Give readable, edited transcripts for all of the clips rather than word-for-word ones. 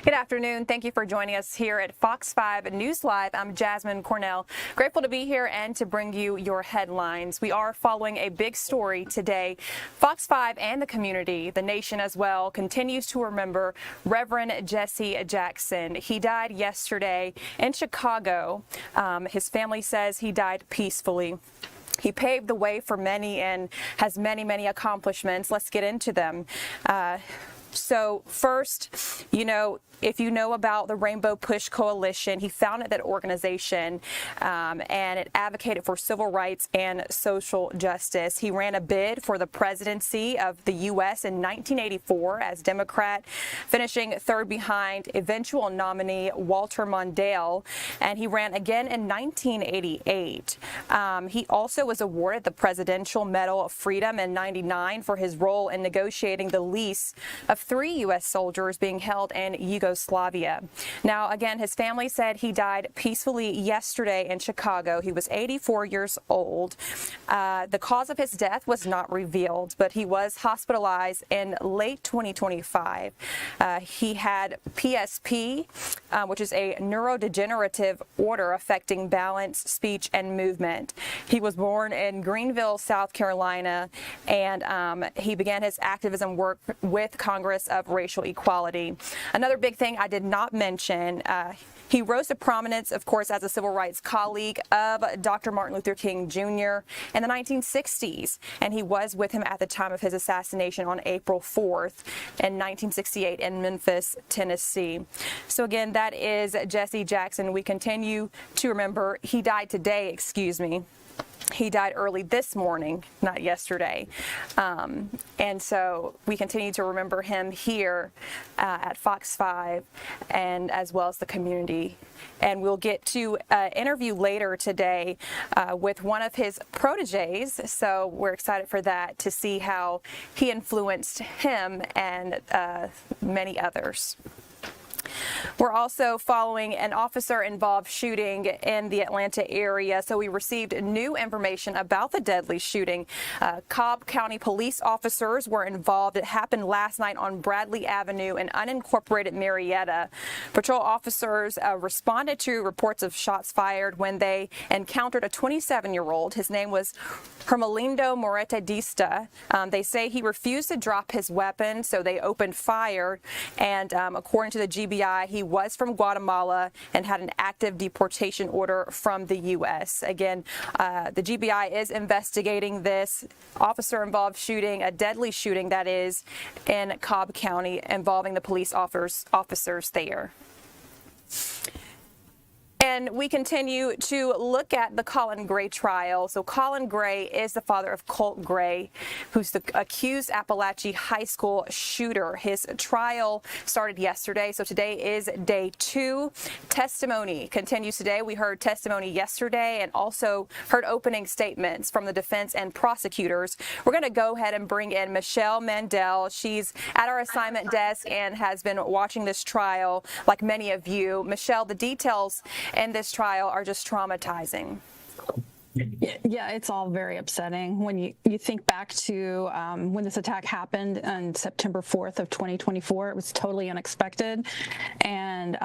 Good afternoon. Thank you for joining us here at Fox 5 News Live. I'm Jasmine Cornell. Grateful to be here and to bring you your headlines. We are following a big story today. Fox 5 and the community, the nation as well, continues to remember Reverend Jesse Jackson. He died yesterday in Chicago. His family says he died peacefully. He paved the way for many and has many, many accomplishments. Let's get into them. So first, if you know about the Rainbow Push Coalition, he founded that organization and it advocated for civil rights and social justice. He ran a bid for the presidency of the U.S. in 1984 as Democrat, finishing third behind eventual nominee Walter Mondale, and he ran again in 1988. He also was awarded the Presidential Medal of Freedom in '99 for his role in negotiating the lease of 3 U.S. soldiers being held in Yugoslavia. Now, again, his family said he died peacefully yesterday in Chicago. He was 84 years old. The cause of his death was not revealed, but he was hospitalized in late 2025. He had PSP, which is a neurodegenerative order affecting balance, speech, and movement. He was born in Greenville, South Carolina, and he began his activism work with Congress of Racial Equality. Another big thing I did not mention, he rose to prominence, of course, as a civil rights colleague of Dr. Martin Luther King Jr. in the 1960s, and he was with him at the time of his assassination on April 4th in 1968 in Memphis, Tennessee. So again, that is Jesse Jackson. We continue to remember, he died today, He died early this morning, not yesterday. And so we continue to remember him here at Fox 5 and as well as the community. And we'll get to an interview later today with one of his proteges. So we're excited for that, to see how he influenced him and many others. We're also following an officer-involved shooting in the Atlanta area. So we received new information about the deadly shooting. Cobb County police officers were involved. It happened last night on Bradley Avenue in unincorporated Marietta. Patrol officers responded to reports of shots fired when they encountered a 27-year-old. His name was Hermelindo Moretadista. They say he refused to drop his weapon, so they opened fire. And according to the GBI, he was from Guatemala and had an active deportation order from the U.S. Again, the GBI is investigating this officer-involved shooting, a deadly shooting that is in Cobb County involving the police officers there. And we continue to look at the Colin Gray trial. So Colin Gray is the father of Colin Gray, who's the accused Apalachee High School shooter. His trial started yesterday, so today is day 2. Testimony continues today. We heard testimony yesterday and also heard opening statements from the defense and prosecutors. We're going to go ahead and bring in Michelle Mandel. She's at our assignment desk and has been watching this trial like many of you. Michelle, the details in this trial are just traumatizing. Yeah, it's all very upsetting. When you think back to when this attack happened on September 4th of 2024, it was totally unexpected. And,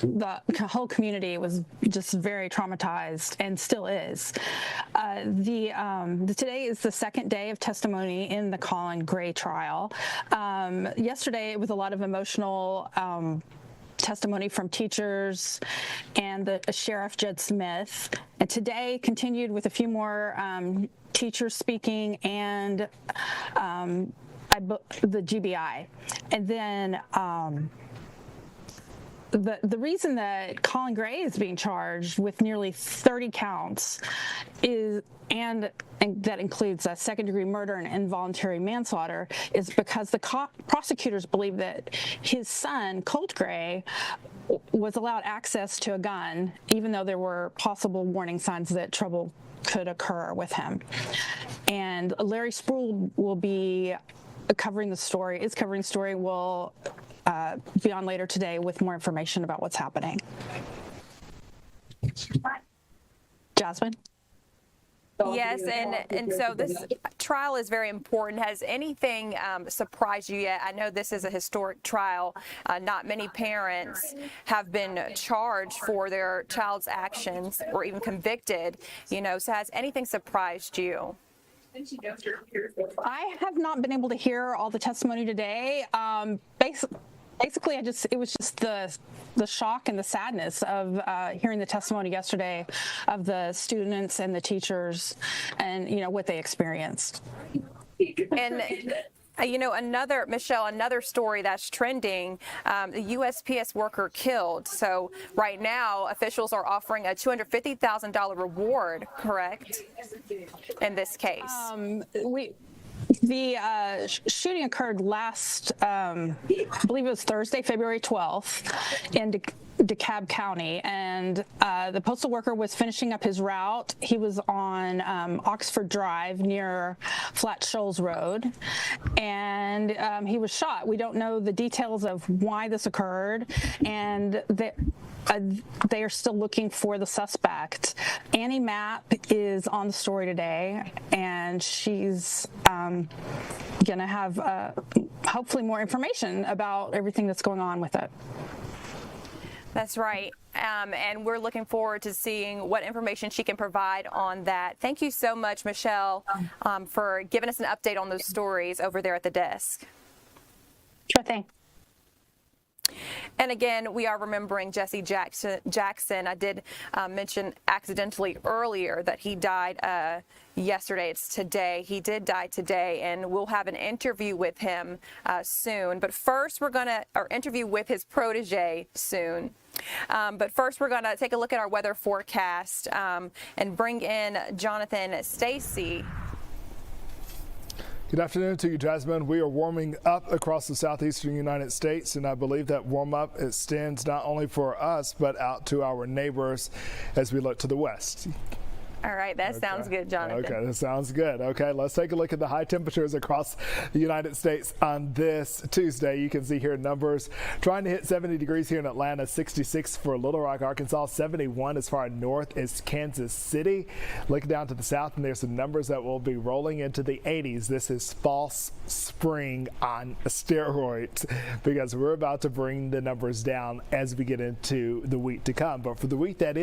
the whole community was just very traumatized and still is. Today is the second day of testimony in the Colin Gray trial. Yesterday, it was a lot of emotional testimony from teachers and the Sheriff Judd Smith. And today continued with a few more teachers speaking and the GBI. And then the reason that Colin Gray is being charged with nearly 30 counts is, and that includes second-degree murder and involuntary manslaughter, is because the prosecutors believe that his son, Colt Gray, was allowed access to a gun, even though there were possible warning signs that trouble could occur with him. And Larry Spruill will be covering the story, will be on later today with more information about what's happening. Jasmine? Yes, and so this trial is very important. Has anything surprised you yet? I know this is a historic trial. Not many parents have been charged for their child's actions or even convicted. So has anything surprised you? I have not been able to hear all the testimony today. Basically, it was just the shock and the sadness of hearing the testimony yesterday of the students and the teachers and, what they experienced. And another story that's trending, the USPS worker killed. So right now, officials are offering a $250,000 reward, correct, in this case? The shooting occurred last, I believe it was Thursday, February 12th in Cobb County, and the postal worker was finishing up his route. He was on Oxford Drive near Flat Shoals Road, and he was shot. We don't know the details of why this occurred, and they are still looking for the suspect. Annie Mapp is on the story today, and she's going to have hopefully more information about everything that's going on with it. That's right. And we're looking forward to seeing what information she can provide on that. Thank you so much, Michelle, for giving us an update on those stories over there at the desk. Sure thing. And again, we are remembering Jesse Jackson. I did mention accidentally earlier that he died yesterday. It's today. He did die today, and we'll have an interview with him soon. But first, interview with his protege soon. But first, we're going to take a look at our weather forecast and bring in Jonathan Stacy. Good afternoon to you, Jasmine. We are warming up across the southeastern United States, and I believe that warm up extends not only for us, but out to our neighbors as we look to the west. All right, that sounds good, Jonathan. Okay, that sounds good. Okay, let's take a look at the high temperatures across the United States on this Tuesday. You can see here numbers trying to hit 70 degrees here in Atlanta, 66 for Little Rock, Arkansas, 71 as far north as Kansas City. Looking down to the south, and there's some numbers that will be rolling into the 80s. This is false spring on steroids because we're about to bring the numbers down as we get into the week to come. But for the week that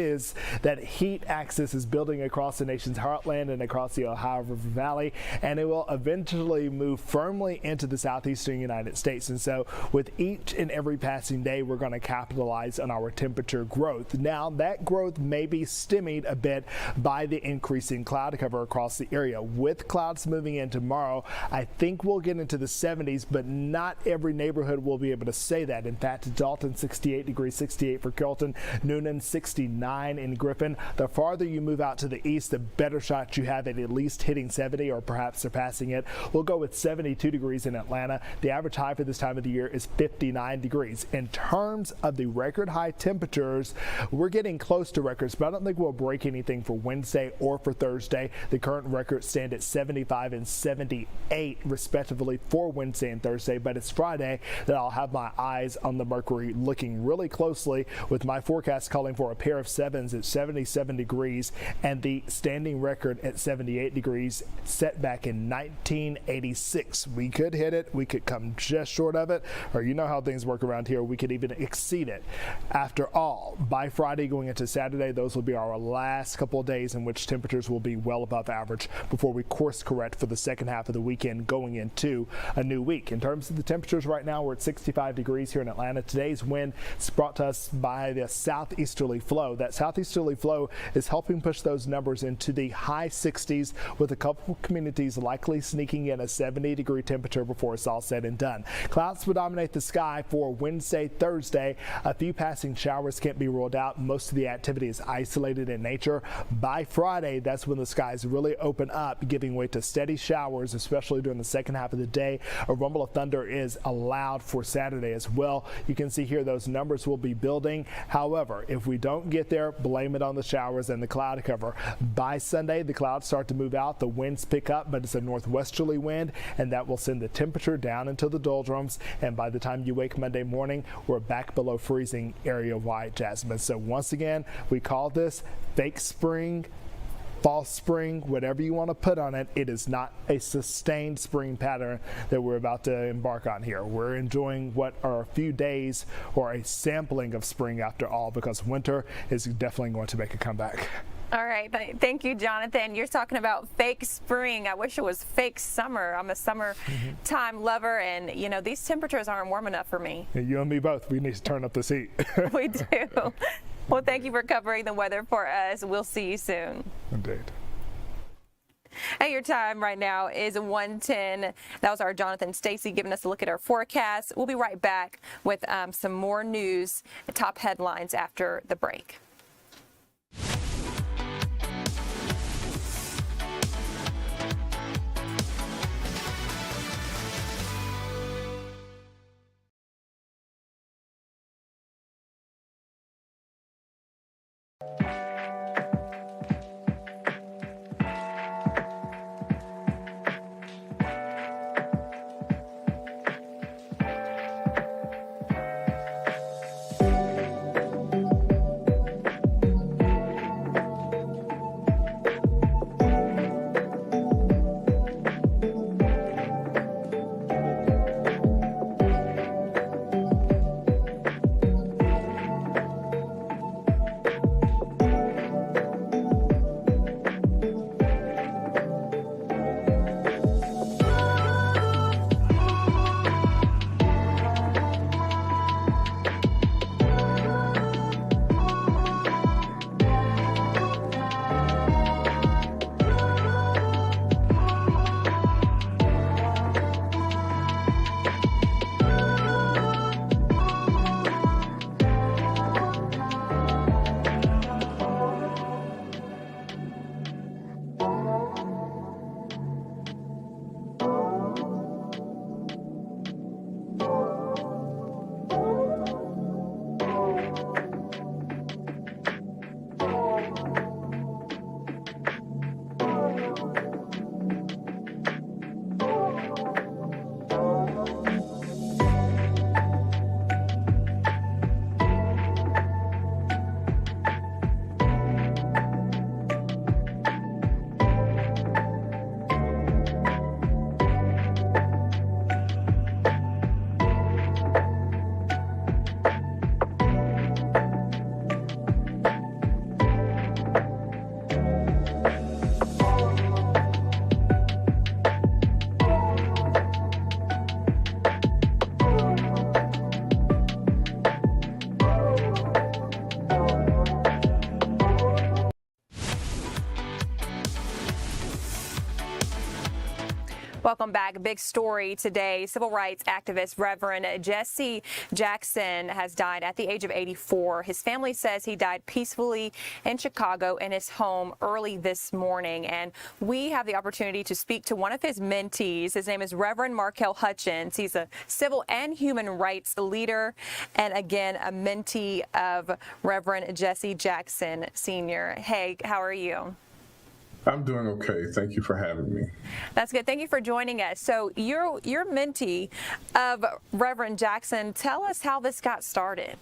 heat axis is building across the nation's heartland and across the Ohio River Valley, and it will eventually move firmly into the southeastern United States. And so with each and every passing day, we're going to capitalize on our temperature growth. Now, that growth may be stymied a bit by the increasing cloud cover across the area. With clouds moving in tomorrow, I think we'll get into the 70s, but not every neighborhood will be able to say that. In fact, Dalton 68 degrees, 68 for Kelton, Noonan 69 in Griffin. The farther you move out to the east, the better shot you have at least hitting 70 or perhaps surpassing it. We'll go with 72 degrees in Atlanta. The average high for this time of the year is 59 degrees. In terms of the record high temperatures, we're getting close to records, but I don't think we'll break anything for Wednesday or for Thursday. The current records stand at 75 and 78 respectively for Wednesday and Thursday, but it's Friday that I'll have my eyes on the mercury looking really closely, with my forecast calling for a pair of sevens at 77 degrees and the standing record at 78 degrees set back in 1986. We could hit it, we could come just short of it, or you know how things work around here, we could even exceed it. After all, by Friday going into Saturday, those will be our last couple of days in which temperatures will be well above average before we course correct for the second half of the weekend going into a new week. In terms of the temperatures right now, we're at 65 degrees here in Atlanta. Today's wind is brought to us by the southeasterly flow. That southeasterly flow is helping push those numbers into the high 60s, with a couple communities likely sneaking in a 70-degree temperature before it's all said and done. Clouds will dominate the sky for Wednesday, Thursday. A few passing showers can't be ruled out. Most of the activity is isolated in nature. By Friday, that's when the skies really open up, giving way to steady showers, especially during the second half of the day. A rumble of thunder is allowed for Saturday as well. You can see here those numbers will be building. However, if we don't get there, blame it on the showers and the cloud cover. By Sunday, the clouds start to move out, the winds pick up, but it's a northwesterly wind, and that will send the temperature down into the doldrums. And by the time you wake Monday morning, we're back below freezing area-wide, Jasmine. So once again, we call this fake spring false spring, whatever you want to put on it, it is not a sustained spring pattern that we're about to embark on here. We're enjoying what are a few days or a sampling of spring after all, because winter is definitely going to make a comeback. All right. Thank you, Jonathan. You're talking about fake spring. I wish it was fake summer. I'm a summertime lover, and, you know, these temperatures aren't warm enough for me. You and me both. We need to turn up this heat. We do. Well, thank you for covering the weather for us. We'll see you soon. Indeed. Hey, your time right now is 1:10. That was our Jonathan Stacy giving us a look at our forecast. We'll be right back with some more news, top headlines after the break. Welcome back. Big story today. Civil rights activist Reverend Jesse Jackson has died at the age of 84. His family says he died peacefully in Chicago in his home early this morning. And we have the opportunity to speak to one of his mentees. His name is Reverend Markel Hutchins. He's a civil and human rights leader, and again, a mentee of Reverend Jesse Jackson Sr. Hey, how are you? I'm doing okay. Thank you for having me. That's good. Thank you for joining us. So you're mentee of Reverend Jackson. Tell us how this got started.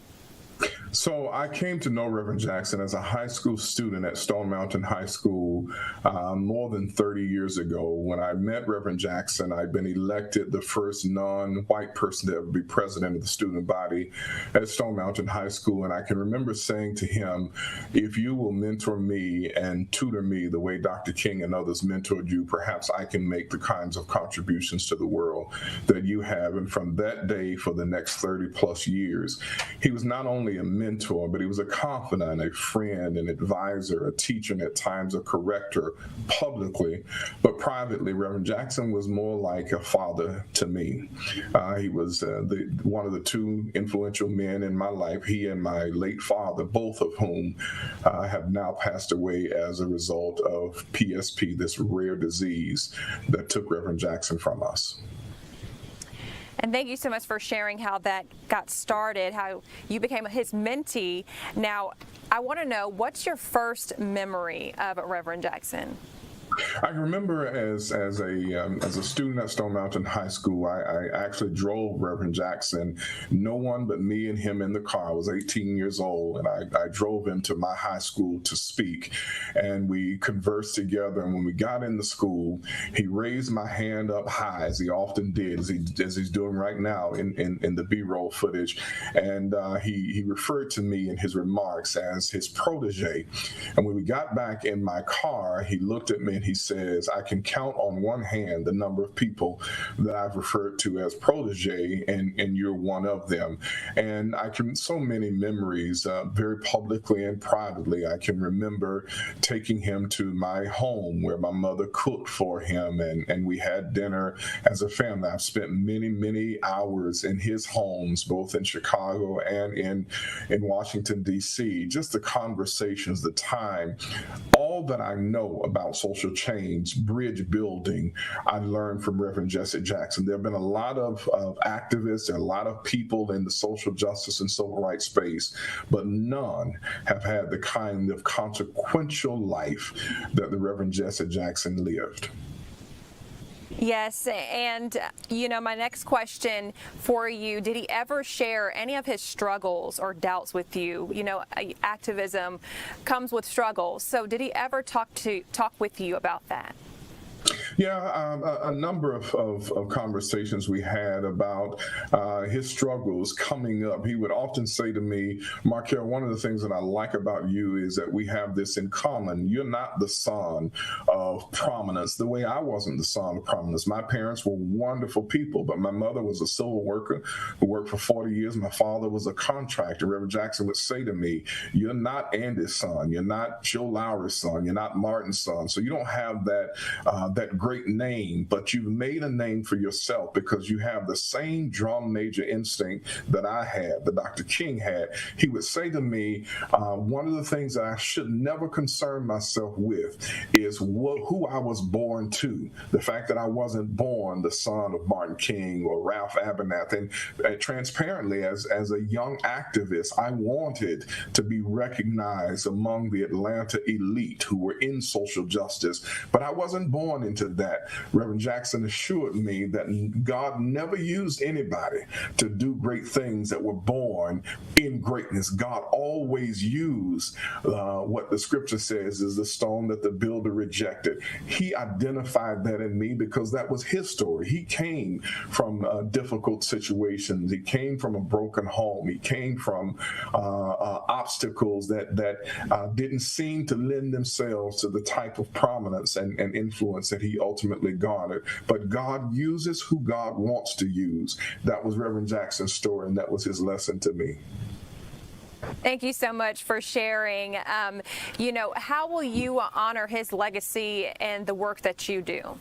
So I came to know Reverend Jackson as a high school student at Stone Mountain High School more than 30 years ago. When I met Reverend Jackson, I'd been elected the first non-white person to ever be president of the student body at Stone Mountain High School. And I can remember saying to him, if you will mentor me and tutor me the way Dr. King and others mentored you, perhaps I can make the kinds of contributions to the world that you have. And from that day for the next 30 plus years, he was not only a mentor, but he was a confidant, a friend, an advisor, a teacher, and at times a corrector publicly. But privately, Reverend Jackson was more like a father to me. He was one of the two influential men in my life, he and my late father, both of whom have now passed away as a result of PSP, this rare disease that took Reverend Jackson from us. And thank you so much for sharing how that got started, how you became his mentee. Now, I want to know, what's your first memory of Reverend Jackson? I remember as a student at Stone Mountain High School, I actually drove Reverend Jackson. No one but me and him in the car. I was 18 years old, and I drove him to my high school to speak, and we conversed together. And when we got in the school, he raised my hand up high, as he often did, as he's doing right now in the B-roll footage, and he referred to me in his remarks as his protege. And when we got back in my car, he looked at me and he says, "I can count on one hand the number of people that I've referred to as protege, and you're one of them." And I can, so many memories, very publicly and privately. I can remember taking him to my home where my mother cooked for him, and we had dinner as a family. I've spent many hours in his homes, both in Chicago and in Washington, D.C. Just the conversations, the time, all that I know about social change, bridge building, I learned from Reverend Jesse Jackson. There have been a lot of activists, there are a lot of people in the social justice and civil rights space, but none have had the kind of consequential life that the Reverend Jesse Jackson lived. Yes, and my next question for you, did he ever share any of his struggles or doubts with you? Activism comes with struggles, so did he ever talk with you about that? Yeah, a number of conversations we had about his struggles coming up. He would often say to me, "Markel, one of the things that I like about you is that we have this in common. You're not the son of prominence the way I wasn't the son of prominence. My parents were wonderful people, but my mother was a civil worker who worked for 40 years. My father was a contractor." Reverend Jackson would say to me, "You're not Andy's son. You're not Joe Lowry's son. You're not Martin's son. So you don't have that great name, but you've made a name for yourself because you have the same drum major instinct that I had, that Dr. King had." He would say to me, one of the things that I should never concern myself with is who I was born to. The fact that I wasn't born the son of Martin King or Ralph Abernathy. And transparently, as a young activist, I wanted to be recognized among the Atlanta elite who were in social justice, but I wasn't born into that. Reverend Jackson assured me that God never used anybody to do great things that were born in greatness. God always used what the scripture says is the stone that the builder rejected. He identified that in me because that was his story. He came from difficult situations. He came from a broken home. He came from obstacles that didn't seem to lend themselves to the type of prominence and influence that he ultimately garnered. But God uses who God wants to use. That was Reverend Jackson's story, and that was his lesson to me. Thank you so much for sharing. How will you honor his legacy and the work that you do?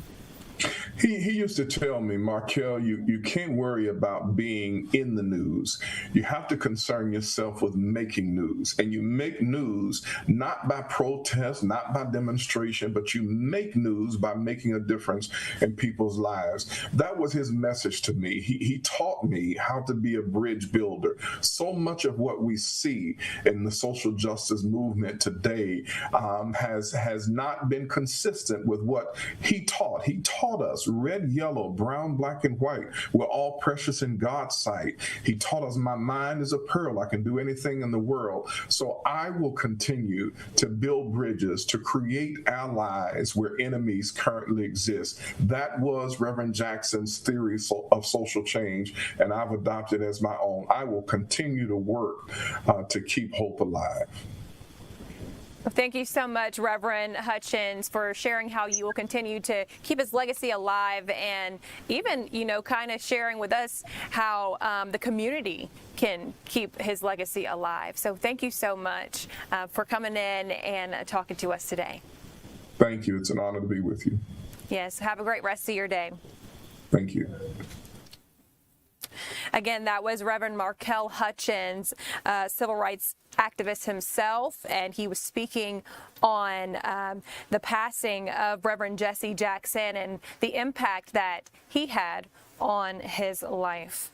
He used to tell me, "Markel, you can't worry about being in the news. You have to concern yourself with making news. And you make news not by protest, not by demonstration, but you make news by making a difference in people's lives." That was his message to me. He taught me how to be a bridge builder. So much of what we see in the social justice movement today has not been consistent with what he taught. He taught us red, yellow, brown, black, and white. We're all precious in God's sight. He taught us, "My mind is a pearl. I can do anything in the world." So I will continue to build bridges, to create allies where enemies currently exist. That was Reverend Jackson's theory of social change, and I've adopted as my own. I will continue to work to keep hope alive. Thank you so much, Reverend Hutchins, for sharing how you will continue to keep his legacy alive, and even, kind of sharing with us how the community can keep his legacy alive. So thank you so much for coming in and talking to us today. Thank you. It's an honor to be with you. Yes. Have a great rest of your day. Thank you. Again, that was Reverend Markel Hutchins, civil rights activist himself, and he was speaking on the passing of Reverend Jesse Jackson and the impact that he had on his life.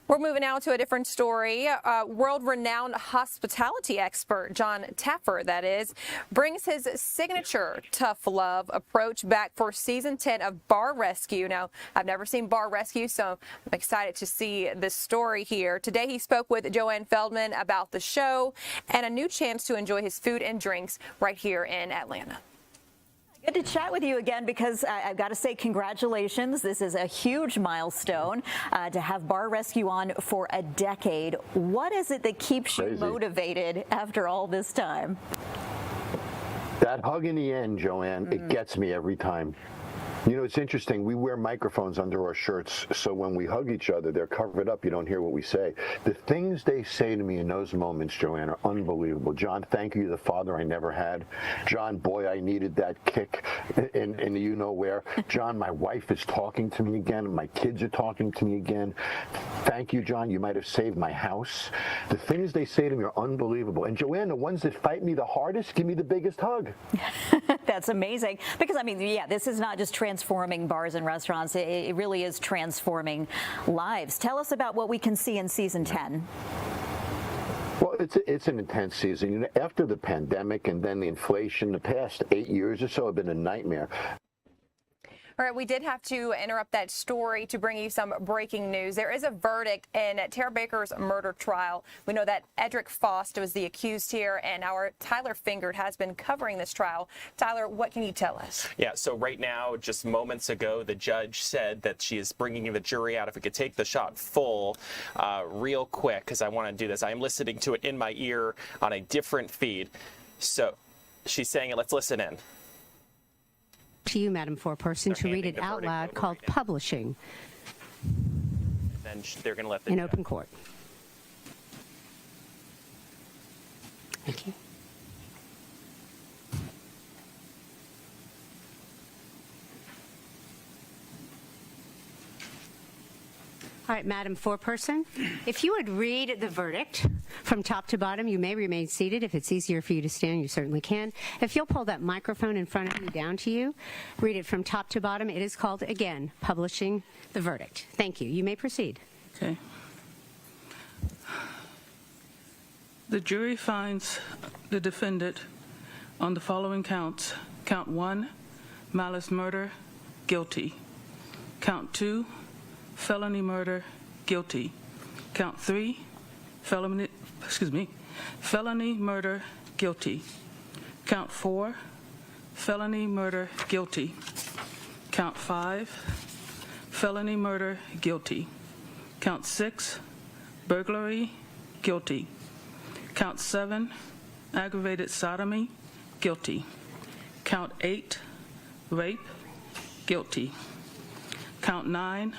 We're moving now to a different story. World-renowned hospitality expert John Taffer, that is, brings his signature tough love approach back for season 10 of Bar Rescue. Now, I've never seen Bar Rescue, so I'm excited to see this story here. Today, he spoke with Joanne Feldman about the show and a new chance to enjoy his food and drinks right here in Atlanta. Good to chat with you again, because I've got to say congratulations. This is a huge milestone to have Bar Rescue on for a decade. What is it that keeps you motivated after all this time? That hug in the end, Joanne, it gets me every time. You know, it's interesting. We wear microphones under our shirts, so when we hug each other, they're covered up. You don't hear what we say. The things they say to me in those moments, Joanne, are unbelievable. John, thank you, the father I never had. John, boy, I needed that kick in the you-know-where. John, my wife is talking to me again. My kids are talking to me again. Thank you, John. You might have saved my house. The things they say to me are unbelievable. And, Joanne, the ones that fight me the hardest give me the biggest hug. That's amazing. Because, I mean, yeah, this is not just transforming bars and restaurants. It really is transforming lives. Tell us about what we can see in season 10. Well, it's an intense season. You know, after the pandemic and then the inflation, the past 8 years or so have been a nightmare. All right, we did have to interrupt that story to bring you some breaking news. There is a verdict in Tara Baker's murder trial. We know that Edrick Faust was the accused here, and our Tyler Fingert has been covering this trial. Tyler, what can you tell us? Yeah, so right now, just moments ago, the judge said that she is bringing the jury out. If we could take the shot full real quick, because I want to do this. I am listening to it in my ear on a different feed. So she's saying it. Let's listen in. To you, Madam Foreperson, to read it out loud, called Publishing. Then they're going to let the in open court. Thank you. All right, Madam Foreperson, if you would read the verdict from top to bottom. You may remain seated. If it's easier for you to stand, you certainly can. If you'll pull that microphone in front of you down to you, read it from top to bottom. It is called, again, Publishing the Verdict. Thank you. You may proceed. Okay. The jury finds the defendant on the following counts. Count 1, malice murder, guilty. Count 2, felony murder, guilty. Count 3, felony murder, guilty. Count 4, felony murder, guilty. Count 5, felony murder, guilty. Count 6, burglary, guilty. Count 7, aggravated sodomy, guilty. Count 8, rape, guilty. Count 9,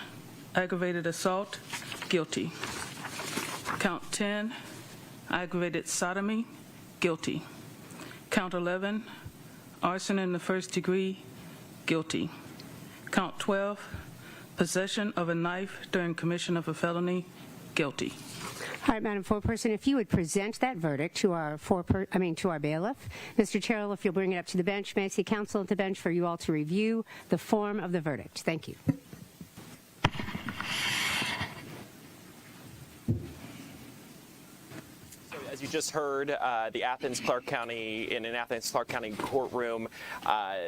aggravated assault, guilty. Count 10, aggravated sodomy, guilty. Count 11, arson in the first degree, guilty. Count 12, possession of a knife during commission of a felony, guilty. All right, Madam Foreperson, if you would present that verdict to our bailiff. Mr. Terrell, if you'll bring it up to the bench. May I see counsel at the bench for you all to review the form of the verdict. Thank you. As you just heard, the Athens-Clarke County, in an Athens-Clarke County courtroom,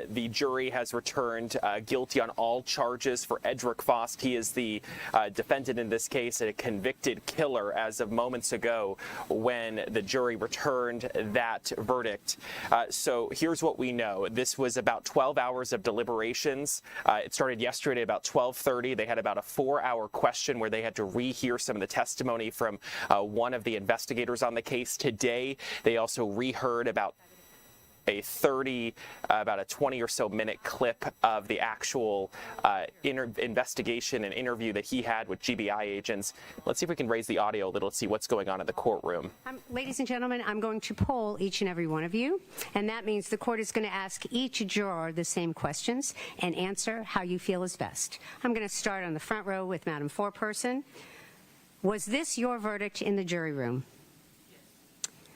the jury has returned guilty on all charges for Edrick Faust. He is the defendant in this case, a convicted killer as of moments ago when the jury returned that verdict. So here's what we know. This was about 12 hours of deliberations. It started yesterday about 12:30. They had about a 4-hour question where they had to rehear some of the testimony from one of the investigators on the case. Today, they also reheard about a 20 or so minute clip of the actual investigation and interview that he had with GBI agents. Let's see if we can raise the audio a little to see what's going on in the courtroom. Ladies and gentlemen, I'm going to poll each and every one of you, and that means the court is going to ask each juror the same questions and answer how you feel is best. I'm going to start on the front row with Madam Foreperson. Was this your verdict in the jury room?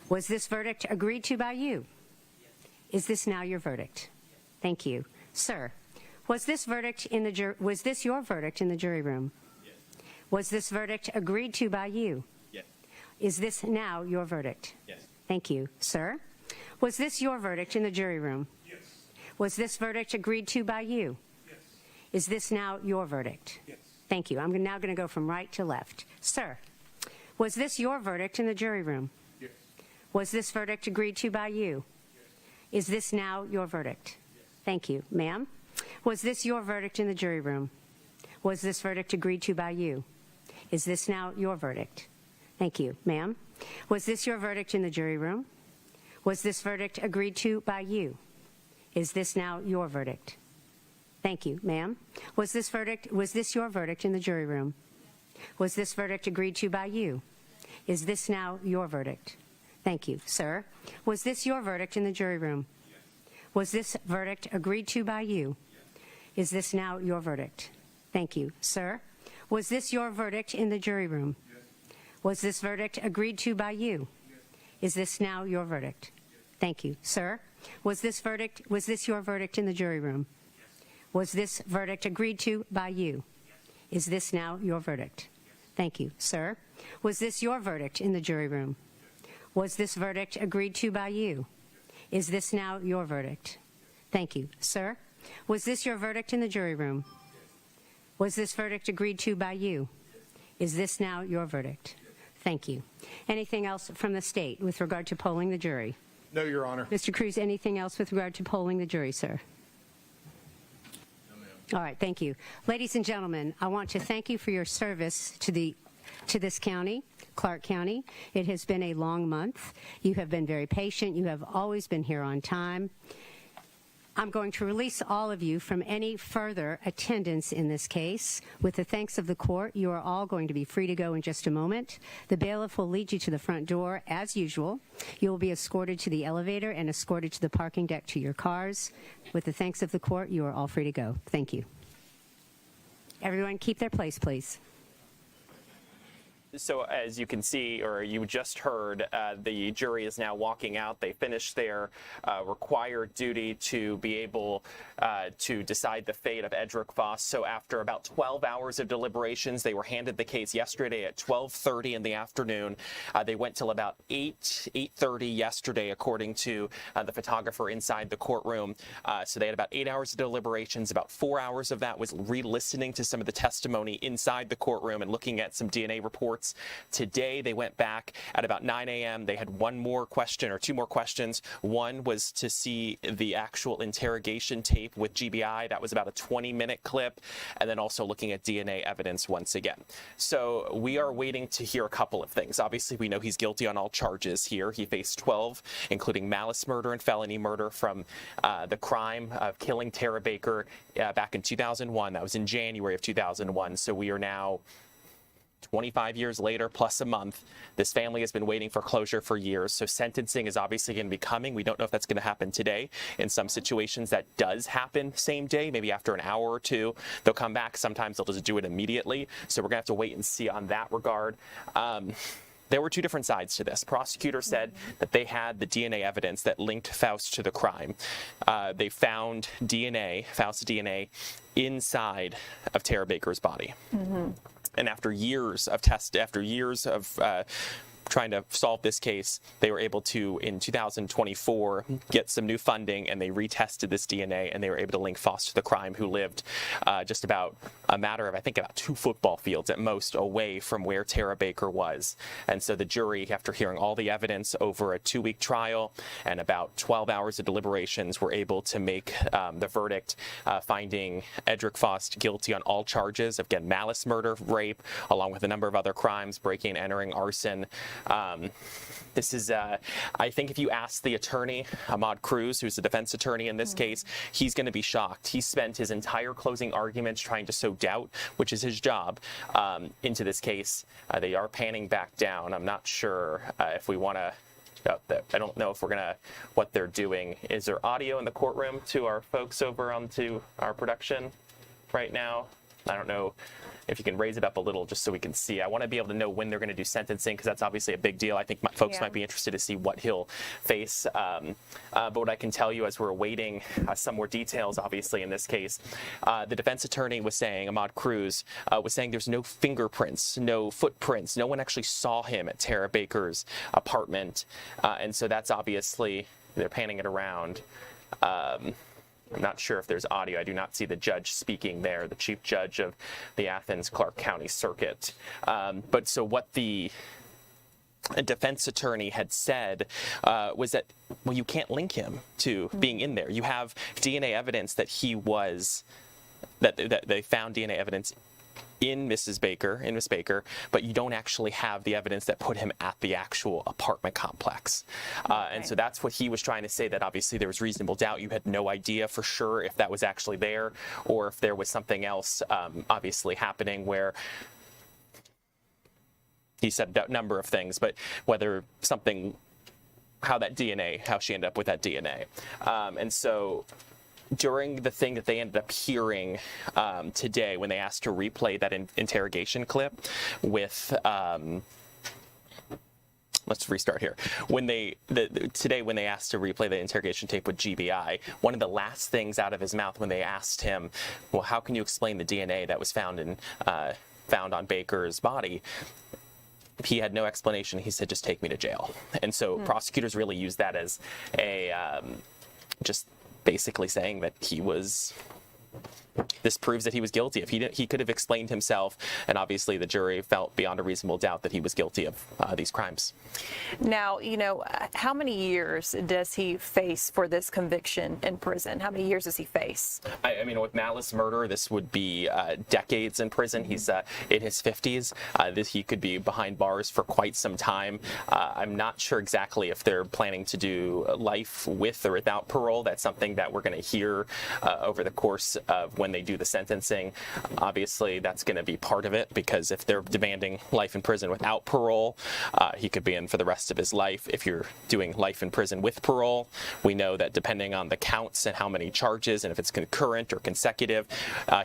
Was this verdict agreed to by you? Yes. Is this now your verdict? Yes. Thank you. Sir, was this your verdict in the jury room? Yes. Was this verdict agreed to by you? Yes. Is this now your verdict? Yes. Thank you. Sir, was this your verdict in the jury room? Yes. Was this verdict agreed to by you? Yes. Is this now your verdict? Yes. Thank you. I'm now going to go from right to left. Sir, was this your verdict in the jury room? Yes. Was this verdict agreed to by you? Yes. Is this now your verdict? Yes. Thank you. Ma'am, was this your verdict in the jury room? Was this verdict agreed to by you? Is this now your verdict? Thank you. Ma'am, was this your verdict in the jury room? Was this verdict agreed to by you? Is this now your verdict? Thank you. Ma'am, was this your verdict in the jury room? Was this verdict agreed to by you? Is this now your verdict? Thank you. Sir, was this your verdict in the jury room? Yes. Was this verdict agreed to by you? Yes. Is this now your verdict? Thank you. Sir, was this your verdict in the jury room? Yes. Was this verdict agreed to by you? Yes. Is this now your verdict? Yes. Thank you. Sir, was this your verdict in the jury room? Yes. Was this verdict agreed to by you? Yes. Is this now your verdict? Yes. Thank you. Sir, was this your verdict in the jury room? Yes. Was this verdict agreed to by you? Yes. Is this now your verdict? Thank you. Sir, was this your verdict in the jury room? Yes. Was this verdict agreed to by you? Yes. Is this now your verdict? Yes. Thank you. Anything else from the state with regard to polling the jury? No, Your Honor. Mr. Cruz, anything else with regard to polling the jury, sir? No, ma'am. All right, thank you. Ladies and gentlemen, I want to thank you for your service to this county, Clark County. It has been a long month. You have been very patient. You have always been here on time. I'm going to release all of you from any further attendance in this case. With the thanks of the court, you are all going to be free to go in just a moment. The bailiff will lead you to the front door as usual. You will be escorted to the elevator and escorted to the parking deck to your cars. With the thanks of the court, you are all free to go. Thank you. Everyone, keep their place, please. So as you can see, or you just heard, the jury is now walking out. They finished their required duty to be able to decide the fate of Edrick Faust. So after about 12 hours of deliberations, they were handed the case yesterday at 12:30 in the afternoon. They went till about 8:30 yesterday, according to the photographer inside the courtroom. So they had about 8 hours of deliberations. About 4 hours of that was re-listening to some of the testimony inside the courtroom and looking at some DNA reports. Today, they went back at about 9 a.m. They had one more question or two more questions. One was to see the actual interrogation tape with GBI. That was about a 20-minute clip. And then also looking at DNA evidence once again. So we are waiting to hear a couple of things. Obviously, we know he's guilty on all charges here. He faced 12, including malice murder and felony murder from the crime of killing Tara Baker back in 2001. That was in January of 2001. So we are now 25 years later, plus a month. This family has been waiting for closure for years, so sentencing is obviously going to be coming. We don't know if that's going to happen today. In some situations, that does happen same day, maybe after an hour or two. They'll come back. Sometimes they'll just do it immediately, so we're going to have to wait and see on that regard. There were two different sides to this. Prosecutor said that they had the DNA evidence that linked Faust to the crime. They found DNA, Faust's DNA, inside of Tara Baker's body. Mm-hmm. And after years of trying to solve this case, they were able to, in 2024, get some new funding, and they retested this DNA, and they were able to link Faust to the crime, who lived just about a matter of, I think, about 2 football fields at most away from where Tara Baker was. And so the jury, after hearing all the evidence over a 2-week trial and about 12 hours of deliberations, were able to make the verdict, finding Edrick Faust guilty on all charges of, again, malice murder, rape, along with a number of other crimes, breaking and entering, arson. This is, I think if you ask the attorney, Ahmad Cruz, who's the defense attorney in this case, he's going to be shocked. He spent his entire closing arguments trying to sow doubt, which is his job, into this case. They are panning back down. I'm not sure if we want to, I don't know if we're going to, what they're doing. Is there audio in the courtroom to our folks over onto our production right now? I don't know if you can raise it up a little just so we can see. I want to be able to know when they're going to do sentencing, because that's obviously a big deal. I think folks might be interested to see what he'll face. But what I can tell you as we're awaiting some more details, obviously, in this case, the defense attorney was saying, Ahmad Cruz, was saying there's no fingerprints, no footprints. No one actually saw him at Tara Baker's apartment. And so that's obviously, they're panning it around. I'm not sure if there's audio. I do not see the judge speaking there, the chief judge of the Athens-Clarke County Circuit. But so what the defense attorney had said was that, well, you can't link him to being in there. You have DNA evidence that he was, that they found DNA evidence in Miss Baker, but you don't actually have the evidence that put him at the actual apartment complex. And so that's what he was trying to say, that obviously there was reasonable doubt. You had no idea for sure if that was actually there or if there was something else obviously happening, where he said a number of things, but whether something, how she ended up with that DNA. And so during the thing that they ended up hearing today, when they asked to replay that interrogation clip with, let's restart here. Today, when they asked to replay the interrogation tape with GBI, one of the last things out of his mouth when they asked him, well, how can you explain the DNA that was found on Baker's body? He had no explanation. He said, just take me to jail. And so prosecutors really used that as a just basically saying that this proves that he was guilty. If he could have explained himself, and obviously the jury felt beyond a reasonable doubt that he was guilty of these crimes. Now, how many years does he face for this conviction in prison? How many years does he face? I mean, with malice murder, this would be decades in prison. He's in his 50s. He could be behind bars for quite some time. I'm not sure exactly if they're planning to do life with or without parole. That's something that we're going to hear over the course of when they do the sentencing. Obviously, that's going to be part of it, because if they're demanding life in prison without parole, he could be in for the rest of his life. If you're doing life in prison with parole, we know that depending on the counts and how many charges, and if it's concurrent or consecutive,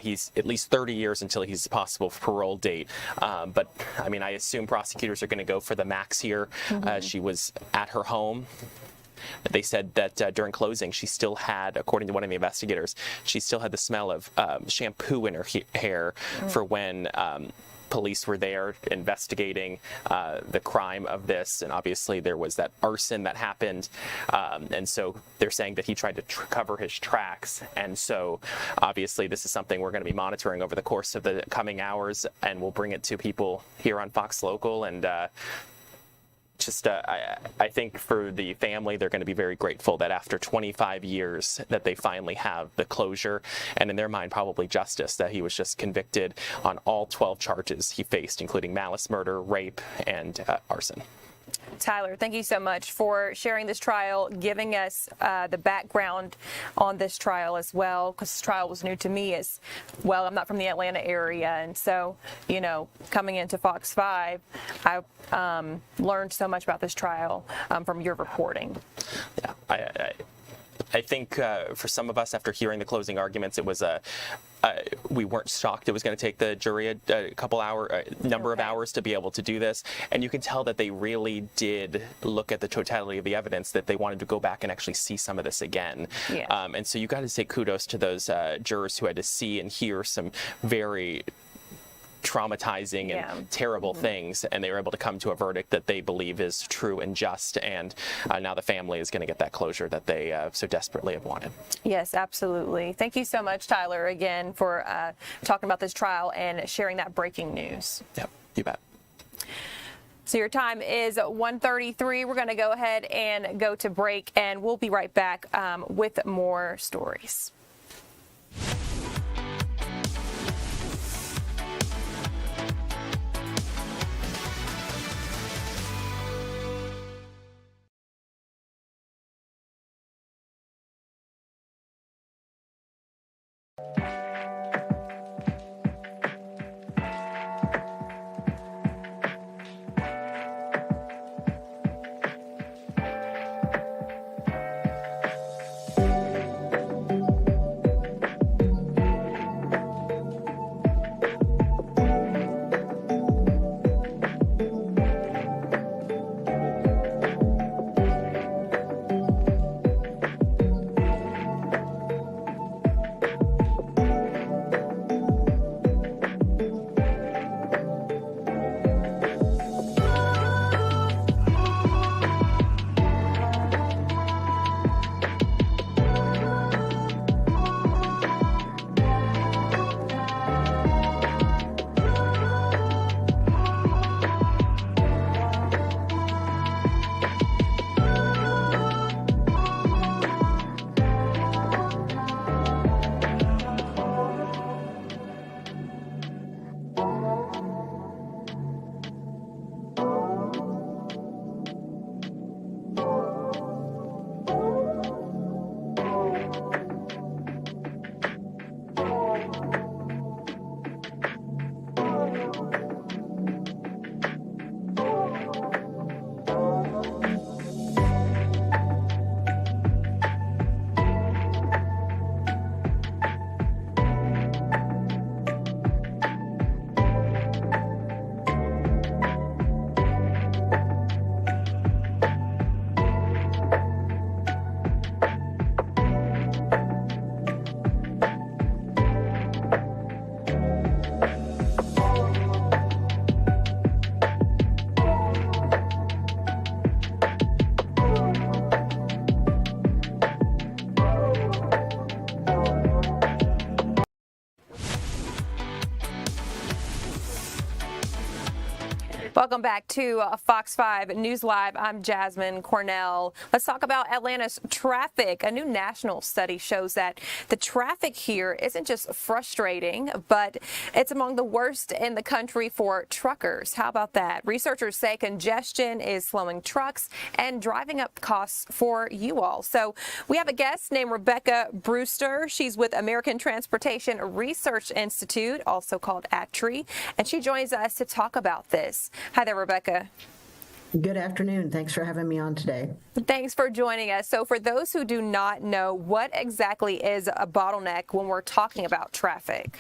he's at least 30 years until he's possible parole date. But I mean, I assume prosecutors are going to go for the max here. She was at her home. They said that during closing, she still had, according to one of the investigators, she still had the smell of shampoo in her hair for when police were there investigating the crime of this. And obviously there was that arson that happened. And so they're saying that he tried to cover his tracks. And so obviously this is something we're going to be monitoring over the course of the coming hours, and we'll bring it to people here on Fox Local. And I think for the family, they're going to be very grateful that after 25 years that they finally have the closure, and in their mind probably justice, that he was just convicted on all 12 charges he faced, including malice murder, rape, and arson. Tyler, thank you so much for sharing this trial, giving us the background on this trial as well, because this trial was new to me as well. I'm not from the Atlanta area, and so, coming into Fox 5, I learned so much about this trial from your reporting. Yeah, I think for some of us, after hearing the closing arguments, it was we weren't shocked it was going to take the jury a couple number of hours to be able to do this. And you can tell that they really did look at the totality of the evidence, that they wanted to go back and actually see some of this again. Yeah. And so you got to say kudos to those jurors who had to see and hear some very traumatizing and terrible things, and they were able to come to a verdict that they believe is true and just, and now the family is going to get that closure that they so desperately have wanted. Yes, absolutely. Thank you so much, Tyler, again for talking about this trial and sharing that breaking news. Yep, you bet. So your time is 1:33. We're going to go ahead and go to break, and we'll be right back with more stories. Welcome back to Fox 5 News Live. I'm Jasmine Cornell. Let's talk about Atlanta's traffic. A new national study shows that the traffic here isn't just frustrating, but it's among the worst in the country for truckers. How about that? Researchers say congestion is slowing trucks and driving up costs for you all. So we have a guest named Rebecca Brewster. She's with American Transportation Research Institute, also called ATRI, and she joins us to talk about this. Hi there, Rebecca. Good afternoon. Thanks for having me on today. Thanks for joining us. So for those who do not know, what exactly is a bottleneck when we're talking about traffic?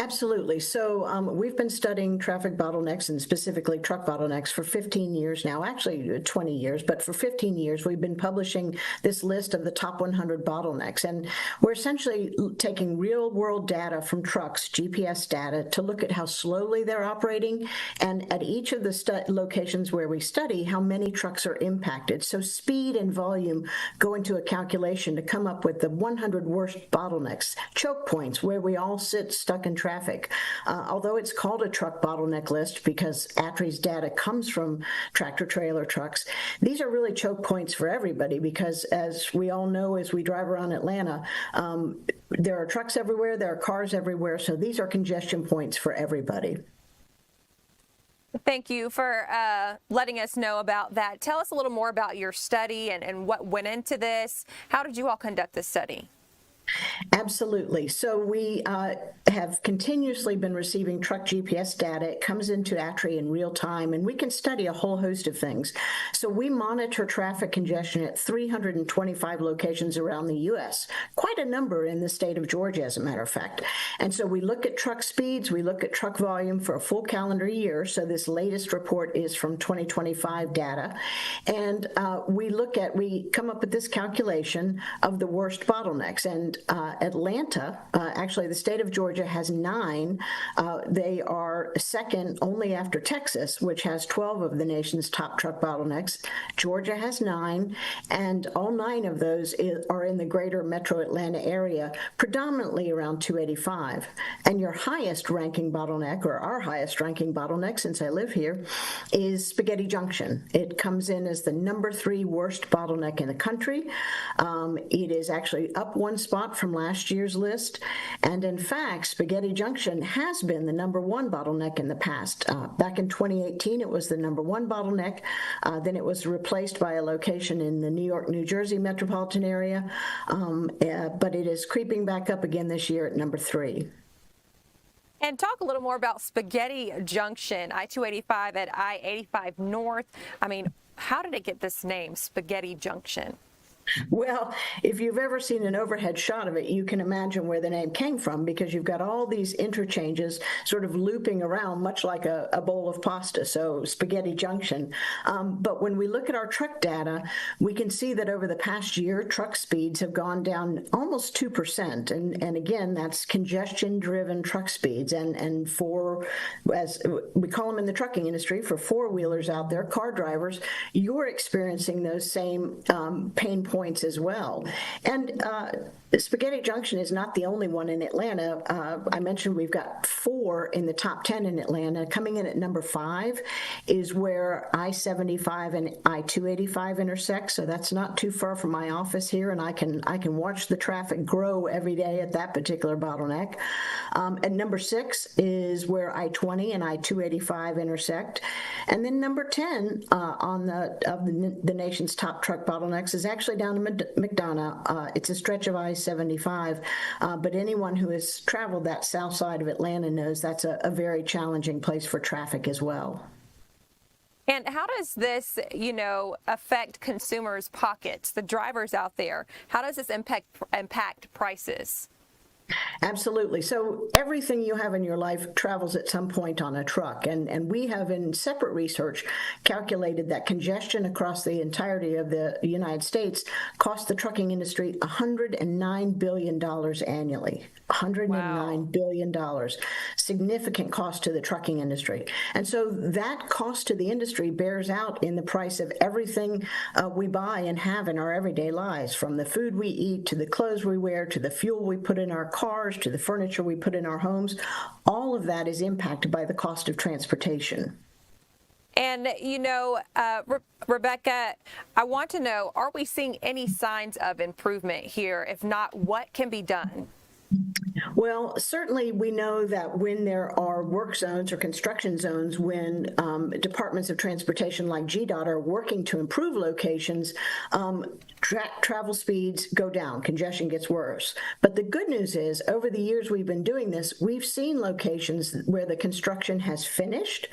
Absolutely. So we've been studying traffic bottlenecks and specifically truck bottlenecks for 15 years now, actually 20 years, but for 15 years we've been publishing this list of the top 100 bottlenecks. And we're essentially taking real world data from trucks, GPS data, to look at how slowly they're operating, and at each of the locations where we study, how many trucks are impacted. So speed and volume go into a calculation to come up with the 100 worst bottlenecks, choke points where we all sit stuck in traffic. Although it's called a truck bottleneck list because ATRI's data comes from tractor trailer trucks, these are really choke points for everybody because, as we all know, as we drive around Atlanta, there are trucks everywhere, there are cars everywhere, so these are congestion points for everybody. Thank you for letting us know about that. Tell us a little more about your study and what went into this. How did you all conduct this study? Absolutely. So we have continuously been receiving truck GPS data. It comes into ATRI in real time, and we can study a whole host of things. So we monitor traffic congestion at 325 locations around the U.S., quite a number in the state of Georgia, as a matter of fact. And so we look at truck speeds, we look at truck volume for a full calendar year. So this latest report is from 2025 data. And we come up with this calculation of the worst bottlenecks. And Atlanta, actually the state of Georgia has 9. They are second only after Texas, which has 12 of the nation's top truck bottlenecks. Georgia has 9, and all 9 of those are in the greater metro Atlanta area, predominantly around 285. And your highest ranking bottleneck, or our highest ranking bottleneck since I live here, is Spaghetti Junction. It comes in as the number 3 worst bottleneck in the country. It is actually up 1 spot from last year's list. And in fact, Spaghetti Junction has been the number 1 bottleneck in the past. Back in 2018, it was the number 1 bottleneck. Then it was replaced by a location in the New York, New Jersey metropolitan area. But it is creeping back up again this year at number 3. And talk a little more about Spaghetti Junction, I-285 at I-85 North. I mean, how did it get this name, Spaghetti Junction? Well, if you've ever seen an overhead shot of it, you can imagine where the name came from, because you've got all these interchanges sort of looping around, much like a bowl of pasta, so Spaghetti Junction. But when we look at our truck data, we can see that over the past year, truck speeds have gone down almost 2%. And again, that's congestion-driven truck speeds. And for, as we call them in the trucking industry, for four-wheelers out there, car drivers, you're experiencing those same pain points as well. And Spaghetti Junction is not the only one in Atlanta. I mentioned we've got 4 in the top 10 in Atlanta. Coming in at number 5 is where I-75 and I-285 intersect. So that's not too far from my office here, and I can watch the traffic grow every day at that particular bottleneck. And number 6 is where I-20 and I-285 intersect. And then number 10 on the nation's top truck bottlenecks is actually down in McDonough. It's a stretch of I-75, but anyone who has traveled that south side of Atlanta knows that's a very challenging place for traffic as well. And how does this, affect consumers' pockets, the drivers out there? How does this impact prices? Absolutely. So everything you have in your life travels at some point on a truck. And we have, in separate research, calculated that congestion across the entirety of the United States costs the trucking industry $109 billion annually. $109 billion. Significant cost to the trucking industry. And so that cost to the industry bears out in the price of everything we buy and have in our everyday lives, from the food we eat to the clothes we wear to the fuel we put in our cars to the furniture we put in our homes. All of that is impacted by the cost of transportation. And, you know, Rebecca, I want to know, are we seeing any signs of improvement here? If not, what can be done? Well, certainly we know that when there are work zones or construction zones, when departments of transportation like GDOT are working to improve locations, travel speeds go down, congestion gets worse. But the good news is, over the years we've been doing this, we've seen locations where the construction has finished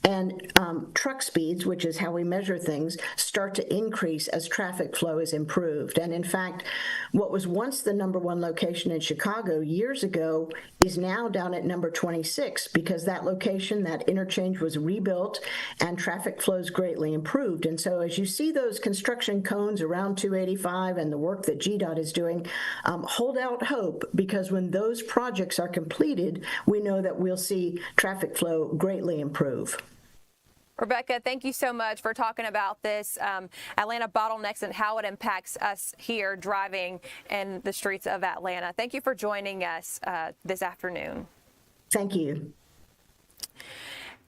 and truck speeds, which is how we measure things, start to increase as traffic flow is improved. And in fact, what was once the #1 location in Chicago years ago is now down at number 26 because that location, that interchange was rebuilt and traffic flows greatly improved. And so as you see those construction cones around 285 and the work that GDOT is doing, hold out hope, because when those projects are completed, we know that we'll see traffic flow greatly improve. Rebecca, thank you so much for talking about this Atlanta bottlenecks and how it impacts us here driving in the streets of Atlanta. Thank you for joining us this afternoon. Thank you.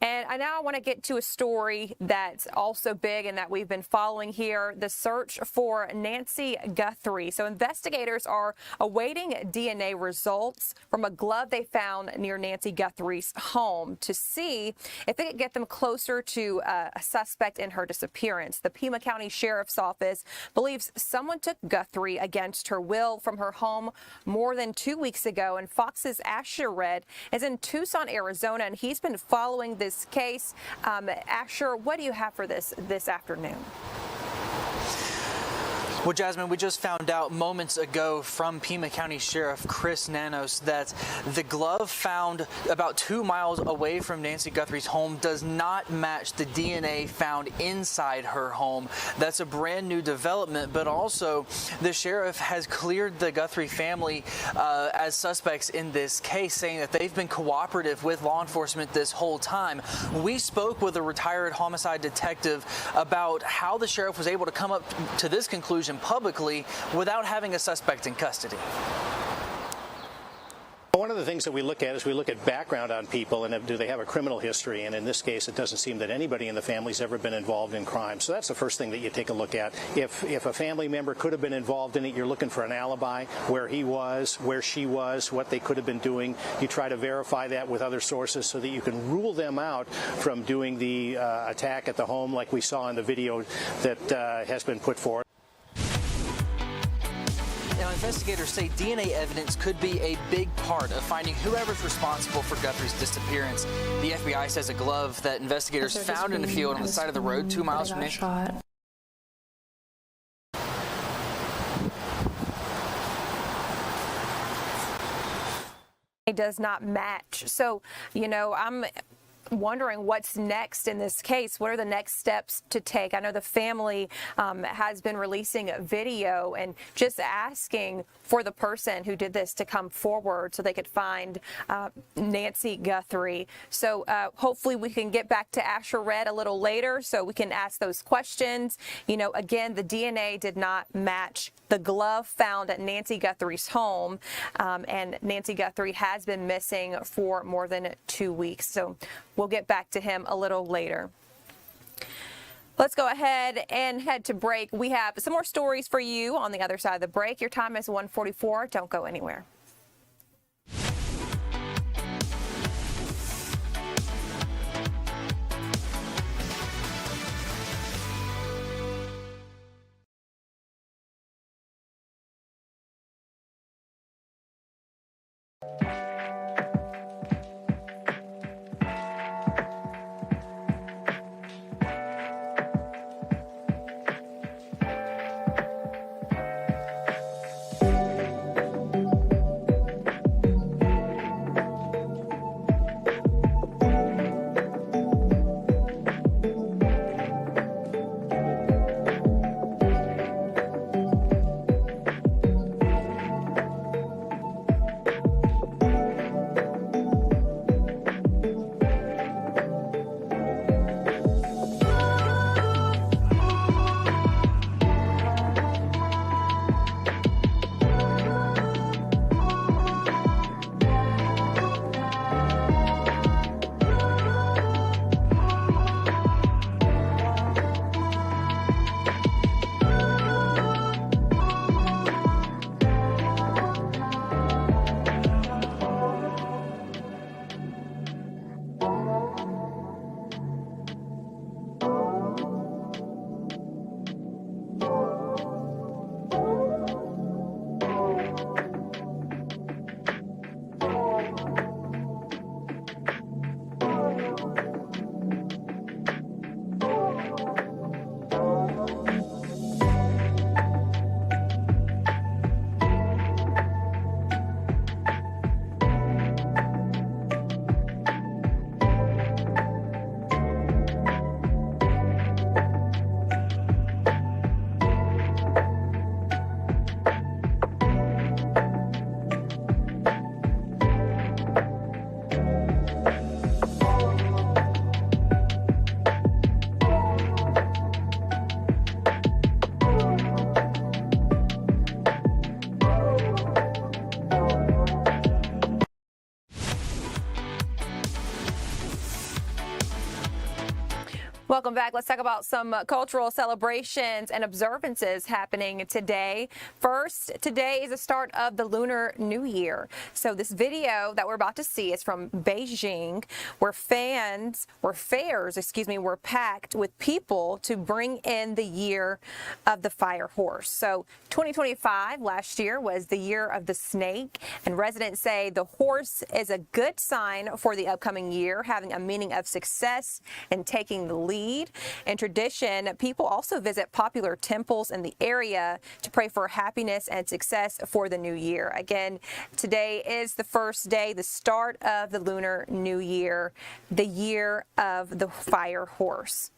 And now I want to get to a story that's also big and that we've been following here, the search for Nancy Guthrie. So investigators are awaiting DNA results from a glove they found near Nancy Guthrie's home to see if they could get them closer to a suspect in her disappearance. The Pima County Sheriff's Office believes someone took Guthrie against her will from her home more than 2 weeks ago. And Fox's Asher Red is in Tucson, Arizona, and he's been following this case. Asher, what do you have for this afternoon? Well, Jasmine, we just found out moments ago from Pima County Sheriff Chris Nanos that the glove found about 2 miles away from Nancy Guthrie's home does not match the DNA found inside her home. That's a brand new development, but also the sheriff has cleared the Guthrie family as suspects in this case, saying that they've been cooperative with law enforcement this whole time. We spoke with a retired homicide detective about how the sheriff was able to come up to this conclusion publicly without having a suspect in custody. One of the things that we look at is we look at background on people and do they have a criminal history, and in this case it doesn't seem that anybody in the family's ever been involved in crime. So that's the first thing that you take a look at. If a family member could have been involved in it, you're looking for an alibi, where he was, where she was, what they could have been doing. You try to verify that with other sources so that you can rule them out from doing the attack at the home like we saw in the video that has been put forth. Now, investigators say DNA evidence could be a big part of finding whoever's responsible for Guthrie's disappearance. The FBI says a glove that investigators found in a field on the side of the road 2 miles from Nancy. It does not match. So, you know, I'm wondering what's next in this case. What are the next steps to take? I know the family has been releasing a video and just asking for the person who did this to come forward so they could find Nancy Guthrie. So hopefully we can get back to Asher Red a little later so we can ask those questions. You know, again, the DNA did not match the glove found at Nancy Guthrie's home, and Nancy Guthrie has been missing for more than 2 weeks. So we'll get back to him a little later. Let's go ahead and head to break. We have some more stories for you on the other side of the break. Your time is 1:44. Don't go anywhere. Welcome back. Let's talk about some cultural celebrations and observances happening today. First, today is the start of the Lunar New Year. So this video that we're about to see is from Beijing, where fairs were packed with people to bring in the year of the fire horse. So 2025 last year was the year of the snake, and residents say the horse is a good sign for the upcoming year, having a meaning of success and taking the lead. In tradition, people also visit popular temples in the area to pray for happiness and success for the new year. Again, today is the first day, the start of the Lunar New Year, the year of the fire horse.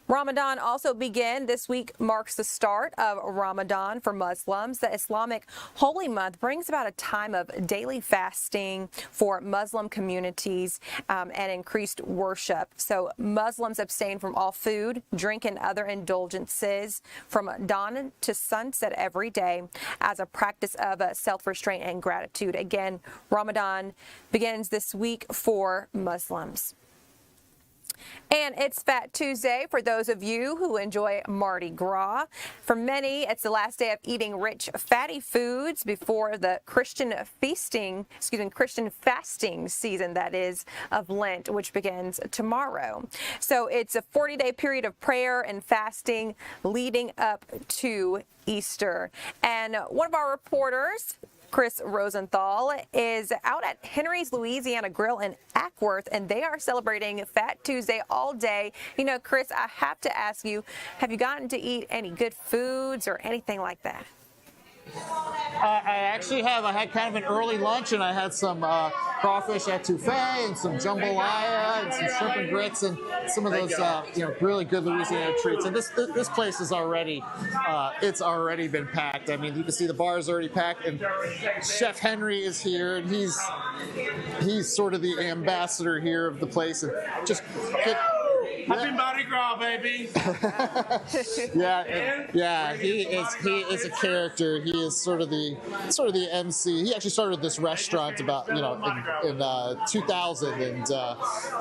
Ramadan also began. This week marks the start of Ramadan for Muslims. The Islamic holy month brings about a time of daily fasting for Muslim communities and increased worship. So Muslims abstain from all food, drink, and other indulgences from dawn to sunset every day as a practice of self-restraint and gratitude. Again, Ramadan begins this week for Muslims. And it's Fat Tuesday for those of you who enjoy Mardi Gras. For many, it's the last day of eating rich, fatty foods before the Christian fasting season, that is, of Lent, which begins tomorrow. So it's a 40-day period of prayer and fasting leading up to Easter. And one of our reporters, Chris Rosenthal, is out at Henry's Louisiana Grill in Ackworth, and they are celebrating Fat Tuesday all day. You know, Chris, I have to ask you, have you gotten to eat any good foods or anything like that? I actually have. I had kind of an early lunch, and I had some crawfish etouffee and some jambalaya and some shrimp and grits and some of those, really good Louisiana treats. And this place is already, it's already been packed. I mean, you can see the bar is already packed, and Chef Henry is here, and he's sort of the ambassador here of the place, and just get. Happy Mardi Gras, baby! yeah. He is a character. He is sort of the MC. He actually started this restaurant about in 2000, and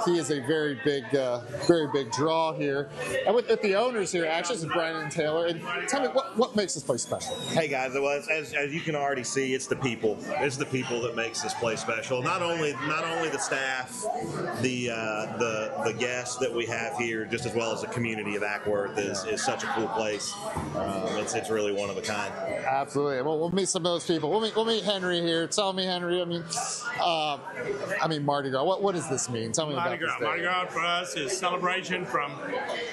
he is a very big draw here. And with the owners here, actually, this is Brian and Taylor. And tell me what makes this place special. Hey guys, well, as you can already see, it's the people. It's the people that makes this place special. Not only the staff, the guests that we have here, just as well as the community of Ackworth is such a cool place. It's really one of a kind. Absolutely. Well, we'll meet some of those people. We'll meet Henry here. Tell me, Henry. I mean Mardi Gras. What does this mean? Tell me about this day. Mardi Gras for us is celebration from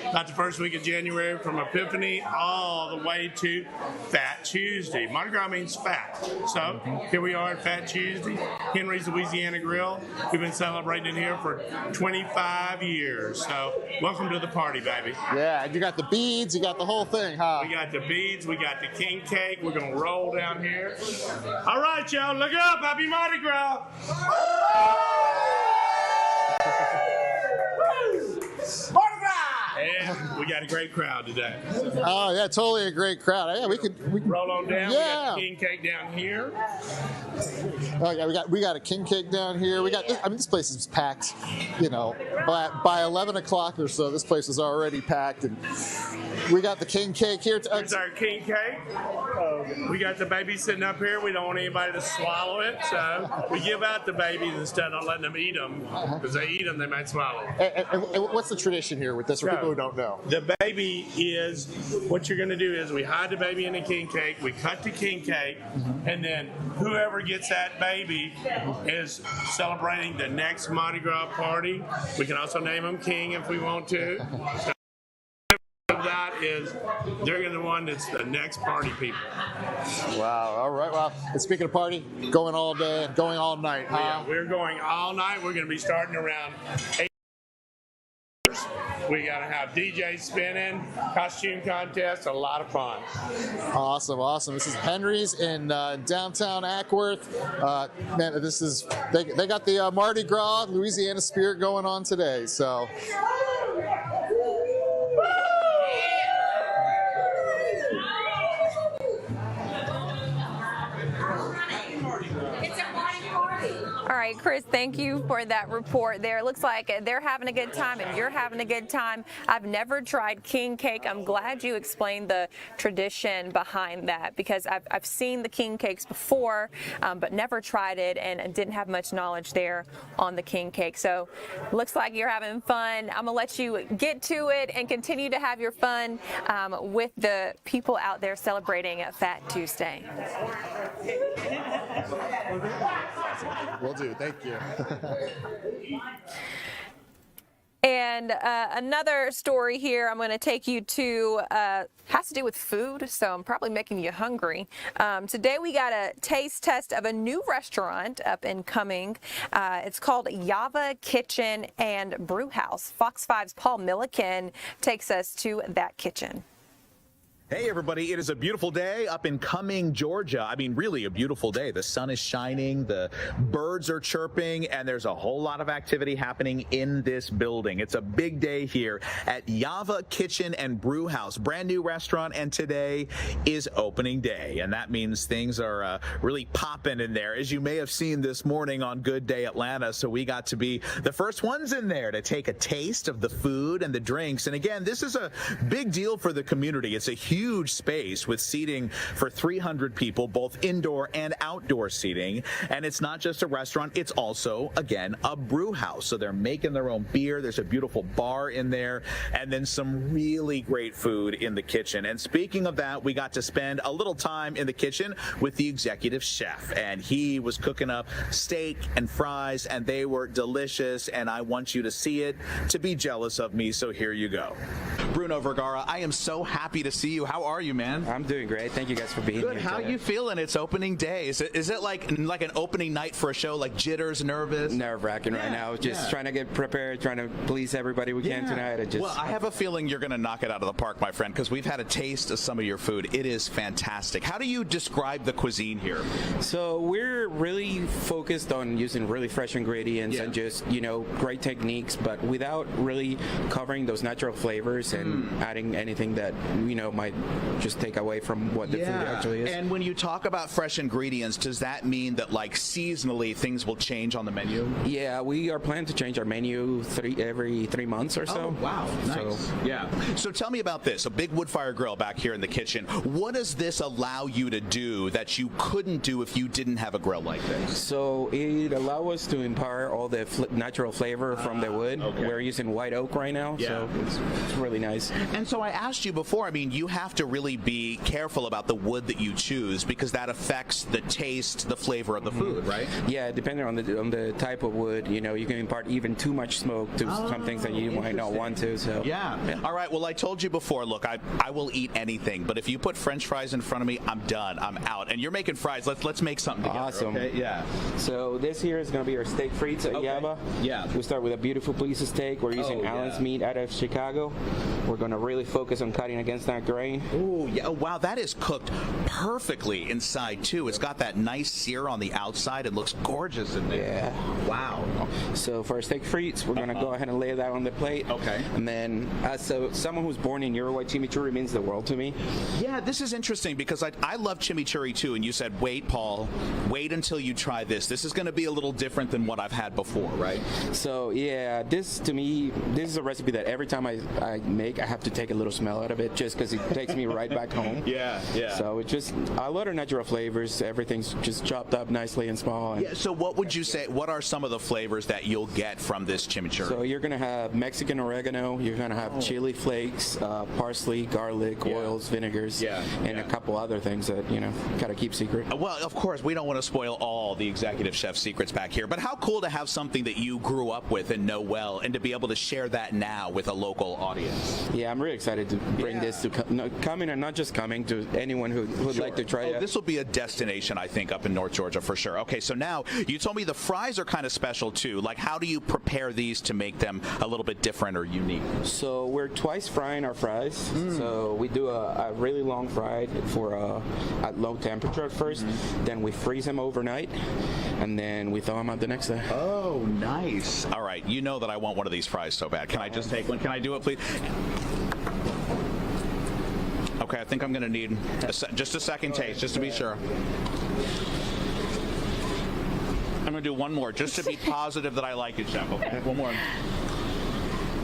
about the first week of January, from Epiphany all the way to Fat Tuesday. Mardi Gras means fat. So here we are at Fat Tuesday, Henry's Louisiana Grill. We've been celebrating here for 25 years. So welcome to the party, baby. Yeah, you got the beads, you got the whole thing, huh? We got the beads, we got the king cake. We're going to roll down here. All right, y'all, look up. Happy Mardi Gras. Mardi Gras! And we got a great crowd today. Oh, yeah, totally a great crowd. Yeah, we can roll on down. Yeah. We got the king cake down here. Oh yeah, we got a king cake down here. This place is packed. By 11 o'clock or so, this place is already packed, and we got the king cake here. Here's our king cake. We got the baby sitting up here. We don't want anybody to swallow it, so we give out the babies instead of letting them eat them, because they eat them, they might swallow them. And what's the tradition here with this for people who don't know? The baby is, what you're going to do is we hide the baby in the king cake, we cut the king cake, and then whoever gets that baby is celebrating the next Mardi Gras party. We can also name them king if we want to. So that is, they're the one that's the next party people. Wow, all right. Well, and speaking of party, going all day, going all night, huh? Yeah, we're going all night. We're going to be starting around 8. We got to have DJs spinning, costume contest, a lot of fun. Awesome. This is Henry's in downtown Ackworth. Man, they got the Mardi Gras Louisiana spirit going on today. So. It's a Mardi All right, Chris, thank you for that report there. It looks like they're having a good time and you're having a good time. I've never tried king cake. I'm glad you explained the tradition behind that, because I've seen the king cakes before, but never tried it and didn't have much knowledge there on the king cake. So looks like you're having fun. I'm going to let you get to it and continue to have your fun with the people out there celebrating Fat Tuesday. Will do. Thank you. And another story here I'm going to take you to has to do with food, so I'm probably making you hungry. Today we got a taste test of a new restaurant up and coming. It's called Java Kitchen and Brew House. Fox 5's Paul Milliken takes us to that kitchen. Hey everybody, it is a beautiful day up in Cumming, Georgia. I mean, really a beautiful day. The sun is shining, the birds are chirping, and there's a whole lot of activity happening in this building. It's a big day here at Java Kitchen and Brew House, brand new restaurant, and today is opening day. And that means things are really popping in there, as you may have seen this morning on Good Day Atlanta. So we got to be the first ones in there to take a taste of the food and the drinks. And again, this is a big deal for the community. It's a huge space with seating for 300 people, both indoor and outdoor seating. And it's not just a restaurant, it's also, again, a brew house. So they're making their own beer. There's a beautiful bar in there, and then some really great food in the kitchen. And speaking of that, we got to spend a little time in the kitchen with the executive chef, and he was cooking up steak and fries, and they were delicious, and I want you to see it to be jealous of me, so here you go. Bruno Vergara, I am so happy to see you. How are you, man? I'm doing great. Thank you guys for being here. Good. How are you feeling? It's opening day. Is it like an opening night for a show, like jitters, nervous? Nerve-wracking right now. Just trying to get prepared, trying to please everybody we can tonight. Well, I have a feeling you're going to knock it out of the park, my friend, because we've had a taste of some of your food. It is fantastic. How do you describe the cuisine here? So we're really focused on using really fresh ingredients and just, great techniques, but without really covering those natural flavors and adding anything that, might just take away from what the food actually is. And when you talk about fresh ingredients, does that mean that like seasonally things will change on the menu? Yeah, we are planning to change our menu every 3 months or so. Oh, wow. Nice. So tell me about this. A big wood fire grill back here in the kitchen. What does this allow you to do that you couldn't do if you didn't have a grill like this? So it allows us to impart all the natural flavor from the wood. Okay. We're using white oak right now, so it's really nice. And so I asked you before, I mean, you have to really be careful about the wood that you choose because that affects the taste, the flavor of the food, right? Yeah, depending on the type of wood, you can impart even too much smoke to some things that you might not want to. So All right. Well, I told you before. Look, I will eat anything, but if you put French fries in front of me, I'm done. I'm out. And you're making fries. Let's make something together. Awesome. Okay? Yeah. So this here is going to be our steak frites at Java. Yeah. We start with a beautiful piece of steak. We're using Allen's meat out of Chicago. We're going to really focus on cutting against that grain. Oh yeah! Oh, wow, that is cooked perfectly inside too. It's got that nice sear on the outside. It looks gorgeous in there. Yeah. Wow. So for our steak frites, we're going to go ahead and lay that on the plate. Okay. And then, so someone who's born in Uruguay, chimichurri means the world to me. Yeah, this is interesting because I love chimichurri too, and you said, wait, Paul, wait until you try this. This is going to be a little different than what I've had before, right? So yeah, this to me, this is a recipe that every time I make, I have to take a little smell out of it just because it takes me right back home. Yeah. So it's just a lot of natural flavors. Everything's just chopped up nicely and small. And so what would you say, what are some of the flavors that you'll get from this chimichurri? So you're going to have Mexican oregano, you're going to have chili flakes, parsley, garlic, oils, vinegars, and a couple other things that, got to keep secret. Well, of course, we don't want to spoil all the executive chef secrets back here, but how cool to have something that you grew up with and know well and to be able to share that now with a local audience. Yeah, I'm really excited to bring this to coming and not just coming to anyone who would like to try it. This will be a destination, I think, up in North Georgia for sure. Okay, so now you told me the fries are kind of special too. Like, how do you prepare these to make them a little bit different or unique? So we're twice frying our fries. So we do a really long fry at low temperature at first. Then we freeze them overnight, and then we thaw them out the next day. Oh, nice. All right, you know that I want one of these fries so bad. Can I just take one? Can I do it, please? Okay, I think I'm going to need just a second taste, just to be sure. I'm going to do one more just to be positive that I like it, Chef. Okay, one more.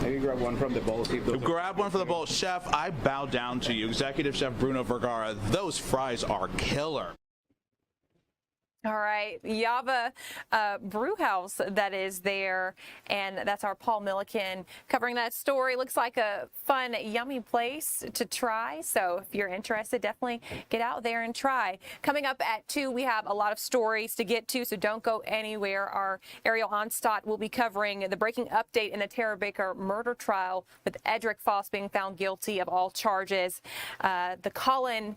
Maybe grab one from the bowl. Grab one for the bowl. Chef, I bow down to you. Executive Chef Bruno Vergara, those fries are killer. All right, Yava Brew House that is there, and that's our Paul Milliken covering that story. Looks like a fun, yummy place to try. So if you're interested, definitely get out there and try. Coming up at 2, we have a lot of stories to get to, so don't go anywhere. Our Ariel Onstadt will be covering the breaking update in the Tara Baker murder trial with Edrick Faust being found guilty of all charges. The Colin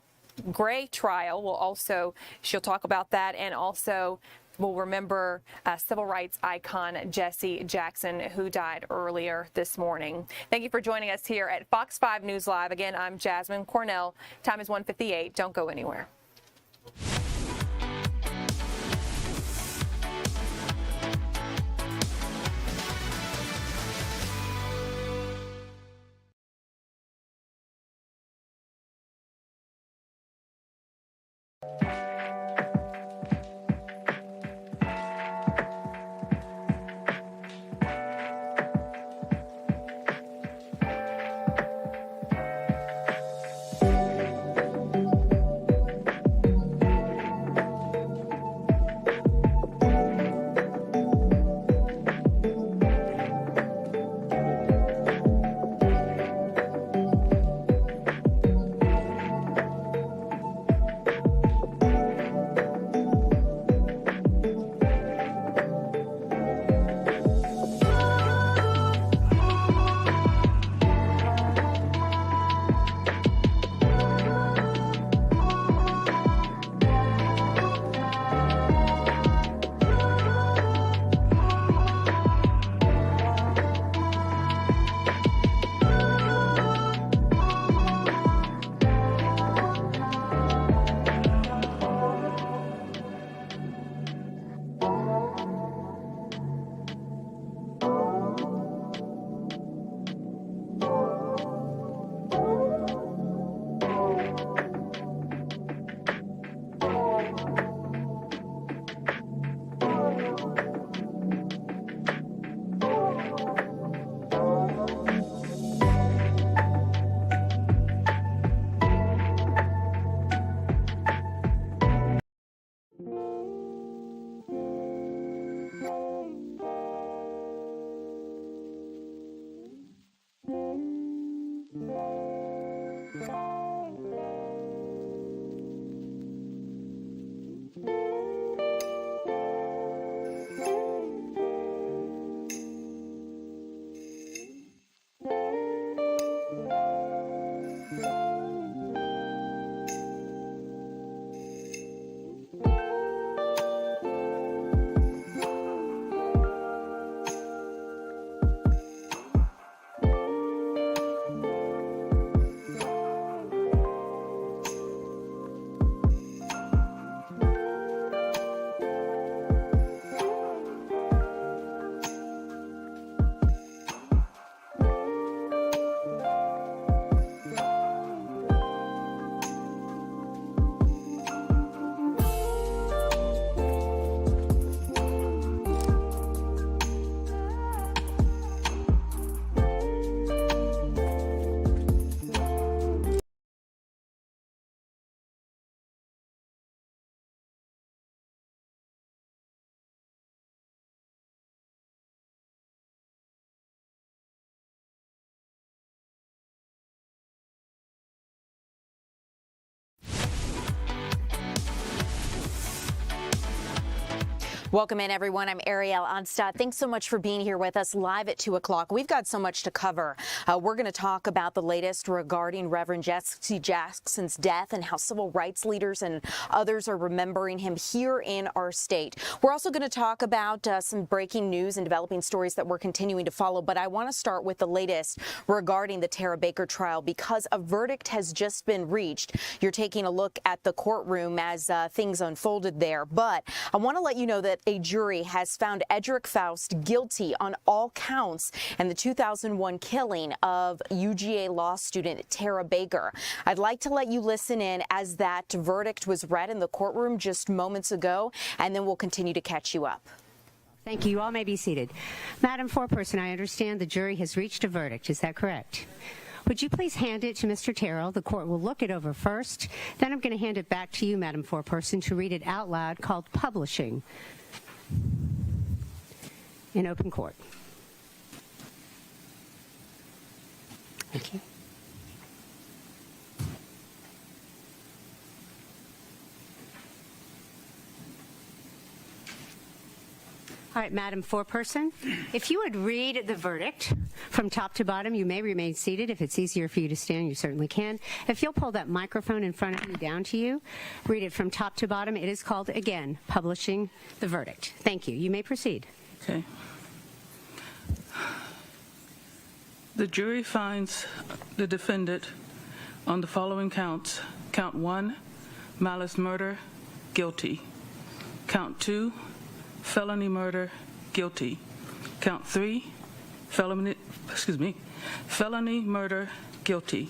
Gray trial will also, she'll talk about that, and also we'll remember civil rights icon Jesse Jackson, who died earlier this morning. Thank you for joining us here at Fox 5 News Live. Again, I'm Jasmine Cornell. Time is 1:58. Don't go anywhere. Welcome in, everyone. I'm Ariel Onstadt. Thanks so much for being here with us live at 2 o'clock. We've got so much to cover. We're going to talk about the latest regarding Reverend Jesse Jackson's death and how civil rights leaders and others are remembering him here in our state. We're also going to talk about some breaking news and developing stories that we're continuing to follow. But I want to start with the latest regarding the Tara Baker trial because a verdict has just been reached. You're taking a look at the courtroom as things unfolded there. But I want to let you know that a jury has found Edrick Faust guilty on all counts in the 2001 killing of UGA law student Tara Baker. I'd like to let you listen in as that verdict was read in the courtroom just moments ago, and then we'll continue to catch you up. Thank you. You all may be seated. Madam Foreperson, I understand the jury has reached a verdict. Is that correct? Would you please hand it to Mr. Terrell? The court will look it over first. Then I'm going to hand it back to you, Madam Foreperson, to read it out loud, called publishing in open court. Thank you. All right, Madam Foreperson, if you would read the verdict from top to bottom, you may remain seated. If it's easier for you to stand, you certainly can. If you'll pull that microphone in front of you down to you, read it from top to bottom. It is called, again, publishing the verdict. Thank you. You may proceed. Okay. The jury finds the defendant on the following counts. Count 1, malice murder, guilty. Count 2, felony murder, guilty. Count 3, felony murder, guilty.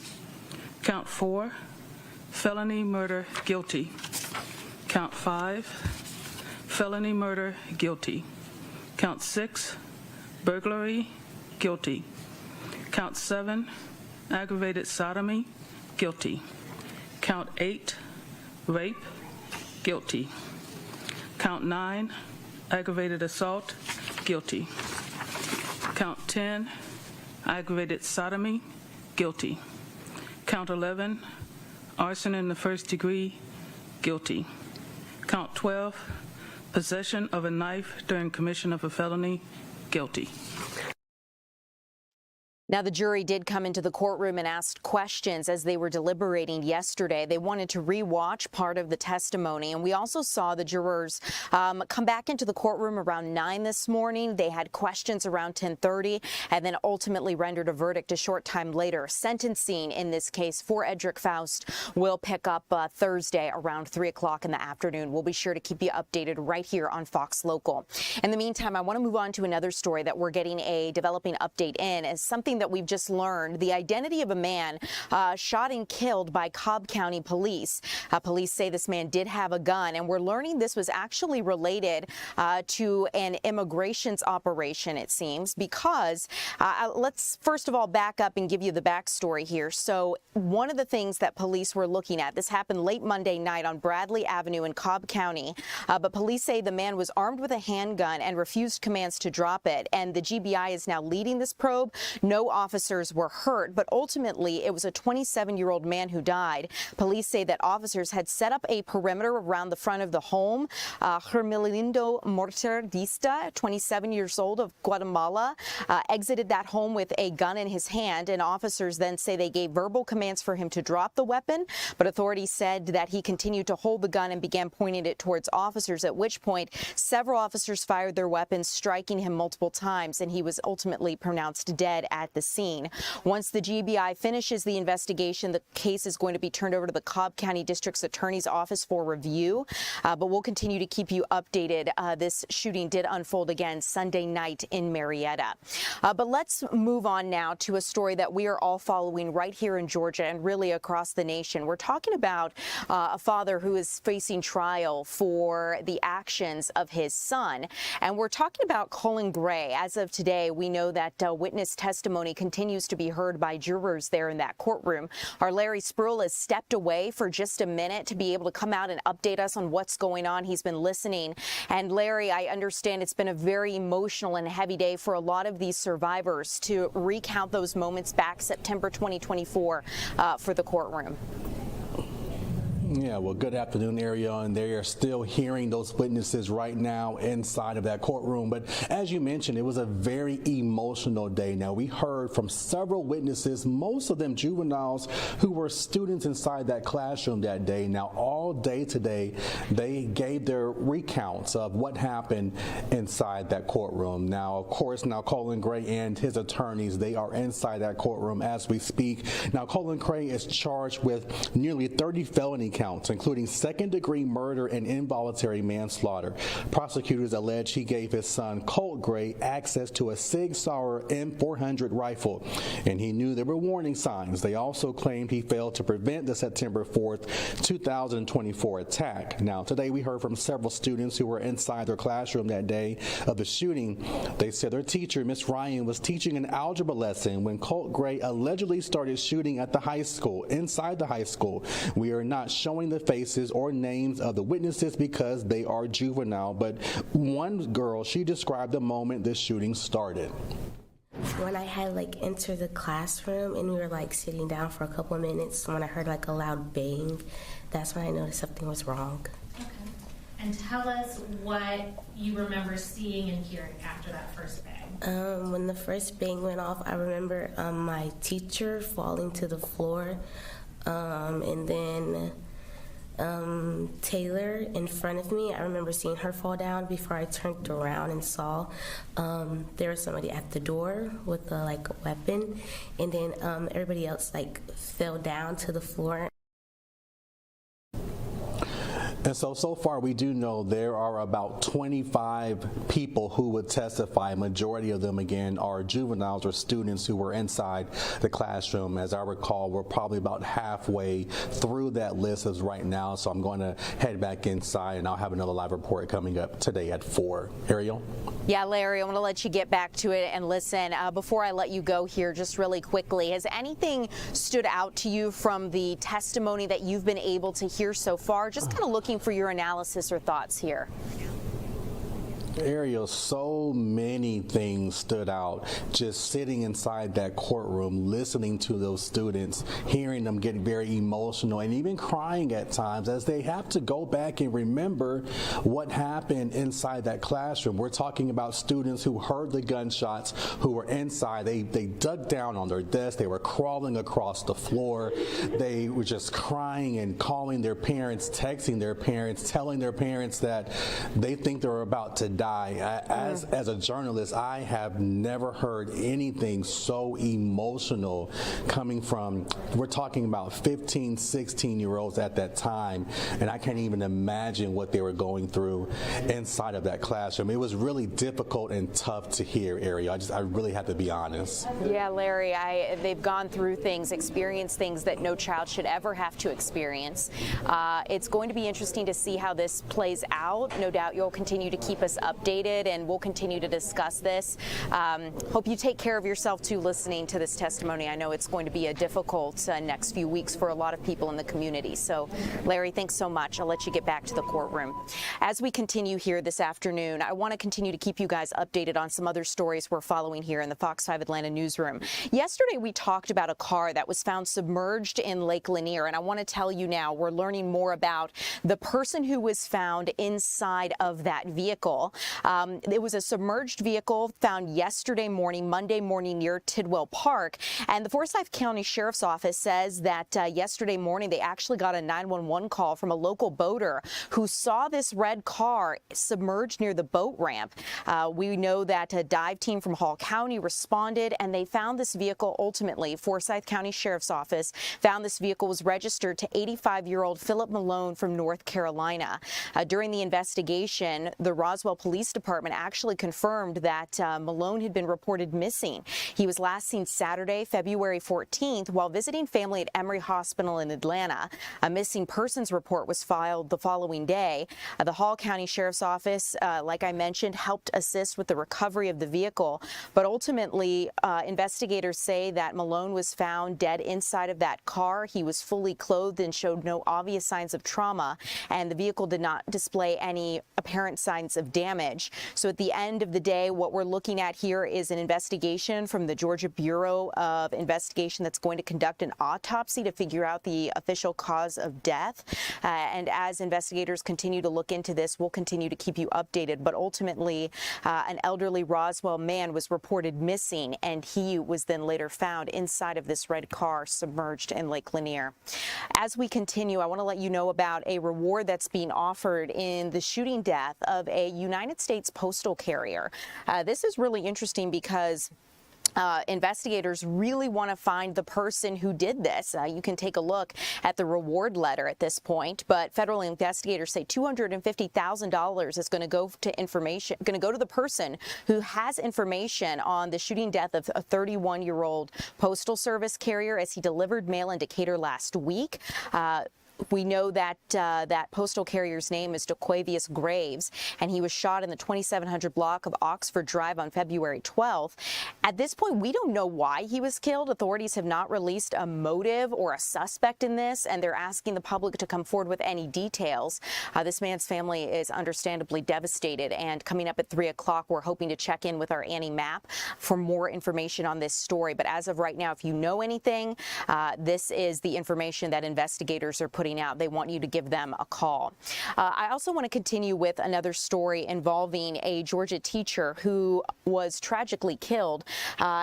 Count 4, felony murder, guilty. Count 5, felony murder, guilty. Count 6, burglary, guilty. Count 7, aggravated sodomy, guilty. Count 8, rape, guilty. Count 9, aggravated assault, guilty. Count 10, aggravated sodomy, guilty. Count 11, arson in the first degree, guilty. Count 12, possession of a knife during commission of a felony, guilty. Now, the jury did come into the courtroom and asked questions as they were deliberating yesterday. They wanted to rewatch part of the testimony, and we also saw the jurors come back into the courtroom around 9 this morning. They had questions around 10:30 and then ultimately rendered a verdict a short time later. Sentencing in this case for Edrick Faust will pick up Thursday around 3 o'clock in the afternoon. We'll be sure to keep you updated right here on Fox Local. In the meantime, I want to move on to another story that we're getting a developing update in, as something that we've just learned: the identity of a man shot and killed by Cobb County police. Police say this man did have a gun, and we're learning this was actually related to an immigrations operation, it seems, because let's first of all back up and give you the backstory here. So one of the things that police were looking at, this happened late Monday night on Bradley Avenue in Cobb County, but police say the man was armed with a handgun and refused commands to drop it, and the GBI is now leading this probe. No officers were hurt, but ultimately it was a 27-year-old man who died. Police say that officers had set up a perimeter around the front of the home. Hermelindo Morterdista, 27 years old, of Guatemala, exited that home with a gun in his hand, and officers then say they gave verbal commands for him to drop the weapon, but authorities said that he continued to hold the gun and began pointing it towards officers, at which point several officers fired their weapons, striking him multiple times, and he was ultimately pronounced dead at the scene. Once the GBI finishes the investigation, the case is going to be turned over to the Cobb County District's Attorney's Office for review, but we'll continue to keep you updated. This shooting did unfold again Sunday night in Marietta. But let's move on now to a story that we are all following right here in Georgia and really across the nation. We're talking about a father who is facing trial for the actions of his son, and we're talking about Colin Gray. As of today, we know that witness testimony continues to be heard by jurors there in that courtroom. Our Larry Spruill has stepped away for just a minute to be able to come out and update us on what's going on. He's been listening. And Larry, I understand it's been a very emotional and heavy day for a lot of these survivors to recount those moments back September 2024 for the courtroom. Yeah, well, good afternoon, Ariel, and they are still hearing those witnesses right now inside of that courtroom. But as you mentioned, it was a very emotional day. Now, we heard from several witnesses, most of them juveniles who were students inside that classroom that day. Now, all day today, they gave their recounts of what happened inside that courtroom. Now, of course, now Colin Gray and his attorneys, they are inside that courtroom as we speak. Now, Colin Gray is charged with nearly 30 felony counts counts, including second-degree murder and involuntary manslaughter. Prosecutors allege he gave his son, Colin Gray, access to a Sig Sauer M400 rifle, and he knew there were warning signs. They also claimed he failed to prevent the September 4th, 2024 attack. Now, today we heard from several students who were inside their classroom that day of the shooting. They said their teacher, Miss Ryan, was teaching an algebra lesson when Colin Gray allegedly started shooting at the high school, inside the high school. We are not showing the faces or names of the witnesses because they are juvenile, but one girl, she described the moment this shooting started. When I had entered the classroom and we were sitting down for a couple of minutes, when I heard a loud bang, that's when I noticed something was wrong. Okay. And tell us what you remember seeing and hearing after that first bang. When the first bang went off, I remember my teacher falling to the floor, and then Taylor in front of me. I remember seeing her fall down before I turned around and saw there was somebody at the door with a weapon, and then everybody else fell down to the floor. And so far we do know there are about 25 people who would testify. A majority of them, again, are juveniles or students who were inside the classroom. As I recall, we're probably about halfway through that list as right now, so I'm going to head back inside and I'll have another live report coming up today at 4. Ariel? Yeah, Larry, I'm going to let you get back to it and listen. Before I let you go here, just really quickly, has anything stood out to you from the testimony that you've been able to hear so far? Just kind of looking for your analysis or thoughts here. Ariel, so many things stood out just sitting inside that courtroom, listening to those students, hearing them get very emotional and even crying at times as they have to go back and remember what happened inside that classroom. We're talking about students who heard the gunshots, who were inside. They dug down on their desk. They were crawling across the floor. They were just crying and calling their parents, texting their parents, telling their parents that they think they're about to die. As a journalist, I have never heard anything so emotional coming from, we're talking about 15, 16-year-olds at that time, and I can't even imagine what they were going through inside of that classroom. It was really difficult and tough to hear, Ariel. I really have to be honest. Yeah, Larry, they've gone through things, experienced things that no child should ever have to experience. It's going to be interesting to see how this plays out. No doubt you'll continue to keep us updated, and we'll continue to discuss this. Hope you take care of yourself too, listening to this testimony. I know it's going to be a difficult next few weeks for a lot of people in the community. So, Larry, thanks so much. I'll let you get back to the courtroom. As we continue here this afternoon, I want to continue to keep you guys updated on some other stories we're following here in the Fox 5 Atlanta newsroom. Yesterday, we talked about a car that was found submerged in Lake Lanier, and I want to tell you now we're learning more about the person who was found inside of that vehicle. It was a submerged vehicle found yesterday morning, Monday morning, near Tidwell Park. And the Forsyth County Sheriff's Office says that yesterday morning they actually got a 911 call from a local boater who saw this red car submerged near the boat ramp. We know that a dive team from Hall County responded, and they found this vehicle ultimately. Forsyth County Sheriff's Office found this vehicle was registered to 85-year-old Philip Malone from North Carolina. During the investigation, the Roswell Police Department actually confirmed that Malone had been reported missing. He was last seen Saturday, February 14th, while visiting family at Emory Hospital in Atlanta. A missing persons report was filed the following day. The Hall County Sheriff's Office, like I mentioned, helped assist with the recovery of the vehicle, but ultimately investigators say that Malone was found dead inside of that car. He was fully clothed and showed no obvious signs of trauma, and the vehicle did not display any apparent signs of damage. So at the end of the day, what we're looking at here is an investigation from the Georgia Bureau of Investigation that's going to conduct an autopsy to figure out the official cause of death. And as investigators continue to look into this, we'll continue to keep you updated. But ultimately, an elderly Roswell man was reported missing, and he was then later found inside of this red car submerged in Lake Lanier. As we continue, I want to let you know about a reward that's being offered in the shooting death of a United States Postal carrier. This is really interesting because investigators really want to find the person who did this. You can take a look at the reward letter at this point, but federal investigators say $250,000 is going to go to the person who has information on the shooting death of a 31-year-old Postal Service carrier as he delivered mail in Decatur last week. We know that that postal carrier's name is DeQuavius Graves, and he was shot in the 2700 block of Oxford Drive on February 12th. At this point, we don't know why he was killed. Authorities have not released a motive or a suspect in this, and they're asking the public to come forward with any details. This man's family is understandably devastated, and coming up at 3 o'clock, we're hoping to check in with our Annie Mapp for more information on this story. But as of right now, if you know anything, this is the information that investigators are putting out. They want you to give them a call. I also want to continue with another story involving a Georgia teacher who was tragically killed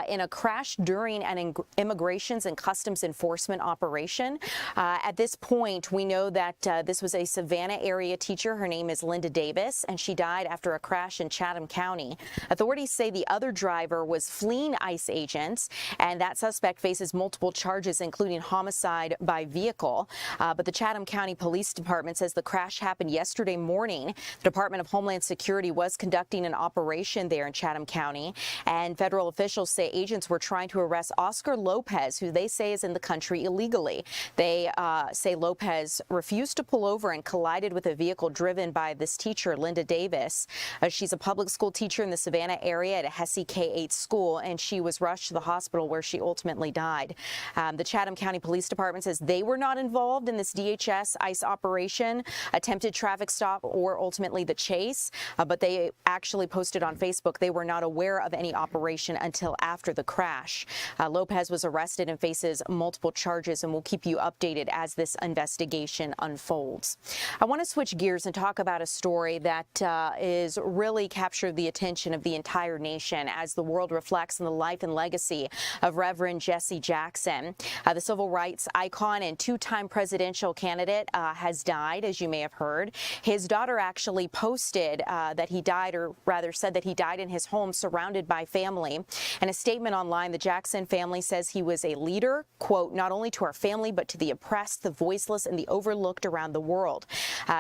in a crash during an immigrations and customs enforcement operation. At this point, we know that this was a Savannah area teacher. Her name is Linda Davis, and she died after a crash in Chatham County. Authorities say the other driver was fleeing ICE agents, and that suspect faces multiple charges, including homicide by vehicle. But the Chatham County Police Department says the crash happened yesterday morning. The Department of Homeland Security was conducting an operation there in Chatham County, and federal officials say agents were trying to arrest Oscar Lopez, who they say is in the country illegally. They say Lopez refused to pull over and collided with a vehicle driven by this teacher, Linda Davis. She's a public school teacher in the Savannah area at a Hesse K-8 school, and she was rushed to the hospital where she ultimately died. The Chatham County Police Department says they were not involved in this DHS ICE operation, attempted traffic stop, or ultimately the chase, but they actually posted on Facebook they were not aware of any operation until after the crash. Lopez was arrested and faces multiple charges, and we'll keep you updated as this investigation unfolds. I want to switch gears and talk about a story that is really captured the attention of the entire nation as the world reflects on the life and legacy of Reverend Jesse Jackson. The civil rights icon and two-time presidential candidate has died, as you may have heard. His daughter actually posted that he died, or rather said that he died in his home surrounded by family. In a statement online, the Jackson family says he was a leader, quote, not only to our family, but to the oppressed, the voiceless, and the overlooked around the world.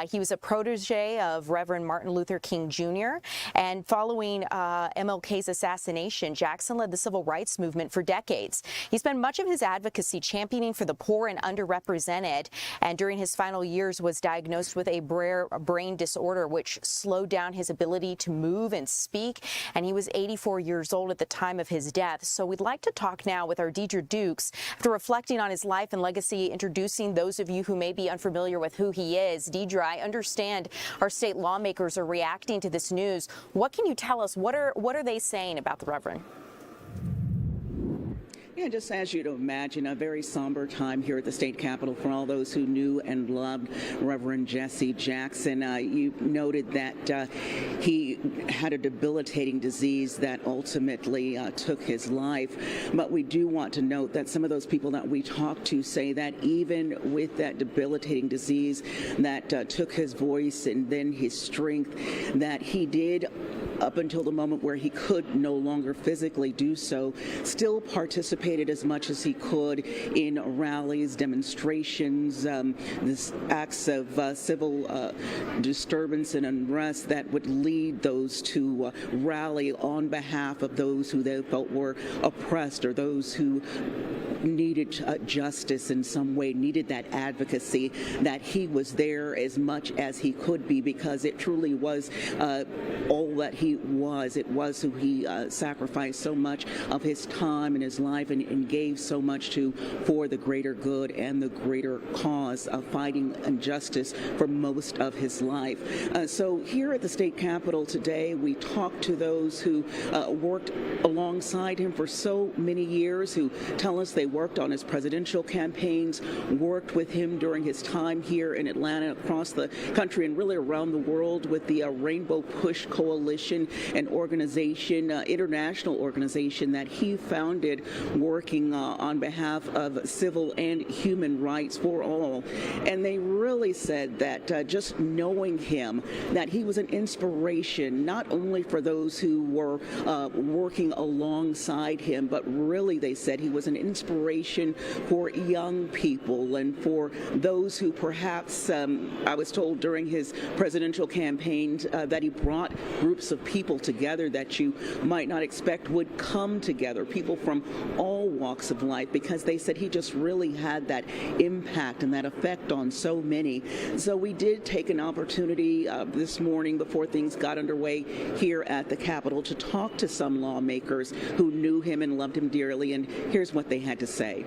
He was a protege of Reverend Martin Luther King Jr., and following MLK's assassination, Jackson led the civil rights movement for decades. He spent much of his advocacy championing for the poor and underrepresented, and during his final years was diagnosed with a brain disorder which slowed down his ability to move and speak, and he was 84 years old at the time of his death. So we'd like to talk now with our Deidre Dukes after reflecting on his life and legacy, introducing those of you who may be unfamiliar with who he is. Deidre, I understand our state lawmakers are reacting to this news. What can you tell us? What are they saying about the Reverend? Yeah, just as you'd imagine, a very somber time here at the state capitol for all those who knew and loved Reverend Jesse Jackson. You noted that he had a debilitating disease that ultimately took his life. But we do want to note that some of those people that we talked to say that even with that debilitating disease that took his voice and then his strength, that he did, up until the moment where he could no longer physically do so, still participated as much as he could in rallies, demonstrations, acts of civil disturbance and unrest that would lead those to rally on behalf of those who they felt were oppressed or those who needed justice in some way, needed that advocacy, that he was there as much as he could be, because it truly was all that he was. It was who he sacrificed so much of his time and his life and gave so much to for the greater good and the greater cause of fighting injustice for most of his life. So here at the state capitol today, we talked to those who worked alongside him for so many years, who tell us they worked on his presidential campaigns, worked with him during his time here in Atlanta, across the country, and really around the world with the Rainbow Push Coalition, an organization, international organization that he founded, working on behalf of civil and human rights for all. And they really said that just knowing him, that he was an inspiration, not only for those who were working alongside him, but really they said he was an inspiration for young people and for those who perhaps, I was told during his presidential campaign that he brought groups of people together that you might not expect would come together, people from all walks of life, because they said he just really had that impact and that effect on so many. So we did take an opportunity this morning before things got underway here at the Capitol to talk to some lawmakers who knew him and loved him dearly, and here's what they had to say.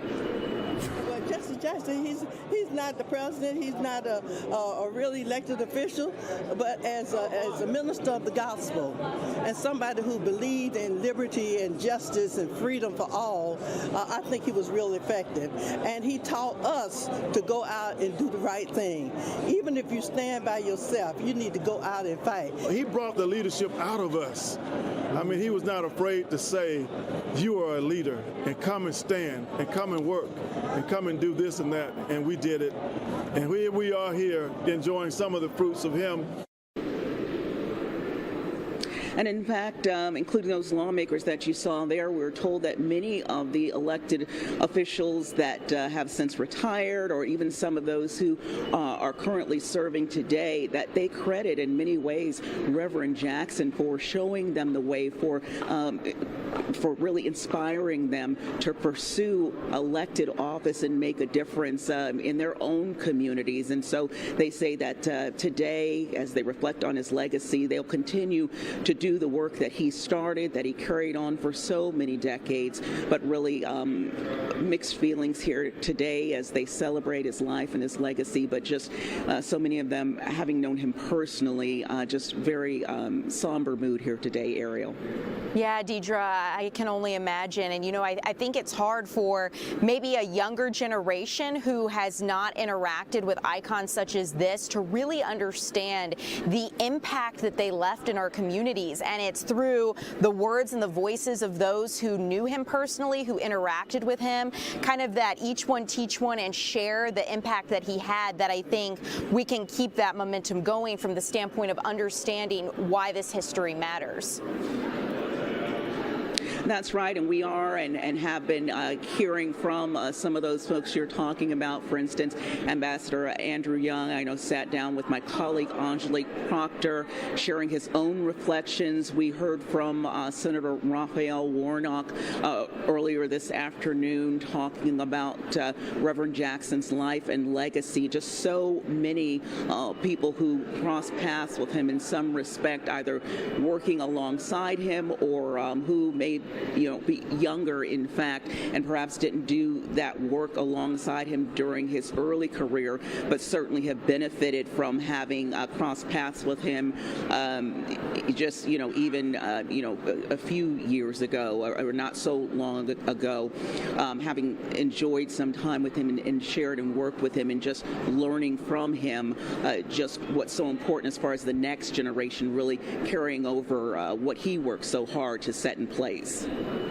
Justice Jackson, he's not the president, he's not a really elected official, but as a minister of the gospel and somebody who believed in liberty and justice and freedom for all, I think he was really effective. And he taught us to go out and do the right thing. Even if you stand by yourself, you need to go out and fight. He brought the leadership out of us. I mean, he was not afraid to say, you are a leader, and come and stand, and come and work, and come and do this and that, and we did it. And we are here enjoying some of the fruits of him. And in fact, including those lawmakers that you saw there, we were told that many of the elected officials that have since retired, or even some of those who are currently serving today, that they credit in many ways Reverend Jackson for showing them the way, for really inspiring them to pursue elected office and make a difference in their own communities. And so they say that today, as they reflect on his legacy, they'll continue to do the work that he started, that he carried on for so many decades, but really mixed feelings here today as they celebrate his life and his legacy, but just so many of them, having known him personally, just very somber mood here today, Ariel. Yeah, Deidre, I can only imagine. And, you know, I think it's hard for maybe a younger generation who has not interacted with icons such as this to really understand the impact that they left in our communities. And it's through the words and the voices of those who knew him personally, who interacted with him, kind of that each one teach one and share the impact that he had, that I think we can keep that momentum going from the standpoint of understanding why this history matters. That's right, and we are and have been hearing from some of those folks you're talking about. For instance, Ambassador Andrew Young, I know, sat down with my colleague Angelique Proctor, sharing his own reflections. We heard from Senator Raphael Warnock earlier this afternoon, talking about Reverend Jackson's life and legacy. Just so many people who crossed paths with him in some respect, either working alongside him or who may be younger, in fact, and perhaps didn't do that work alongside him during his early career, but certainly have benefited from having crossed paths with him just, even, a few years ago or not so long ago, having enjoyed some time with him and shared and worked with him and just learning from him just what's so important as far as the next generation really carrying over what he worked so hard to set in place.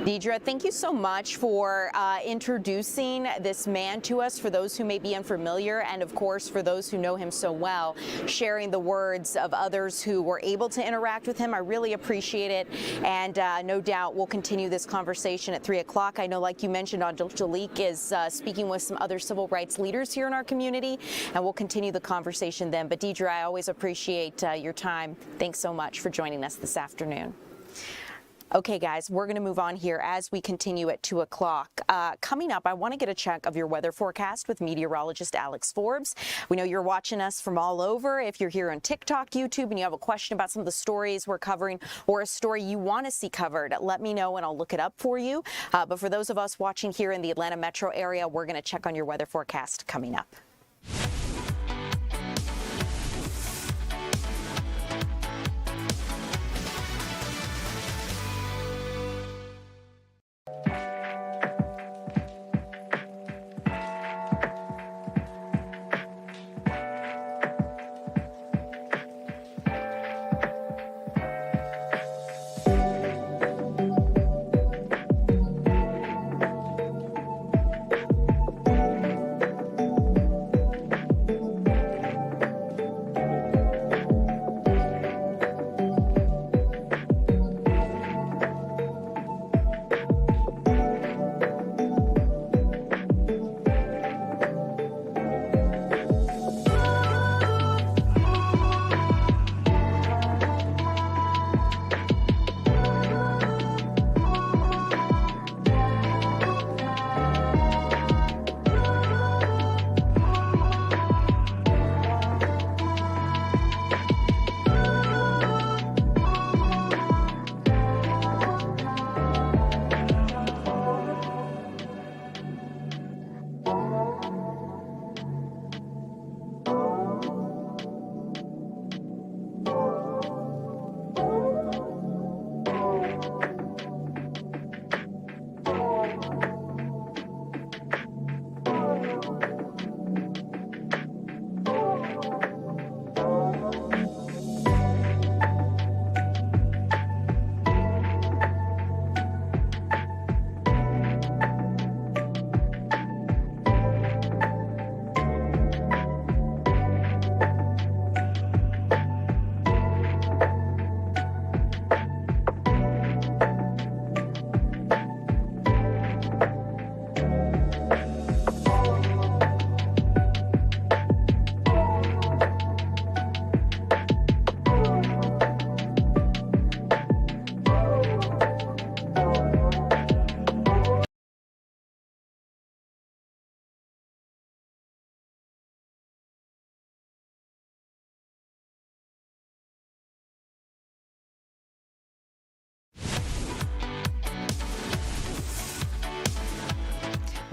Deidre, thank you so much for introducing this man to us, for those who may be unfamiliar, and of course for those who know him so well, sharing the words of others who were able to interact with him. I really appreciate it, and no doubt we'll continue this conversation at 3 o'clock. I know, like you mentioned, Angelique is speaking with some other civil rights leaders here in our community, and we'll continue the conversation then. But Deidre, I always appreciate your time. Thanks so much for joining us this afternoon. Okay, guys, we're going to move on here as we continue at 2 o'clock. Coming up, I want to get a check of your weather forecast with meteorologist Alex Forbes. We know you're watching us from all over. If you're here on TikTok, YouTube, and you have a question about some of the stories we're covering or a story you want to see covered, let me know and I'll look it up for you. But for those of us watching here in the Atlanta metro area, we're going to check on your weather forecast coming up.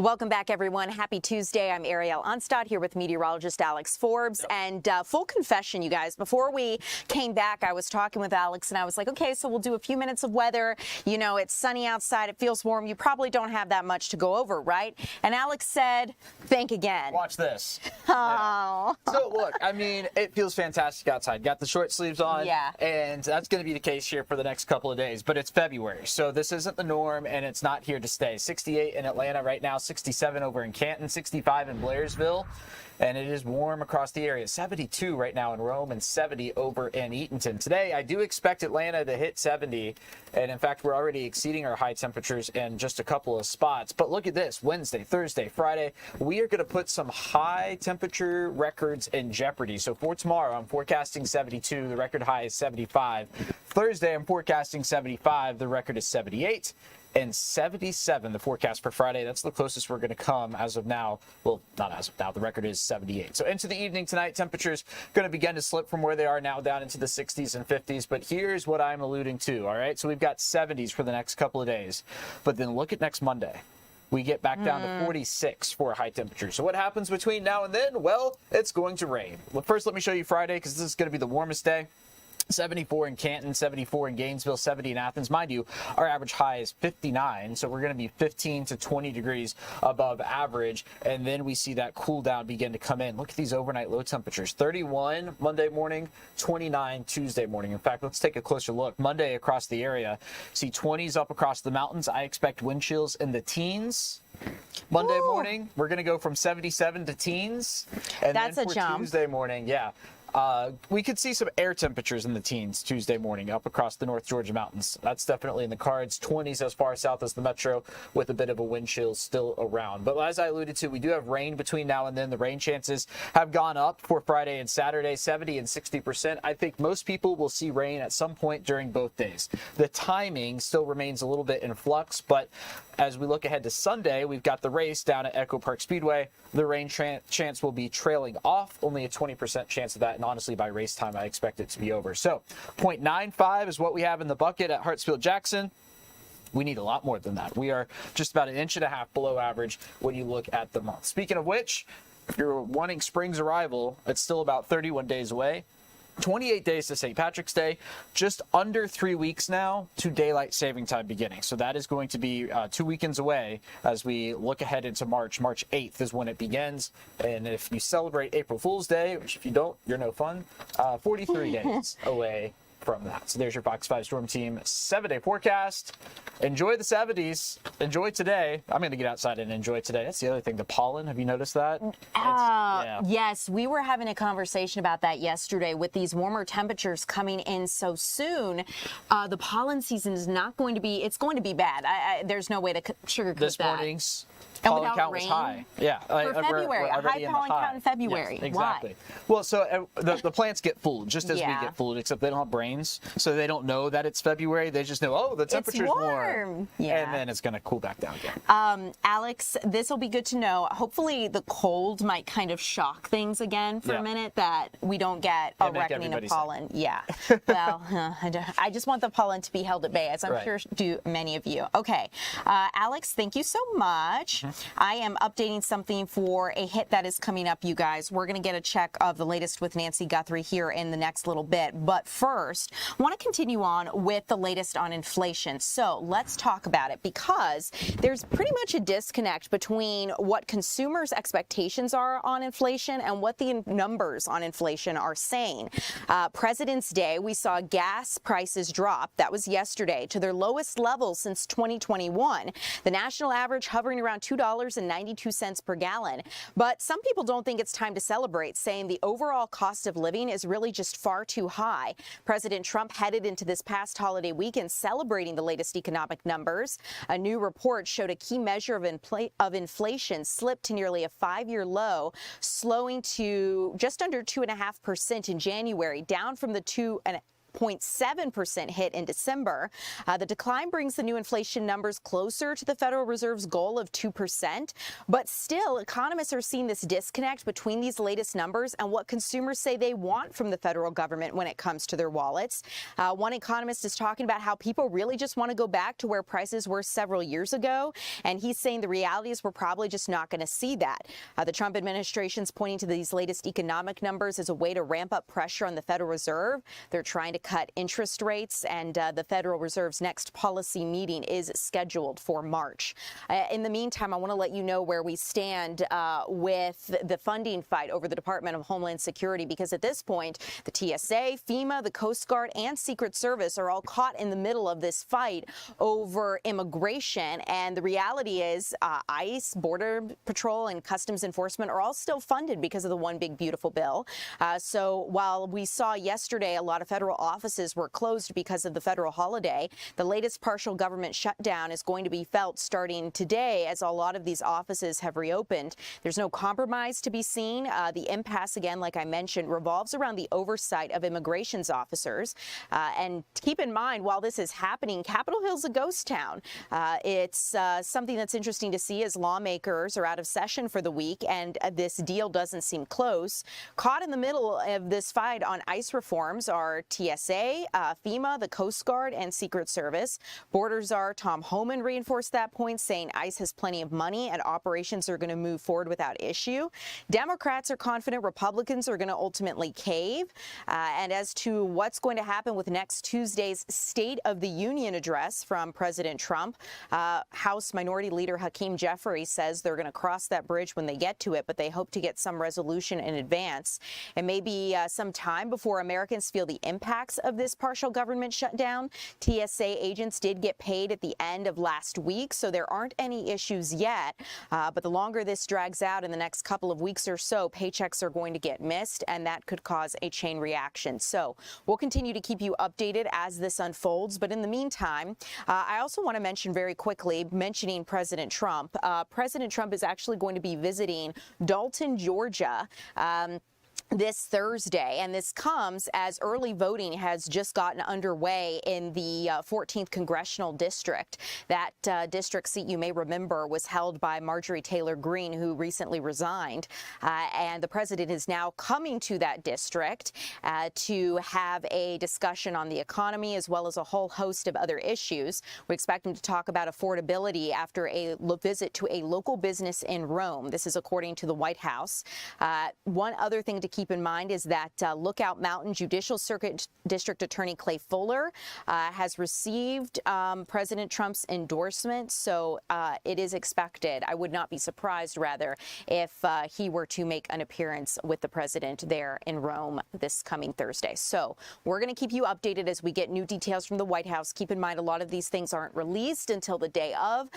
Welcome back, everyone. Happy Tuesday. I'm Ariel Onstad here with meteorologist Alex Forbes. And full confession, you guys, before we came back, I was talking with Alex and I was like, okay, so we'll do a few minutes of weather. You know, it's sunny outside. It feels warm. You probably don't have that much to go over, right? And Alex said, think again. Watch this. Oh. Yeah. So, look, I mean, it feels fantastic outside. Got the short sleeves on. Yeah. And that's going to be the case here for the next couple of days. But it's February, so this isn't the norm, and it's not here to stay. 68 in Atlanta right now, 67 over in Canton, 65 in Blairsville, and it is warm across the area. 72 right now in Rome and 70 over in Eatonton. Today, I do expect Atlanta to hit 70, and in fact, we're already exceeding our high temperatures in just a couple of spots. But look at this, Wednesday, Thursday, Friday, we are going to put some high temperature records in jeopardy. So for tomorrow, I'm forecasting 72, the record high is 75. Thursday, I'm forecasting 75, the record is 78. And 77, the forecast for Friday. That's the closest we're going to come as of now. Well, not as of now. The record is 78. So into the evening tonight, temperatures going to begin to slip from where they are now down into the 60s and 50s. But here's what I'm alluding to, all right? So we've got 70s for the next couple of days. But then look at next Monday. We get back down to 46 for a high temperature. So what happens between now and then? Well, it's going to rain. Well, first, let me show you Friday because this is going to be the warmest day. 74 in Canton, 74 in Gainesville, 70 in Athens. Mind you, our average high is 59, so we're going to be 15 to 20 degrees above average, and then we see that cool down begin to come in. Look at these overnight low temperatures. 31 Monday morning, 29 Tuesday morning. In fact, let's take a closer look. Monday across the area, see 20s up across the mountains. I expect wind chills in the teens. Monday morning, we're going to go from 77 to teens. And that's then a for jump. Tuesday morning, yeah. We could see some air temperatures in the teens Tuesday morning up across the North Georgia mountains. That's definitely in the cards. 20s as far south as the metro with a bit of a wind chill still around. But as I alluded to, we do have rain between now and then. The rain chances have gone up for Friday and Saturday, 70 and 60%. I think most people will see rain at some point during both days. The timing still remains a little bit in flux, but as we look ahead to Sunday, we've got the race down at Echo Park Speedway. The rain chance will be trailing off, only a 20% chance of that. And honestly, by race time, I expect it to be over. So 0.95 is what we have in the bucket at Hartsfield-Jackson. We need a lot more than that. We are just about 1.5 inches below average when you look at the month. Speaking of which, if you're wanting spring's arrival, it's still about 31 days away. 28 days to St. Patrick's Day, just under 3 weeks now to daylight saving time beginning. So that is going to be 2 weekends away as we look ahead into March. March 8th is when it begins. And if you celebrate April Fool's Day, which if you don't, you're no fun, 43 days away from that. So there's your Fox 5 Storm Team 7-day forecast. Enjoy the 70s. Enjoy today. I'm going to get outside and enjoy today. That's the other thing. The pollen. Have you noticed that? Yeah. Yes, we were having a conversation about that yesterday with these warmer temperatures coming in so soon. The pollen season is not going to be, it's going to be bad. There's no way to sugarcoat that. This morning's pollen count was high. Yeah. For February, a high pollen count in February. Yes, exactly. Why? Well, so the plants get fooled just as we Yeah. get fooled, except they don't have brains. So they don't know that it's February. They just know, oh, the temperature's warm. Yeah. And then it's going to cool back down again. Alex, this will be good to know. Hopefully the cold might kind of shock things again for a minute, that we don't get a reckoning of pollen. Yeah. Well, I just want the pollen to be held at bay, as I'm sure do many of you. Okay. Alex, thank you so much. I am updating something for a hit that is coming up, you guys. We're going to get a check of the latest with Nancy Guthrie here in the next little bit. But first, I want to continue on with the latest on inflation. So let's talk about it, because there's pretty much a disconnect between what consumers' expectations are on inflation and what the numbers on inflation are saying. President's Day, we saw gas prices drop. That was yesterday, to their lowest level since 2021. The national average hovering around $2.92 per gallon. But some people don't think it's time to celebrate, saying the overall cost of living is really just far too high. President Trump headed into this past holiday weekend celebrating the latest economic numbers. A new report showed a key measure of inflation slipped to nearly a 5-year low, slowing to just under 2.5% in January, down from the 0.7% hit in December. The decline brings the new inflation numbers closer to the Federal Reserve's goal of 2%. But still, economists are seeing this disconnect between these latest numbers and what consumers say they want from the federal government when it comes to their wallets. One economist is talking about how people really just want to go back to where prices were several years ago. And he's saying the reality is we're probably just not going to see that. The Trump administration's pointing to these latest economic numbers as a way to ramp up pressure on the Federal Reserve. They're trying to cut interest rates, and the Federal Reserve's next policy meeting is scheduled for March. In the meantime, I want to let you know where we stand with the funding fight over the Department of Homeland Security, because at this point, the TSA, FEMA, the Coast Guard, and Secret Service are all caught in the middle of this fight over immigration. And the reality is ICE, Border Patrol, and Customs Enforcement are all still funded because of the One Big Beautiful Bill. So while we saw yesterday a lot of federal offices were closed because of the federal holiday, the latest partial government shutdown is going to be felt starting today as a lot of these offices have reopened. There's no compromise to be seen. The impasse, again, like I mentioned, revolves around the oversight of immigrations officers. And keep in mind, while this is happening, Capitol Hill's a ghost town. It's something that's interesting to see as lawmakers are out of session for the week, and this deal doesn't seem close. Caught in the middle of this fight on ICE reforms are TSA, FEMA, the Coast Guard, and Secret Service. Border Czar Tom Homan reinforced that point, saying ICE has plenty of money and operations are going to move forward without issue. Democrats are confident Republicans are going to ultimately cave. And as to what's going to happen with next Tuesday's State of the Union address from President Trump, House Minority Leader Hakeem Jeffries says they're going to cross that bridge when they get to it, but they hope to get some resolution in advance. It may be some time before Americans feel the impacts of this partial government shutdown. TSA agents did get paid at the end of last week, so there aren't any issues yet. But the longer this drags out in the next couple of weeks or so, paychecks are going to get missed, and that could cause a chain reaction. So we'll continue to keep you updated as this unfolds. But in the meantime, I also want to mention very quickly, mentioning President Trump. President Trump is actually going to be visiting Dalton, Georgia, this Thursday, and this comes as early voting has just gotten underway in the 14th Congressional District. That district seat, you may remember, was held by Marjorie Taylor Greene, who recently resigned. And the president is now coming to that district to have a discussion on the economy as well as a whole host of other issues. We expect him to talk about affordability after a visit to a local business in Rome. This is according to the White House. One other thing to keep in mind is that Lookout Mountain Judicial Circuit District Attorney Clay Fuller has received President Trump's endorsement, so it is expected, I would not be surprised rather, if he were to make an appearance with the president there in Rome this coming Thursday. So we're going to keep you updated as we get new details from the White House. Keep in mind, a lot of these things aren't released until the day of,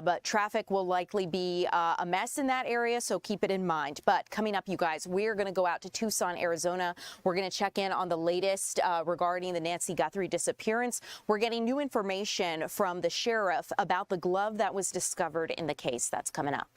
but traffic will likely be a mess in that area, so keep it in mind. But coming up, you guys, we're going to go out to Tucson, Arizona. We're going to check in on the latest regarding the Nancy Guthrie disappearance. We're getting new information from the sheriff about the glove that was discovered in the case. That's coming up.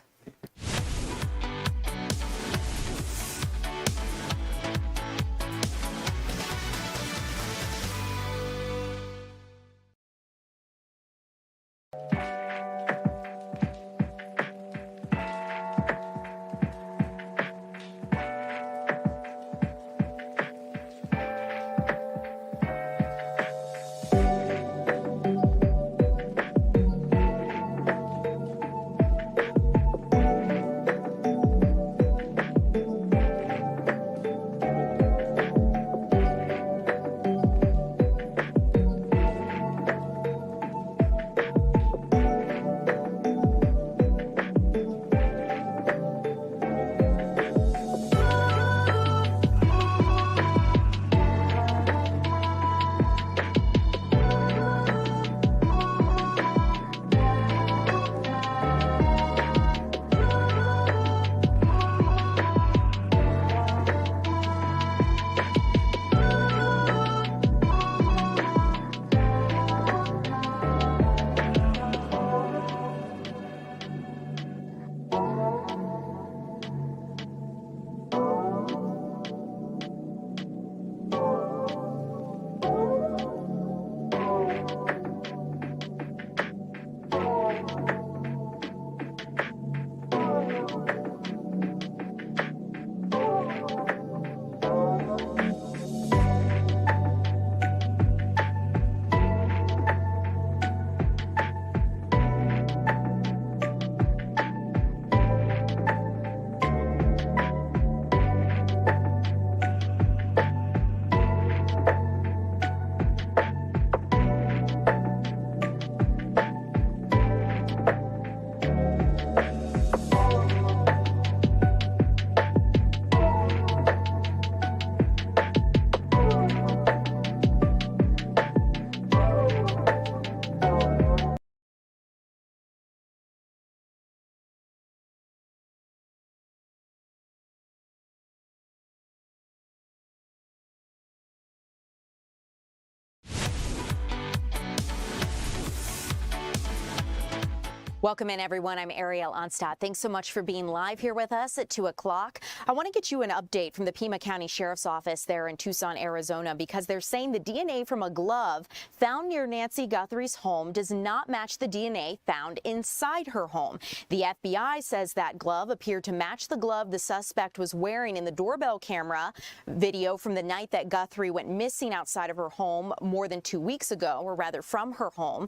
Welcome in, everyone. I'm Ariel Onstadt. Thanks so much for being live here with us at 2 o'clock. I want to get you an update from the Pima County Sheriff's Office there in Tucson, Arizona, because they're saying the DNA from a glove found near Nancy Guthrie's home does not match the DNA found inside her home. The FBI says that glove appeared to match the glove the suspect was wearing in the doorbell camera video from the night that Guthrie went missing outside of her home more than 2 weeks ago, or rather from her home.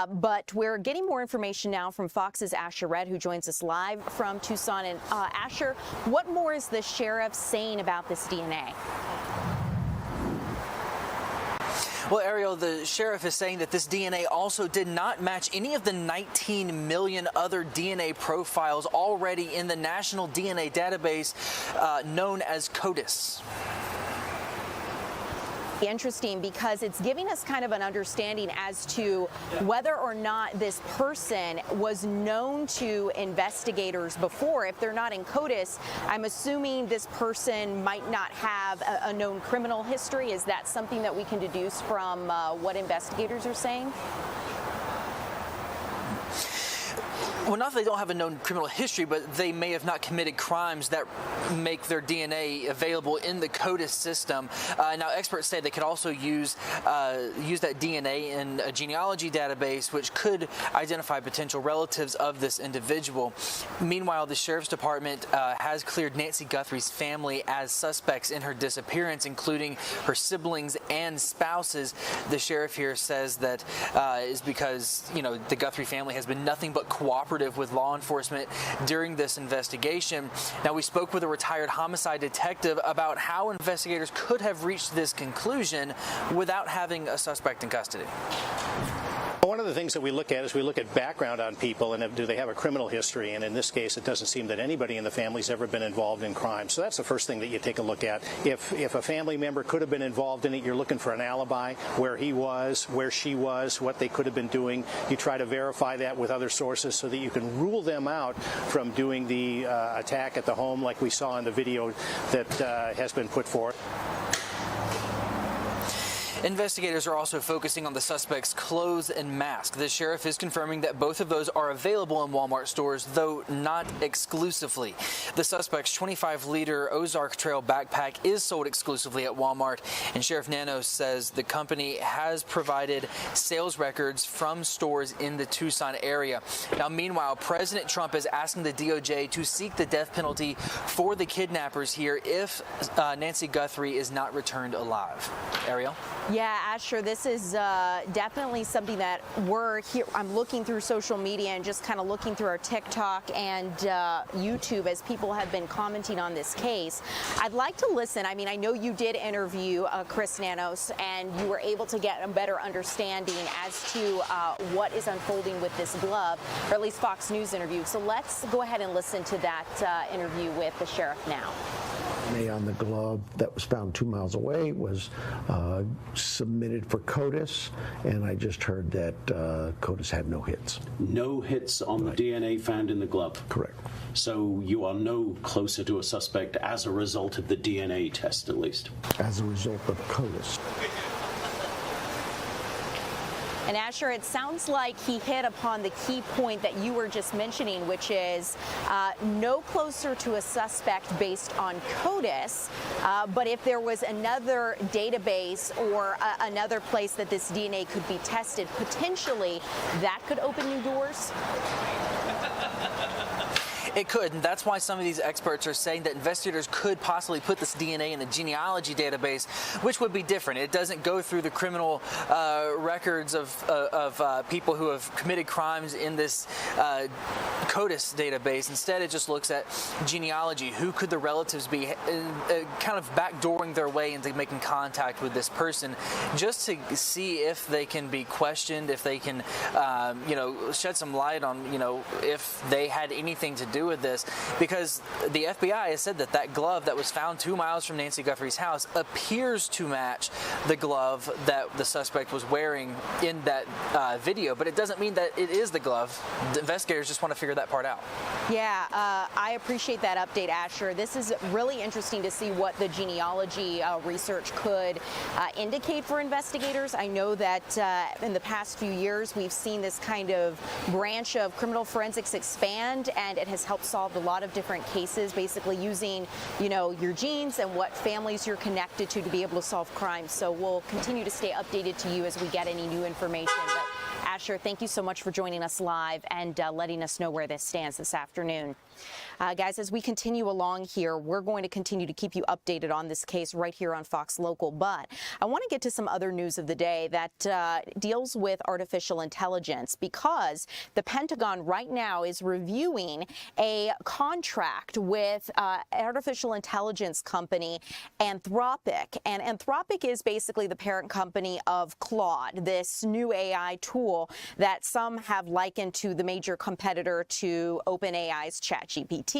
But we're getting more information now from Fox's Asher Red, who joins us live from Tucson. And Asher, what more is the sheriff saying about this DNA? Well, Ariel, the sheriff is saying that this DNA also did not match any of the 19 million other DNA profiles already in the national DNA database known as CODIS. Interesting, because it's giving us kind of an understanding as to whether or not this person was known to investigators before. If they're not in CODIS, I'm assuming this person might not have a known criminal history. Is that something that we can deduce from what investigators are saying? Well, not that they don't have a known criminal history, but they may have not committed crimes that make their DNA available in the CODIS system. Now, experts say they could also use that DNA in a genealogy database, which could identify potential relatives of this individual. Meanwhile, the Sheriff's Department has cleared Nancy Guthrie's family as suspects in her disappearance, including her siblings and spouses. The sheriff here says that is because, you know, the Guthrie family has been nothing but cooperative with law enforcement during this investigation. Now, we spoke with a retired homicide detective about how investigators could have reached this conclusion without having a suspect in custody. One of the things that we look at is we look at background on people and do they have a criminal history, and in this case it doesn't seem that anybody in the family's ever been involved in crime. So that's the first thing that you take a look at. If a family member could have been involved in it, you're looking for an alibi, where he was, where she was, what they could have been doing. You try to verify that with other sources so that you can rule them out from doing the attack at the home like we saw in the video that has been put forth. Investigators are also focusing on the suspect's clothes and mask. The sheriff is confirming that both of those are available in Walmart stores, though not exclusively. The suspect's 25-liter Ozark Trail backpack is sold exclusively at Walmart, and Sheriff Nanos says the company has provided sales records from stores in the Tucson area. Now, meanwhile, President Trump is asking the DOJ to seek the death penalty for the kidnappers here if Nancy Guthrie is not returned alive. Ariel? Yeah, Asher, this is definitely something that we're here. I'm looking through social media and just kind of looking through our TikTok and YouTube as people have been commenting on this case. I'd like to listen. I mean, I know you did interview Chris Nanos, and you were able to get a better understanding as to what is unfolding with this glove, or at least Fox News interview. So let's go ahead and listen to that interview with the sheriff now. On the glove that was found 2 miles away was submitted for CODIS, and I just heard that CODIS had no hits. No hits on the DNA found in the glove? Correct. So you are no closer to a suspect as a result of the DNA test, at least? As a result of CODIS. And Asher, it sounds like he hit upon the key point that you were just mentioning, which is no closer to a suspect based on CODIS, but if there was another database or another place that this DNA could be tested, potentially that could open new doors? It could, and that's why some of these experts are saying that investigators could possibly put this DNA in the genealogy database, which would be different. It doesn't go through the criminal records of people who have committed crimes in this CODIS database. Instead, it just looks at genealogy. Who could the relatives be? Kind of backdooring their way into making contact with this person, just to see if they can be questioned, if they can, shed some light on, if they had anything to do do with this, because the FBI has said that that glove that was found 2 miles from Nancy Guthrie's house appears to match the glove that the suspect was wearing in that video, but it doesn't mean that it is the glove. The investigators just want to figure that part out. Yeah, I appreciate that update, Asher. This is really interesting to see what the genealogy research could indicate for investigators. I know that in the past few years we've seen this kind of branch of criminal forensics expand, and it has helped solve a lot of different cases, basically using, your genes and what families you're connected to be able to solve crimes. So we'll continue to stay updated to you as we get any new information. But Asher, thank you so much for joining us live and letting us know where this stands this afternoon. Guys, as we continue along here, we're going to continue to keep you updated on this case right here on Fox Local. But I want to get to some other news of the day that deals with artificial intelligence, because the Pentagon right now is reviewing a contract with artificial intelligence company Anthropic. And Anthropic is basically the parent company of Claude, this new AI tool that some have likened to the major competitor to OpenAI's ChatGPT.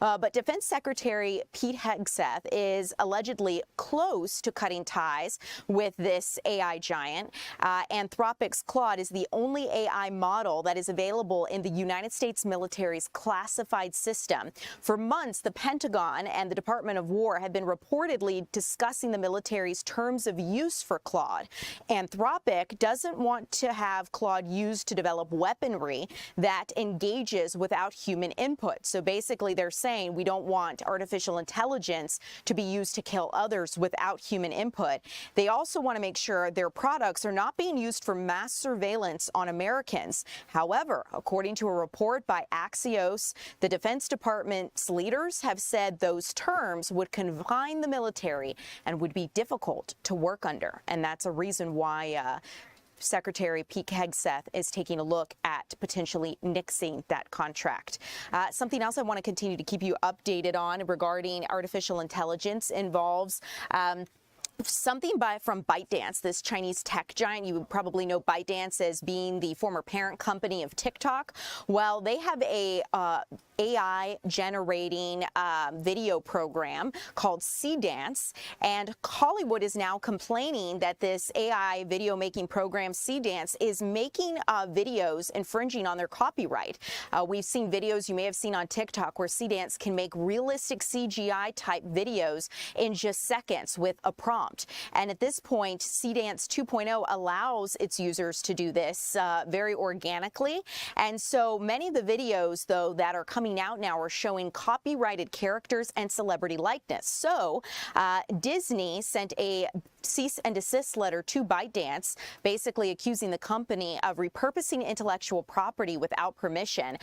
But Defense Secretary Pete Hegseth is allegedly close to cutting ties with this AI giant. Anthropic's Claude is the only AI model that is available in the United States military's classified system. For months, the Pentagon and the Department of War have been reportedly discussing the military's terms of use for Claude. Anthropic doesn't want to have Claude used to develop weaponry that engages without human input. So basically, they're saying we don't want artificial intelligence to be used to kill others without human input. They also want to make sure their products are not being used for mass surveillance on Americans. However, according to a report by Axios, the Defense Department's leaders have said those terms would confine the military and would be difficult to work under. And that's a reason why Secretary Pete Hegseth is taking a look at potentially nixing that contract. Something else I want to continue to keep you updated on regarding artificial intelligence involves something from ByteDance, this Chinese tech giant. You would probably know ByteDance as being the former parent company of TikTok. Well, they have a AI generating video program called Cdance, and Hollywood is now complaining that this AI video making program Cdance is making videos infringing on their copyright. We've seen videos you may have seen on TikTok where Cdance can make realistic CGI type videos in just seconds with a prompt. And at this point, Cdance 2.0 allows its users to do this very organically. And so many of the videos, though, that are coming out now are showing copyrighted characters and celebrity likeness. So Disney sent a cease and desist letter to ByteDance, basically accusing the company of repurposing intellectual property without permission.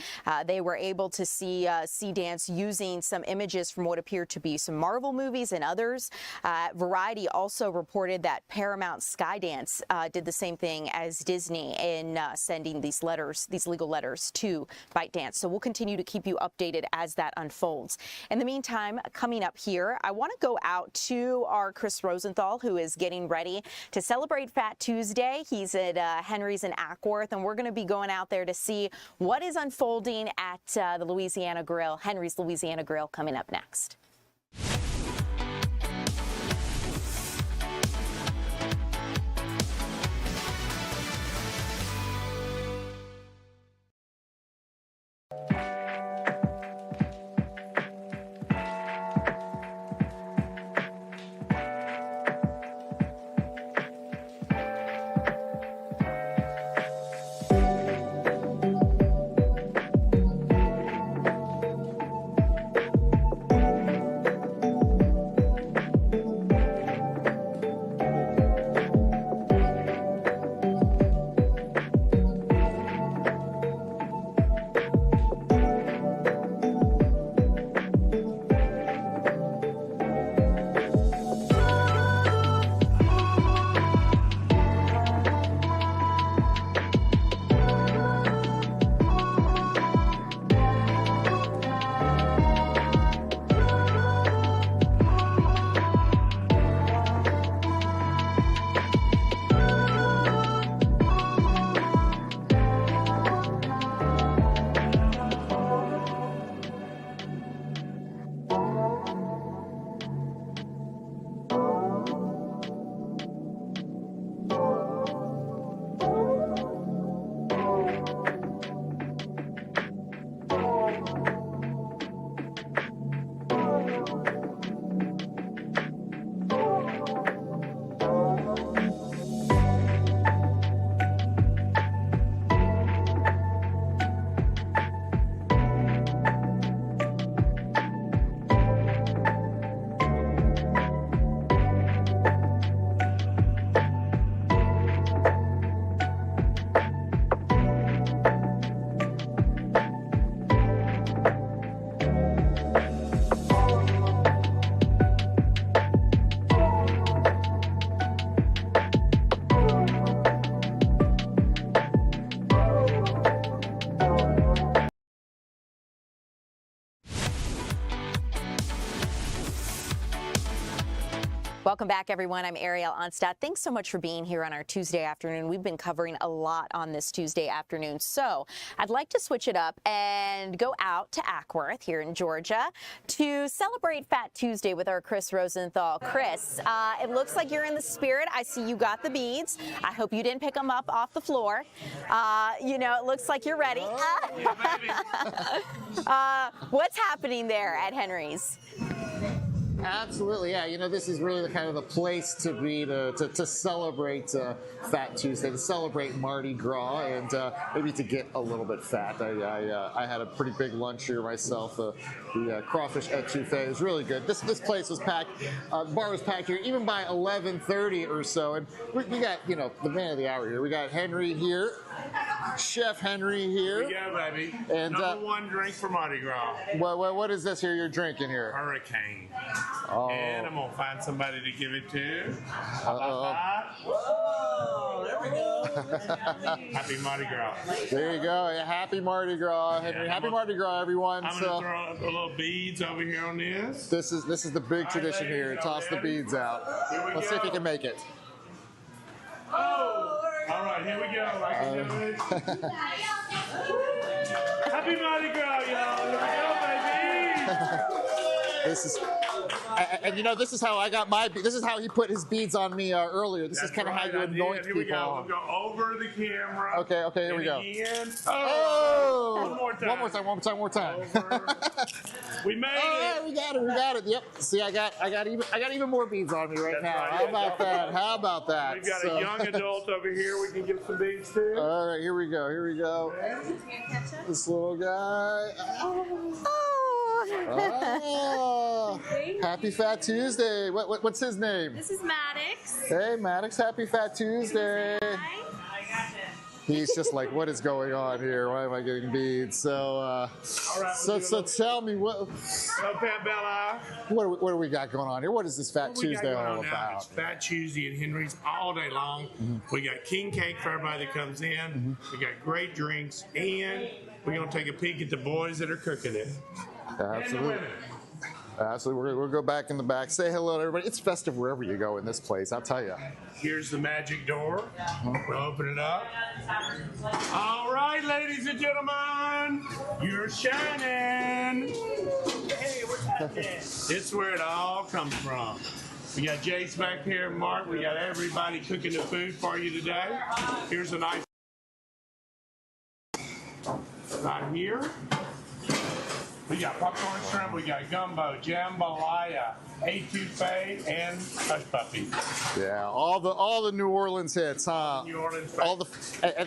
They were able to see Cdance using some images from what appeared to be some Marvel movies and others. Variety also reported that Paramount Skydance did the same thing as Disney in sending these letters, these legal letters to ByteDance. So we'll continue to keep you updated as that unfolds. In the meantime, coming up here, I want to go out to our Chris Rosenthal, who is getting ready to celebrate Fat Tuesday. He's at Henry's in Ackworth, and we're going to be going out there to see what is unfolding at the Louisiana Grill, Henry's Louisiana Grill, coming up next. Welcome back, everyone. I'm Ariel Onstadt. Thanks so much for being here on our Tuesday afternoon. We've been covering a lot on this Tuesday afternoon. So I'd like to switch it up and go out to Ackworth here in Georgia to celebrate Fat Tuesday with our Chris Rosenthal. Chris, it looks like you're in the spirit. I see you got the beads. I hope you didn't pick them up off the floor. You know, it looks like you're ready. What's happening there at Henry's? Absolutely, yeah. You know, this is really the kind of the place to be to celebrate Fat Tuesday, to celebrate Mardi Gras, and maybe to get a little bit fat. I had a pretty big lunch here myself. The crawfish etouffee is really good. This place was packed. The bar was packed here even by 11:30 or so, and we got, you know, the man of the hour here. We got Henry here. Chef Henry here. Yeah, baby. And number one drink for Mardi Gras. What is this here you're drinking here? Hurricane. Oh. And I'm gonna find somebody to give it to. Whoa, there we go. Happy Mardi Gras. There you go. Yeah, happy Mardi Gras, Henry. Happy Mardi Gras, everyone. I'm gonna throw up a little beads over here on this. This is the big tradition here. Toss the beads out. Let's see if you can make it. Oh! All right, here we go. I can do it. Happy Mardi Gras, y'all. Here we go, baby. This is, and you know, this is how I got my. This is how he put his beads on me earlier. This is kind of how you anoint people. Here we go. We'll go over the camera. Okay, here we go. Again. Oh! One more time. One more time. We made it. We got it. Yep. See, I got even more beads on me right now. Right. How about that? We've got a young adult over here. We can give some beads to. All right, here we go. This little guy. Oh, happy Fat Tuesday. What's his name? This is Maddox. Hey, Maddox. Happy Fat Tuesday. He's just like, what is going on here? Why am I getting beads? So, so tell me what do we got going on here? What is this Fat Tuesday all about? It's Fat Tuesday at Henry's all day long. We got king cake for everybody that comes in. We got great drinks, and we're gonna take a peek at the boys that are cooking it. Absolutely. Absolutely. We'll go back in the back. Say hello to everybody. It's festive wherever you go in this place, I'll tell you. Here's the magic door. We'll open it up. All right, ladies and gentlemen, you're shining. Hey, what's happening? It's where it all comes from. We got Jace back here, Mark. We got everybody cooking the food for you today. Here's a nice right here. We got popcorn shrimp, we got gumbo, jambalaya, etouffee, and hush puppy. Yeah, all the New Orleans hits, huh? New Orleans. All the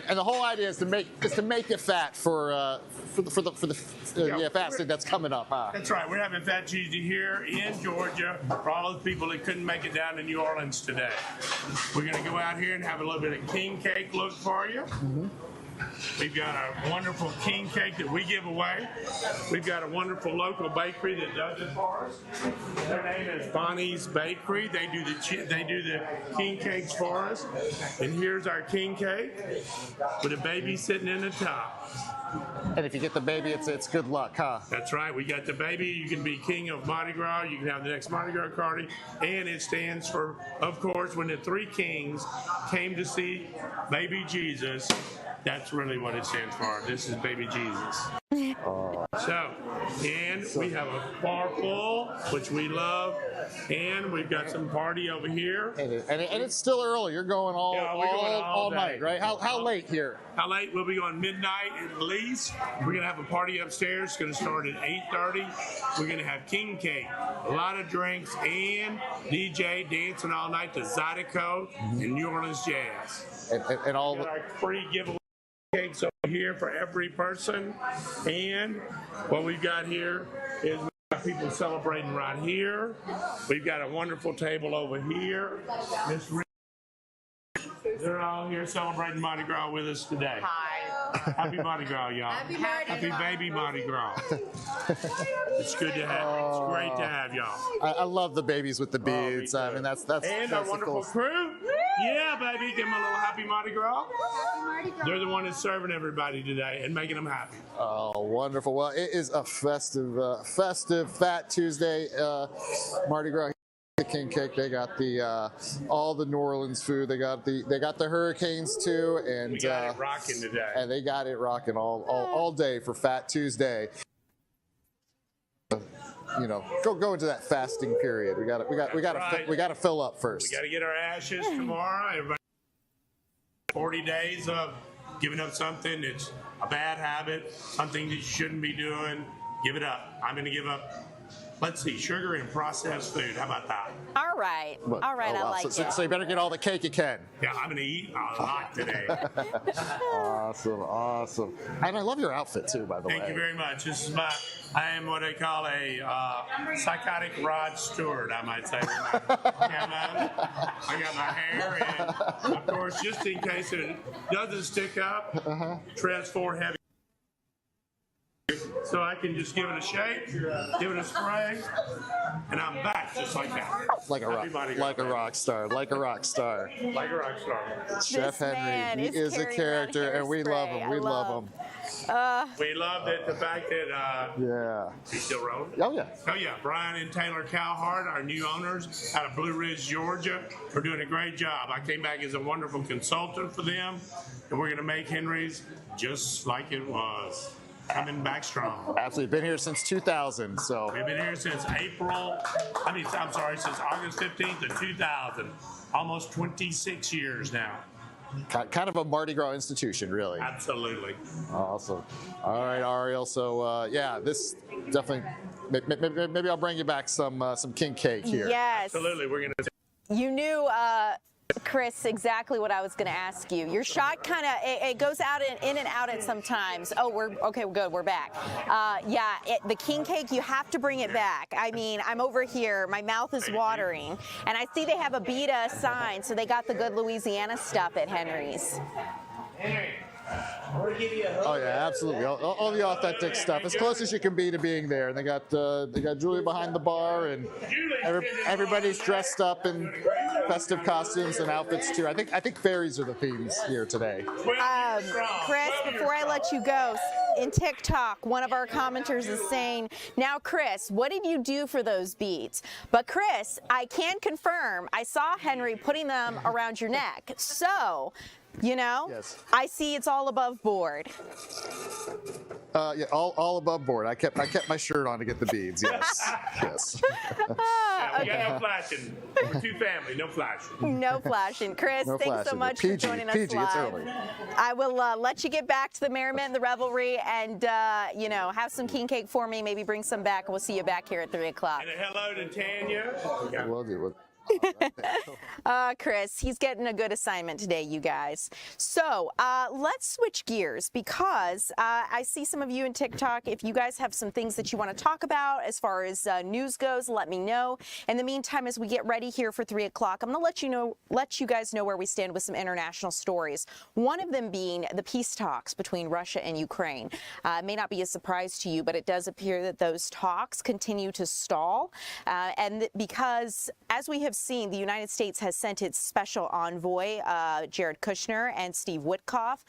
and the whole idea is to make it fat for the fasting that's coming up, huh? That's right. We're having Fat Tuesday here in Georgia for all those people that couldn't make it down to New Orleans today. We're going to go out here and have a little bit of king cake look for you. We've got a wonderful king cake that we give away. We've got a wonderful local bakery that does it for us. Their name is Bonnie's Bakery. They do the king cakes for us. And here's our king cake with a baby sitting in the top. And if you get the baby, it's good luck, huh? That's right. We got the baby. You can be king of Mardi Gras. You can have the next Mardi Gras party. And it stands for, of course, when the three kings came to see baby Jesus. That's really what it stands for. This is baby Jesus. So, and we have a bar full, which we love, and we've got some party over here. And it's still early. You're going all night, right? How late here? How late? We'll be going midnight at least. We're going to have a party upstairs. It's going to start at 8:30. We're going to have king cake, a lot of drinks, and DJ dancing all night to Zydeco and New Orleans Jazz. And all we got our free giveaway cakes over here for every person. And what we've got here is we've got people celebrating right here. We've got a wonderful table over here. They're all here celebrating Mardi Gras with us today. Hi. Happy Mardi Gras, y'all. Happy baby Mardi Gras. It's good to have you. It's great to have y'all. I love the babies with the beads. I mean, that's and our wonderful crew. Yeah, baby. Give them a little happy Mardi Gras. Happy Mardi Gras. They're the one that's serving everybody today and making them happy. Oh, wonderful. Well, it is a festive Fat Tuesday, Mardi Gras. The king cake. They got the all the New Orleans food. They got the hurricanes too, and we got it rocking today. And they got it rocking all day for Fat Tuesday. You know, go into that fasting period. We got to fill up first. We got to get our ashes tomorrow. Everybody, 40 days of giving up something. It's a bad habit, something that you shouldn't be doing. Give it up. I'm going to give up. Let's see, sugar and processed food. How about that? All right. All right, I like it. So you better get all the cake you can. Yeah, I'm going to eat a lot today. Awesome. And I love your outfit too, by the way. Thank you very much. I am what I call a psychotic Rod Stewart, I might say. I got my hair, and of course, just in case it doesn't stick up, Trans 4 Heavy. So I can just give it a shake, give it a spray, and I'm back just like that. Like a rock star. Chef Henry, he is a character, and we love him. We love him. We love the fact that yeah. He's still rolling? Oh yeah. Oh yeah. Brian and Taylor Cowhart, our new owners out of Blue Ridge, Georgia, are doing a great job. I came back as a wonderful consultant for them, and we're going to make Henry's just like it was. Coming back strong. Absolutely. Been here since 2000, so. We've been here since since August 15th of 2000. Almost 26 years now. Kind of a Mardi Gras institution, really. Absolutely. Awesome. All right, Ariel. So, yeah, this definitely, maybe I'll bring you back some king cake here. Yes. Absolutely. We're going to. You knew, Chris, exactly what I was going to ask you. Your shot kind of, it goes out and in and out at sometimes. Oh, we're good. We're back. Yeah, the king cake, you have to bring it back. I mean, I'm over here. My mouth is watering. And I see they have a Beta sign, so they got the good Louisiana stuff at Henry's. Henry. Oh yeah, absolutely. All the authentic stuff, as close as you can be to being there. And they got Julie behind the bar, and everybody's dressed up in festive costumes and outfits too. I think fairies are the themes here today. Chris, before I let you go, in TikTok, one of our commenters is saying, "Now, Chris, what did you do for those beads?" But Chris, I can confirm, I saw Henry putting them around your neck. So. You know, yes. I see it's all above board. Yeah, all above board. I kept my shirt on to get the beads. Yes, yes. Yeah, we got no flashing. We're two family, no flashing. No flashing. Chris, no thanks flashing. so much PG, for joining us PG, live. It's early. I will let you get back to the merriment, the revelry, and you know, have some king cake for me. Maybe bring some back. We'll see you back here at 3 o'clock. And a hello to Tanya. Will do. Chris, he's getting a good assignment today, you guys. So let's switch gears because I see some of you in TikTok. If you guys have some things that you want to talk about as far as news goes, let me know. In the meantime, as we get ready here for 3 o'clock, I'm going to let you guys know where we stand with some international stories. One of them being the peace talks between Russia and Ukraine. It may not be a surprise to you, but it does appear that those talks continue to stall. And because, as we have seen, the United States has sent its special envoy, Jared Kushner and Steve Witkoff,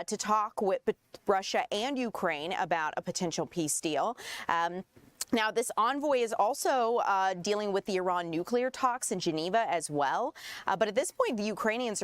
to talk with Russia and Ukraine about a potential peace deal. Now, this envoy is also dealing with the Iran nuclear talks in Geneva as well. But at this point, the Ukrainians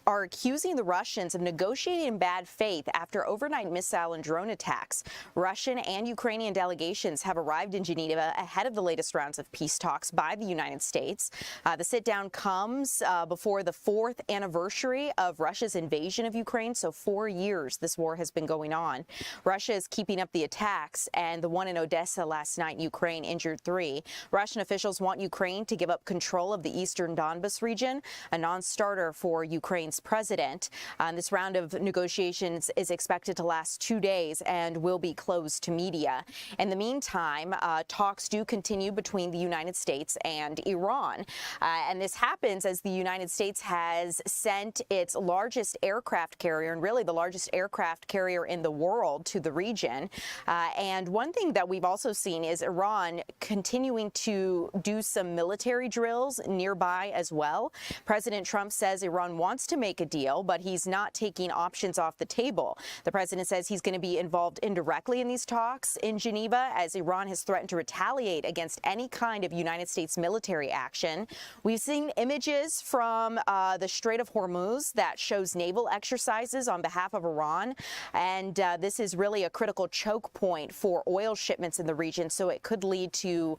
are accusing the Russians of negotiating in bad faith after overnight missile and drone attacks. Russian and Ukrainian delegations have arrived in Geneva ahead of the latest rounds of peace talks by the United States. The sit-down comes before the 4th anniversary of Russia's invasion of Ukraine, so 4 years this war has been going on. Russia is keeping up the attacks, and the one in Odessa last night in Ukraine injured 3. Russian officials want Ukraine to give up control of the eastern Donbas region, a non-starter for Ukraine's president. This round of negotiations is expected to last 2 days and will be closed to media. In the meantime, talks do continue between the United States and Iran. And this happens as the United States has sent its largest aircraft carrier, and really the largest aircraft carrier in the world, to the region. And one thing that we've also seen is Iran continuing to do some military drills nearby as well. President Trump says Iran wants to make a deal, but he's not taking options off the table. The president says he's going to be involved indirectly in these talks in Geneva, as Iran has threatened to retaliate against any kind of United States military action. We've seen images from the Strait of Hormuz that shows naval exercises on behalf of Iran, and this is really a critical choke point for oil shipments in the region, so it could lead to,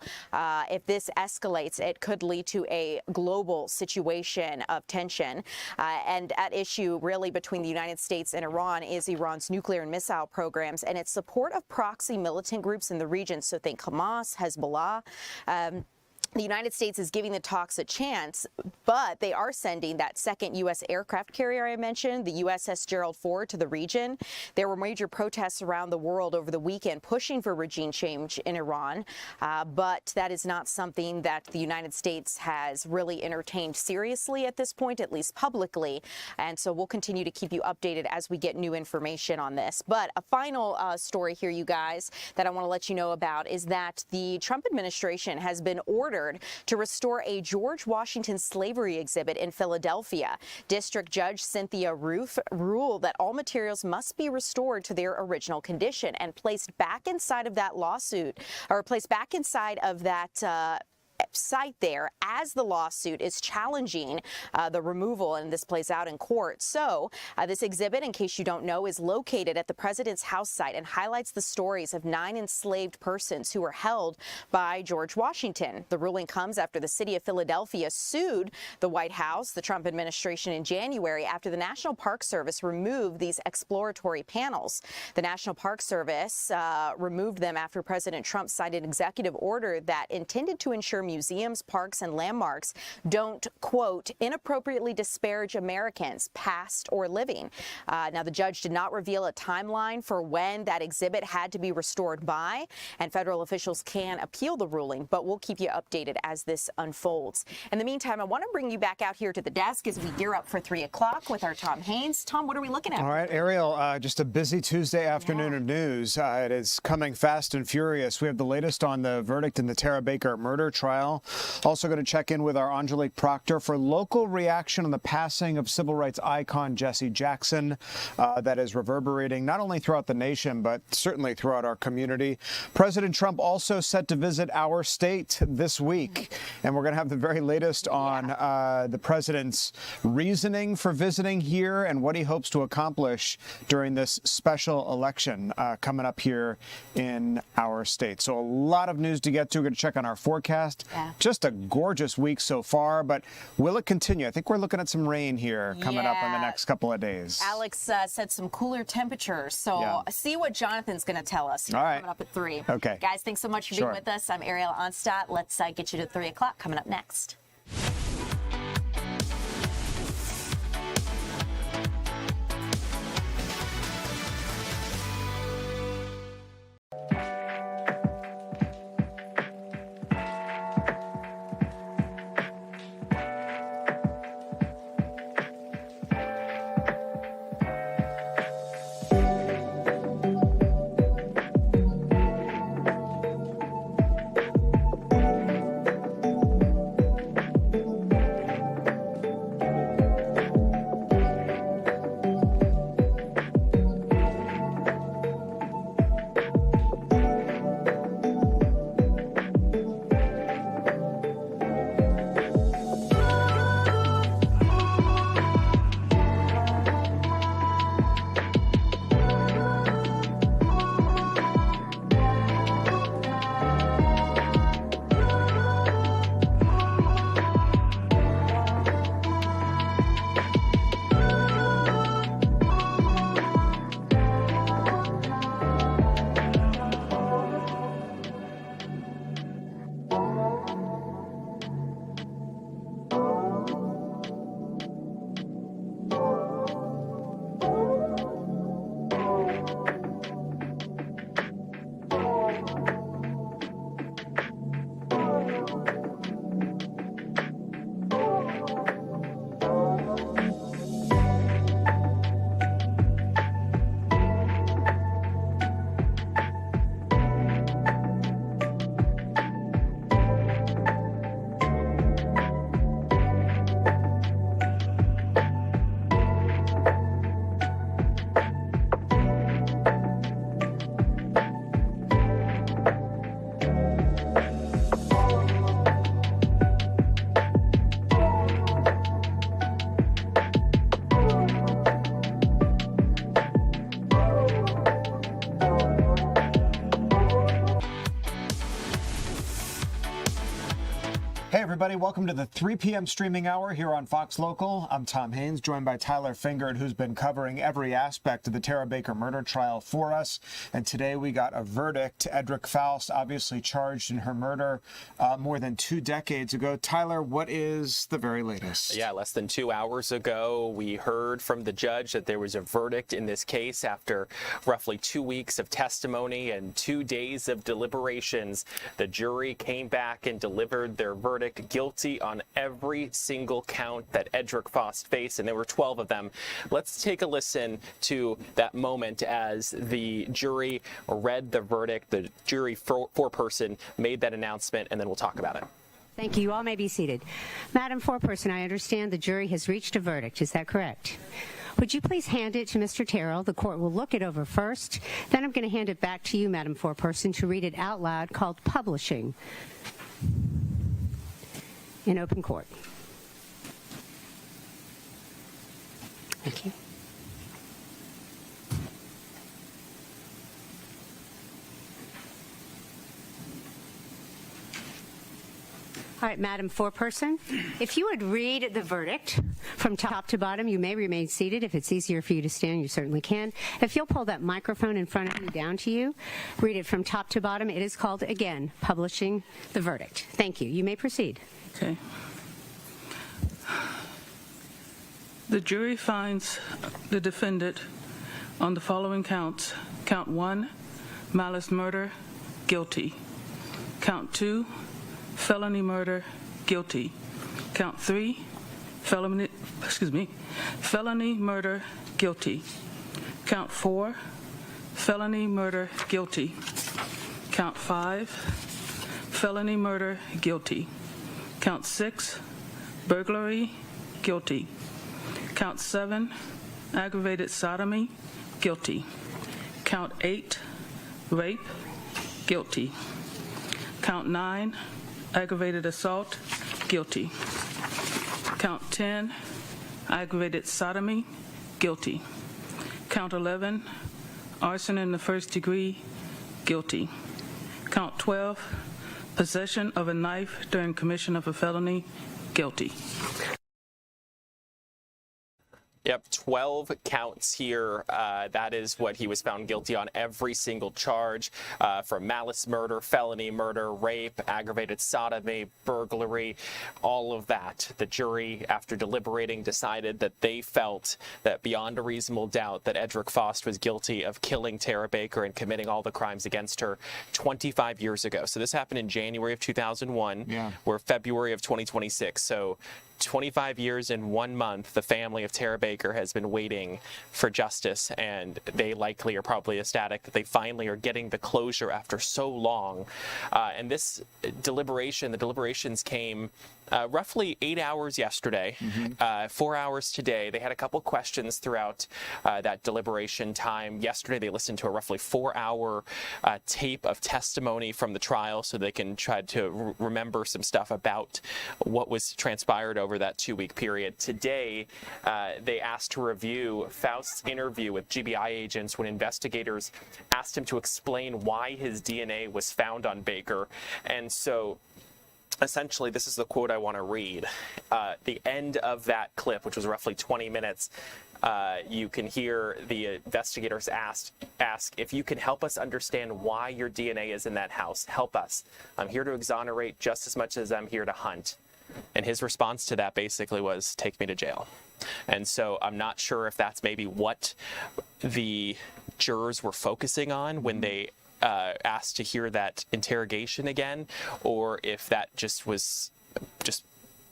if this escalates, it could lead to a global situation of tension. And at issue really between the United States and Iran is Iran's nuclear and missile programs and its support of proxy militant groups in the region. So think Hamas, Hezbollah. The United States is giving the talks a chance, but they are sending that second U.S. aircraft carrier I mentioned, the USS Gerald Ford, to the region. There were major protests around the world over the weekend pushing for regime change in Iran, but that is not something that the United States has really entertained seriously at this point, at least publicly. And so we'll continue to keep you updated as we get new information on this. But a final story here, you guys, that I want to let you know about is that the Trump administration has been ordered to restore a George Washington slavery exhibit in Philadelphia. District Judge Cynthia Roof ruled that all materials must be restored to their original condition and placed back inside of that lawsuit, or placed back inside of that site there as the lawsuit is challenging the removal, and this plays out in court. So this exhibit, in case you don't know, is located at the president's house site and highlights the stories of 9 enslaved persons who were held by George Washington. The ruling comes after the city of Philadelphia sued the White House, the Trump administration, in January after the National Park Service removed these exploratory panels. The National Park Service removed them after President Trump signed an executive order that intended to ensure museums, parks, and landmarks don't, quote, inappropriately disparage Americans, past or living. Now, the judge did not reveal a timeline for when that exhibit had to be restored by, and federal officials can appeal the ruling, but we'll keep you updated as this unfolds. In the meantime, I want to bring you back out here to the desk as we gear up for 3 o'clock with our Tom Haynes. Tom, what are we looking at? All right, Ariel, just a busy Tuesday afternoon of news. It is coming fast and furious. We have the latest on the verdict in the Tara Baker murder trial. Also going to check in with our Angelique Proctor for local reaction on the passing of civil rights icon Jesse Jackson. That is reverberating not only throughout the nation, but certainly throughout our community. President Trump also set to visit our state this week, and we're going to have the very latest on the president's reasoning for visiting here and what he hopes to accomplish during this special election coming up here in our state. So a lot of news to get to. We're going to check on our forecast. Just a gorgeous week so far, but will it continue? I think we're looking at some rain here coming up in the next couple of days. Alex said some cooler temperatures, so see what Jonathan's going to tell us. All right. Coming up at 3. Okay. Guys, thanks so much for being with us. I'm Ariel Onstadt. Let's get you to 3 o'clock coming up next. everybody. Welcome to the 3 p.m. streaming hour here on Fox Local. I'm Tom Haynes, joined by Tyler Fingert, who's been covering every aspect of the Tara Baker murder trial for us. And today we got a verdict. Edrick Faust, obviously charged in her murder more than 2 decades ago. Tyler, what is the very latest? Yeah, less than 2 hours ago, we heard from the judge that there was a verdict in this case after roughly 2 weeks of testimony and 2 days of deliberations. The jury came back and delivered their verdict guilty on every single count that Edrick Faust faced, and there were 12 of them. Let's take a listen to that moment as the jury read the verdict. The jury foreperson made that announcement, and then we'll talk about it. Thank you. You all may be seated. Madam Foreperson, I understand the jury has reached a verdict. Is that correct? Would you please hand it to Mr. Terrell? The court will look it over first. Then I'm going to hand it back to you, Madam Foreperson, to read it out loud, called publishing in open court. Thank you. All right, Madam Foreperson, if you would read the verdict from top to bottom. You may remain seated. If it's easier for you to stand, you certainly can. If you'll pull that microphone in front of you down to you, read it from top to bottom. It is called, again, publishing the verdict. Thank you. You may proceed. Okay. The jury finds the defendant on the following counts. Count 1, malice murder, guilty. Count 2, felony murder, guilty. Count 3, felony murder, guilty. Count 4, felony murder, guilty. Count 5, felony murder, guilty. Count 6, burglary, guilty. Count 7, aggravated sodomy, guilty. Count 8, rape, guilty. Count 9, aggravated assault, guilty. Count 10, aggravated sodomy, guilty. Count 11, arson in the first degree, guilty. Count 12, possession of a knife during commission of a felony, guilty. Yep, 12 counts here. That is what he was found guilty on, every single charge, from malice murder, felony murder, rape, aggravated sodomy, burglary, all of that. The jury, after deliberating, decided that they felt that beyond a reasonable doubt that Edrick Faust was guilty of killing Tara Baker and committing all the crimes against her 25 years ago. So this happened in January of 2001. Yeah. We're February of 2026. So 25 years and 1 month, the family of Tara Baker has been waiting for justice, and they likely are probably ecstatic that they finally are getting the closure after so long. And this deliberation, the deliberations came roughly 8 hours yesterday, 4 hours today. They had a couple questions throughout that deliberation time. Yesterday, they listened to a roughly 4-hour tape of testimony from the trial so they can try to remember some stuff about what was transpired over that 2-week period. Today, they asked to review Faust's interview with GBI agents when investigators asked him to explain why his DNA was found on Baker. And so essentially, this is the quote I want to read. The end of that clip, which was roughly 20 minutes, you can hear the investigators ask if you can help us understand why your DNA is in that house. Help us. I'm here to exonerate just as much as I'm here to hunt. And his response to that basically was, take me to jail. And so I'm not sure if that's maybe what the jurors were focusing on when they asked to hear that interrogation again, or if that just was just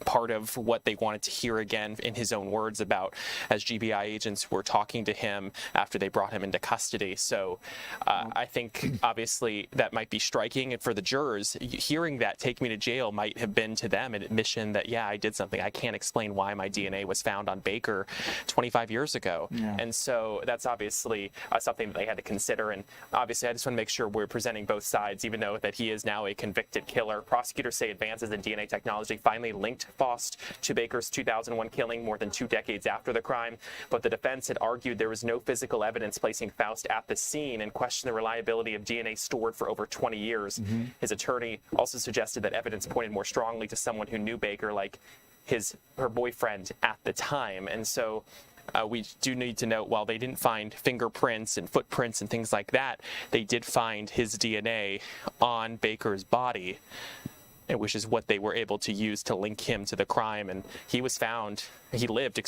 part of what they wanted to hear again in his own words about as GBI agents were talking to him after they brought him into custody. So I think obviously that might be striking, and for the jurors, hearing that take me to jail might have been to them an admission that, yeah, I did something. I can't explain why my DNA was found on Baker 25 years ago. Yeah. And so that's obviously something that they had to consider. And obviously I just want to make sure we're presenting both sides, even though that he is now a convicted killer. Prosecutors say advances in DNA technology finally linked Faust to Baker's 2001 killing more than 2 decades after the crime, but the defense had argued there was no physical evidence placing Faust at the scene and questioned the reliability of DNA stored for over 20 years. His attorney also suggested that evidence pointed more strongly to someone who knew Baker, like her boyfriend at the time. And so we do need to note, while they didn't find fingerprints and footprints and things like that, they did find his DNA on Baker's body, which is what they were able to use to link him to the crime. And he lived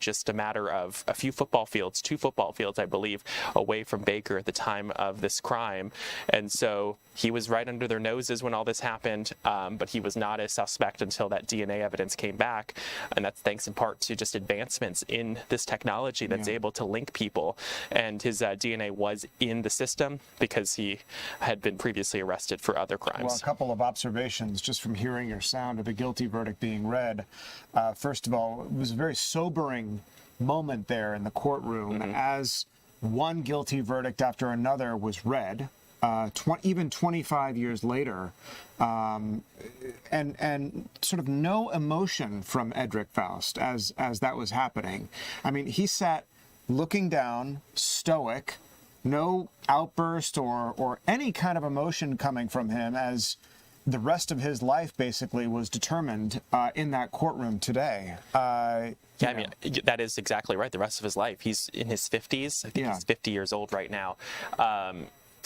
just a matter of a few football fields, 2 football fields, I believe, away from Baker at the time of this crime. And so he was right under their noses when all this happened, but he was not a suspect until that DNA evidence came back. And that's thanks in part to just advancements in this technology that's able to link people. And his DNA was in the system because he had been previously arrested for other crimes. Well, a couple of observations just from hearing your sound of the guilty verdict being read. First of all, it was a very sobering moment there in the courtroom as one guilty verdict after another was read, even 25 years later, and sort of no emotion from Edrick Faust as that was happening. I mean, he sat looking down, stoic, no outburst or any kind of emotion coming from him as the rest of his life basically was determined in that courtroom today. I mean, that is exactly right. The rest of his life. He's in his 50s. I think he's 50 years old right now.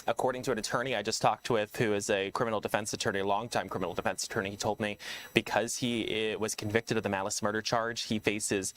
According to an attorney I just talked with, who is a criminal defense attorney, a longtime criminal defense attorney, he told me because he was convicted of the malice murder charge, he faces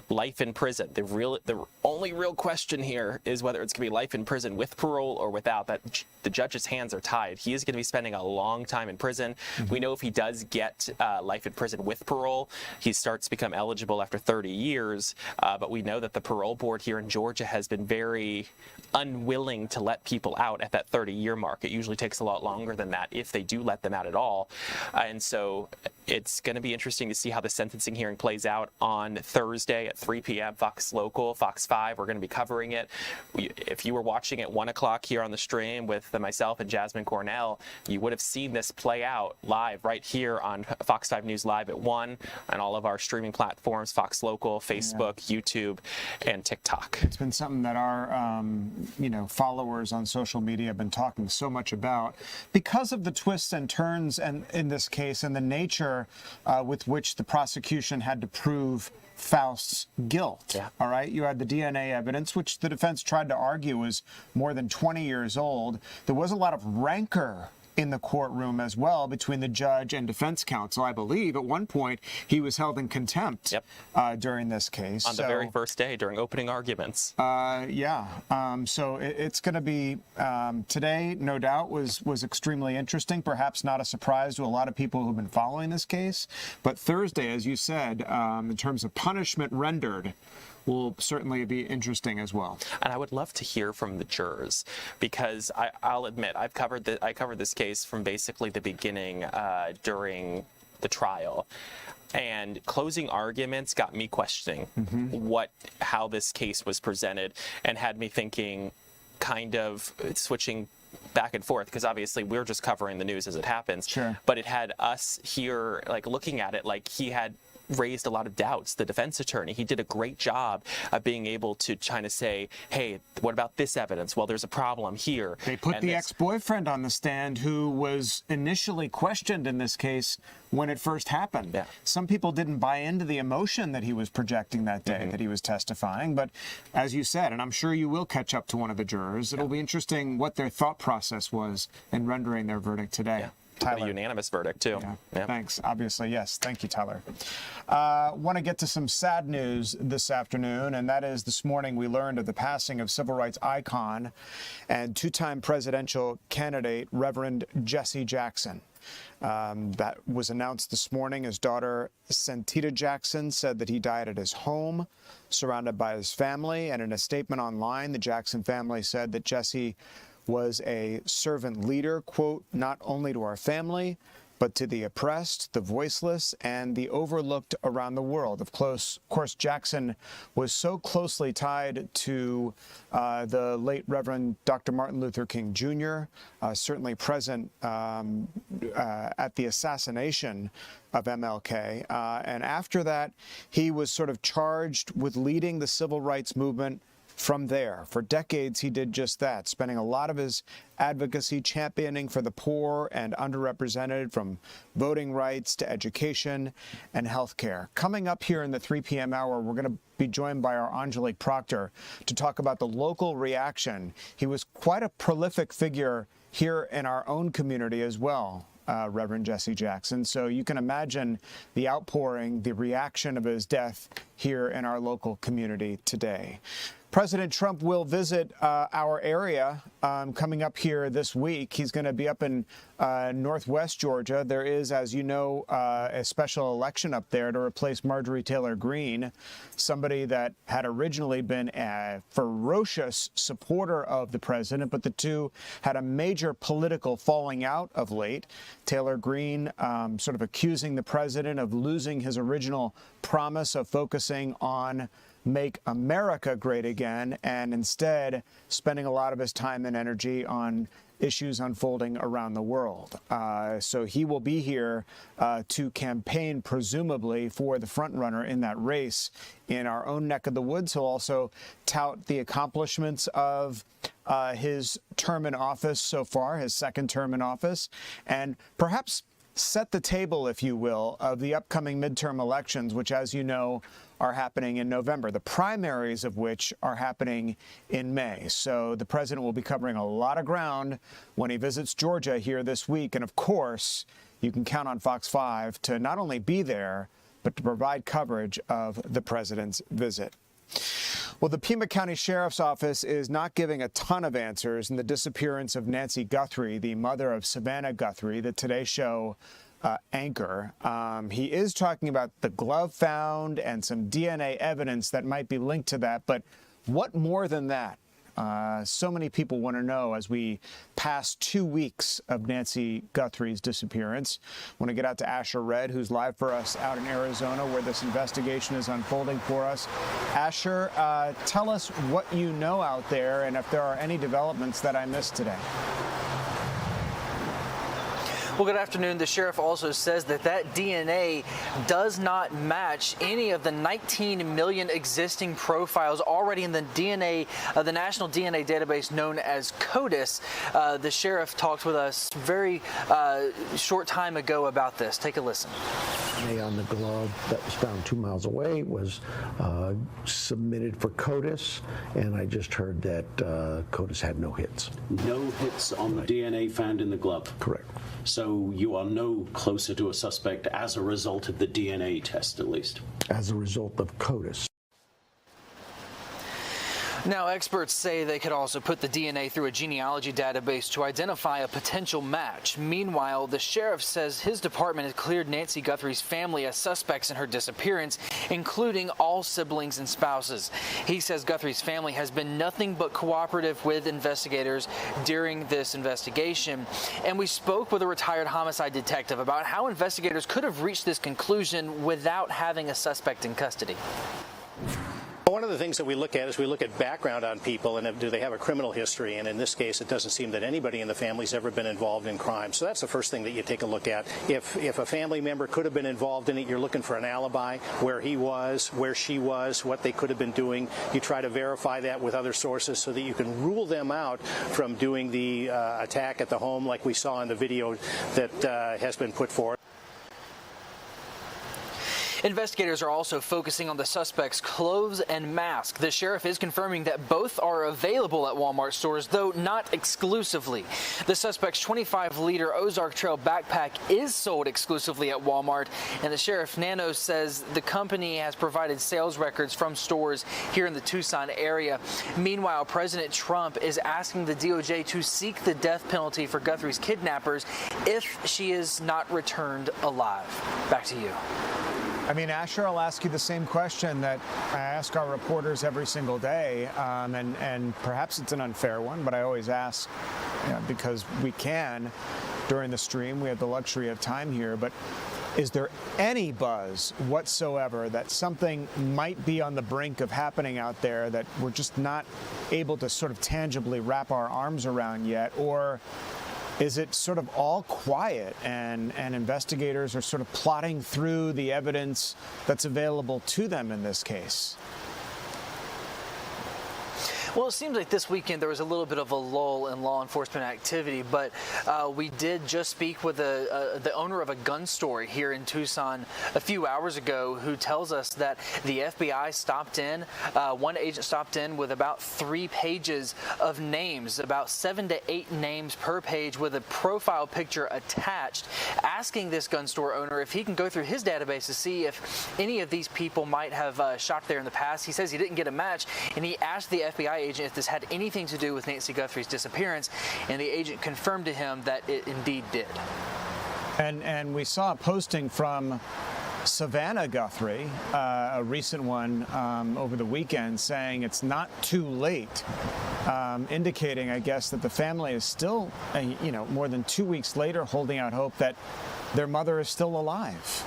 life in prison. The only real question here is whether it's going to be life in prison with parole or without. That the judge's hands are tied. He is going to be spending a long time in prison. We know if he does get life in prison with parole, he starts to become eligible after 30 years. But we know that the parole board here in Georgia has been very unwilling to let people out at that 30-year mark. It usually takes a lot longer than that if they do let them out at all. And so it's going to be interesting to see how the sentencing hearing plays out on Thursday at 3 p.m. Fox Local, Fox 5. We're going to be covering it. If you were watching at 1 o'clock here on the stream with myself and Jasmine Cornell, you would have seen this play out live right here on Fox 5 News Live at 1 and all of our streaming platforms, Fox Local, Facebook, YouTube, and TikTok. It's been something that our followers on social media have been talking so much about because of the twists and turns and in this case and the nature with which the prosecution had to prove Faust's guilt. All right. You had the DNA evidence, which the defense tried to argue was more than 20 years old. There was a lot of rancor in the courtroom as well between the judge and defense counsel. I believe at one point he was held in contempt during this case. On the very first day during opening arguments. So it's going to be today, no doubt, was extremely interesting. Perhaps not a surprise to a lot of people who've been following this case. But Thursday, as you said, in terms of punishment rendered, will certainly be interesting as well. And I would love to hear from the jurors because I'll admit I covered this case from basically the beginning during the trial. And closing arguments got me questioning how this case was presented and had me thinking, kind of switching back and forth, because obviously we're just covering the news as it happens. Sure. But it had us here looking at it like he had raised a lot of doubts. The defense attorney, he did a great job of being able to kind of say, hey, what about this evidence? Well, there's a problem here. They put the ex-boyfriend on the stand who was initially questioned in this case when it first happened. Yeah. Some people didn't buy into the emotion that he was projecting that day that he was testifying. But as you said, and I'm sure you will catch up to one of the jurors, it'll be interesting what their thought process was in rendering their verdict today. Yeah. Tyler. A unanimous verdict, too. Thanks. Obviously, yes. Thank you, Tyler. Want to get to some sad news this afternoon, and that is this morning we learned of the passing of civil rights icon and two-time presidential candidate Reverend Jesse Jackson. That was announced this morning. His daughter, Santita Jackson, said that he died at his home, surrounded by his family. And in a statement online, the Jackson family said that Jesse was a servant leader, quote, not only to our family, but to the oppressed, the voiceless, and the overlooked around the world. Of course, Jackson was so closely tied to the late Reverend Dr. Martin Luther King Jr., certainly present at the assassination of MLK. And after that, he was sort of charged with leading the civil rights movement from there. For decades, he did just that, spending a lot of his advocacy championing for the poor and underrepresented, from voting rights to education and health care. Coming up here in the 3 p.m. hour, we're going to be joined by our Angelique Proctor to talk about the local reaction. He was quite a prolific figure here in our own community as well, Reverend Jesse Jackson. So you can imagine the outpouring, the reaction of his death here in our local community today. President Trump will visit our area coming up here this week. He's going to be up in northwest Georgia. There is, as you know, a special election up there to replace Marjorie Taylor Greene, somebody that had originally been a ferocious supporter of the president, but the two had a major political falling out of late. Taylor Greene sort of accusing the president of losing his original promise of focusing on Make America Great Again, and instead spending a lot of his time and energy on issues unfolding around the world. So he will be here to campaign, presumably, for the frontrunner in that race in our own neck of the woods. He'll also tout the accomplishments of his term in office so far, his second term in office, and perhaps set the table, if you will, of the upcoming midterm elections, which, as you know, are happening in November, the primaries of which are happening in May. So the president will be covering a lot of ground when he visits Georgia here this week. And of course, you can count on Fox 5 to not only be there, but to provide coverage of the president's visit. Well, the Pima County Sheriff's Office is not giving a ton of answers in the disappearance of Nancy Guthrie, the mother of Savannah Guthrie, the Today Show anchor. He is talking about the glove found and some DNA evidence that might be linked to that. But what more than that? So many people want to know as we pass 2 weeks of Nancy Guthrie's disappearance. I want to get out to Asher Red, who's live for us out in Arizona, where this investigation is unfolding for us. Asher, tell us what you know out there and if there are any developments that I missed today. Well, good afternoon. The sheriff also says that DNA does not match any of the 19 million existing profiles already in the the national DNA database known as CODIS. The sheriff talked with us very short time ago about this. Take a listen. On the glove that was found 2 miles away was submitted for CODIS, and I just heard that CODIS had no hits. No hits on the DNA found in the glove? Correct. So you are no closer to a suspect as a result of the DNA test, at least? As a result of CODIS. Now, experts say they could also put the DNA through a genealogy database to identify a potential match. Meanwhile, the sheriff says his department has cleared Nancy Guthrie's family as suspects in her disappearance, including all siblings and spouses. He says Guthrie's family has been nothing but cooperative with investigators during this investigation. And we spoke with a retired homicide detective about how investigators could have reached this conclusion without having a suspect in custody. One of the things that we look at is we look at background on people and do they have a criminal history, and in this case it doesn't seem that anybody in the family's ever been involved in crime. So that's the first thing that you take a look at. If a family member could have been involved in it, you're looking for an alibi, where he was, where she was, what they could have been doing. You try to verify that with other sources so that you can rule them out from doing the attack at the home like we saw in the video that has been put forth. Investigators are also focusing on the suspect's clothes and mask. The sheriff is confirming that both are available at Walmart stores, though not exclusively. The suspect's 25-liter Ozark Trail backpack is sold exclusively at Walmart, and the sheriff Nano says the company has provided sales records from stores here in the Tucson area. Meanwhile, President Trump is asking the DOJ to seek the death penalty for Guthrie's kidnappers if she is not returned alive. Back to you. I mean, Asher, I'll ask you the same question that I ask our reporters every single day, and perhaps it's an unfair one, but I always ask because we can. during the stream. We have the luxury of time here, but is there any buzz whatsoever that something might be on the brink of happening out there that we're just not able to sort of tangibly wrap our arms around yet? Or is it sort of all quiet and investigators are sort of plotting through the evidence that's available to them in this case? Well, it seems like this weekend there was a little bit of a lull in law enforcement activity, but we did just speak with the owner of a gun store here in Tucson a few hours ago, who tells us that the FBI stopped in, one agent stopped in with about 3 pages of names, about 7 to 8 names per page with a profile picture attached, asking this gun store owner if he can go through his database to see if any of these people might have shopped there in the past. He says he didn't get a match, and he asked the FBI agent if this had anything to do with Nancy Guthrie's disappearance, and the agent confirmed to him that it indeed did. And we saw a posting from Savannah Guthrie, a recent one over the weekend, saying it's not too late, indicating, I guess, that the family is still, more than 2 weeks later, holding out hope that their mother is still alive.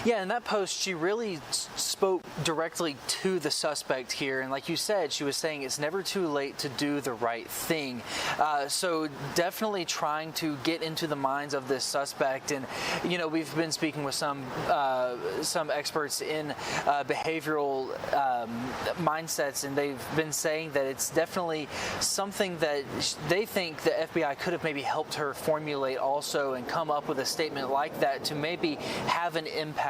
Yeah, in that post, she really spoke directly to the suspect here. And like you said, she was saying it's never too late to do the right thing. So definitely trying to get into the minds of this suspect. And, we've been speaking with some experts in behavioral mindsets, and they've been saying that it's definitely something that they think the FBI could have maybe helped her formulate also and come up with a statement like that to maybe have an impact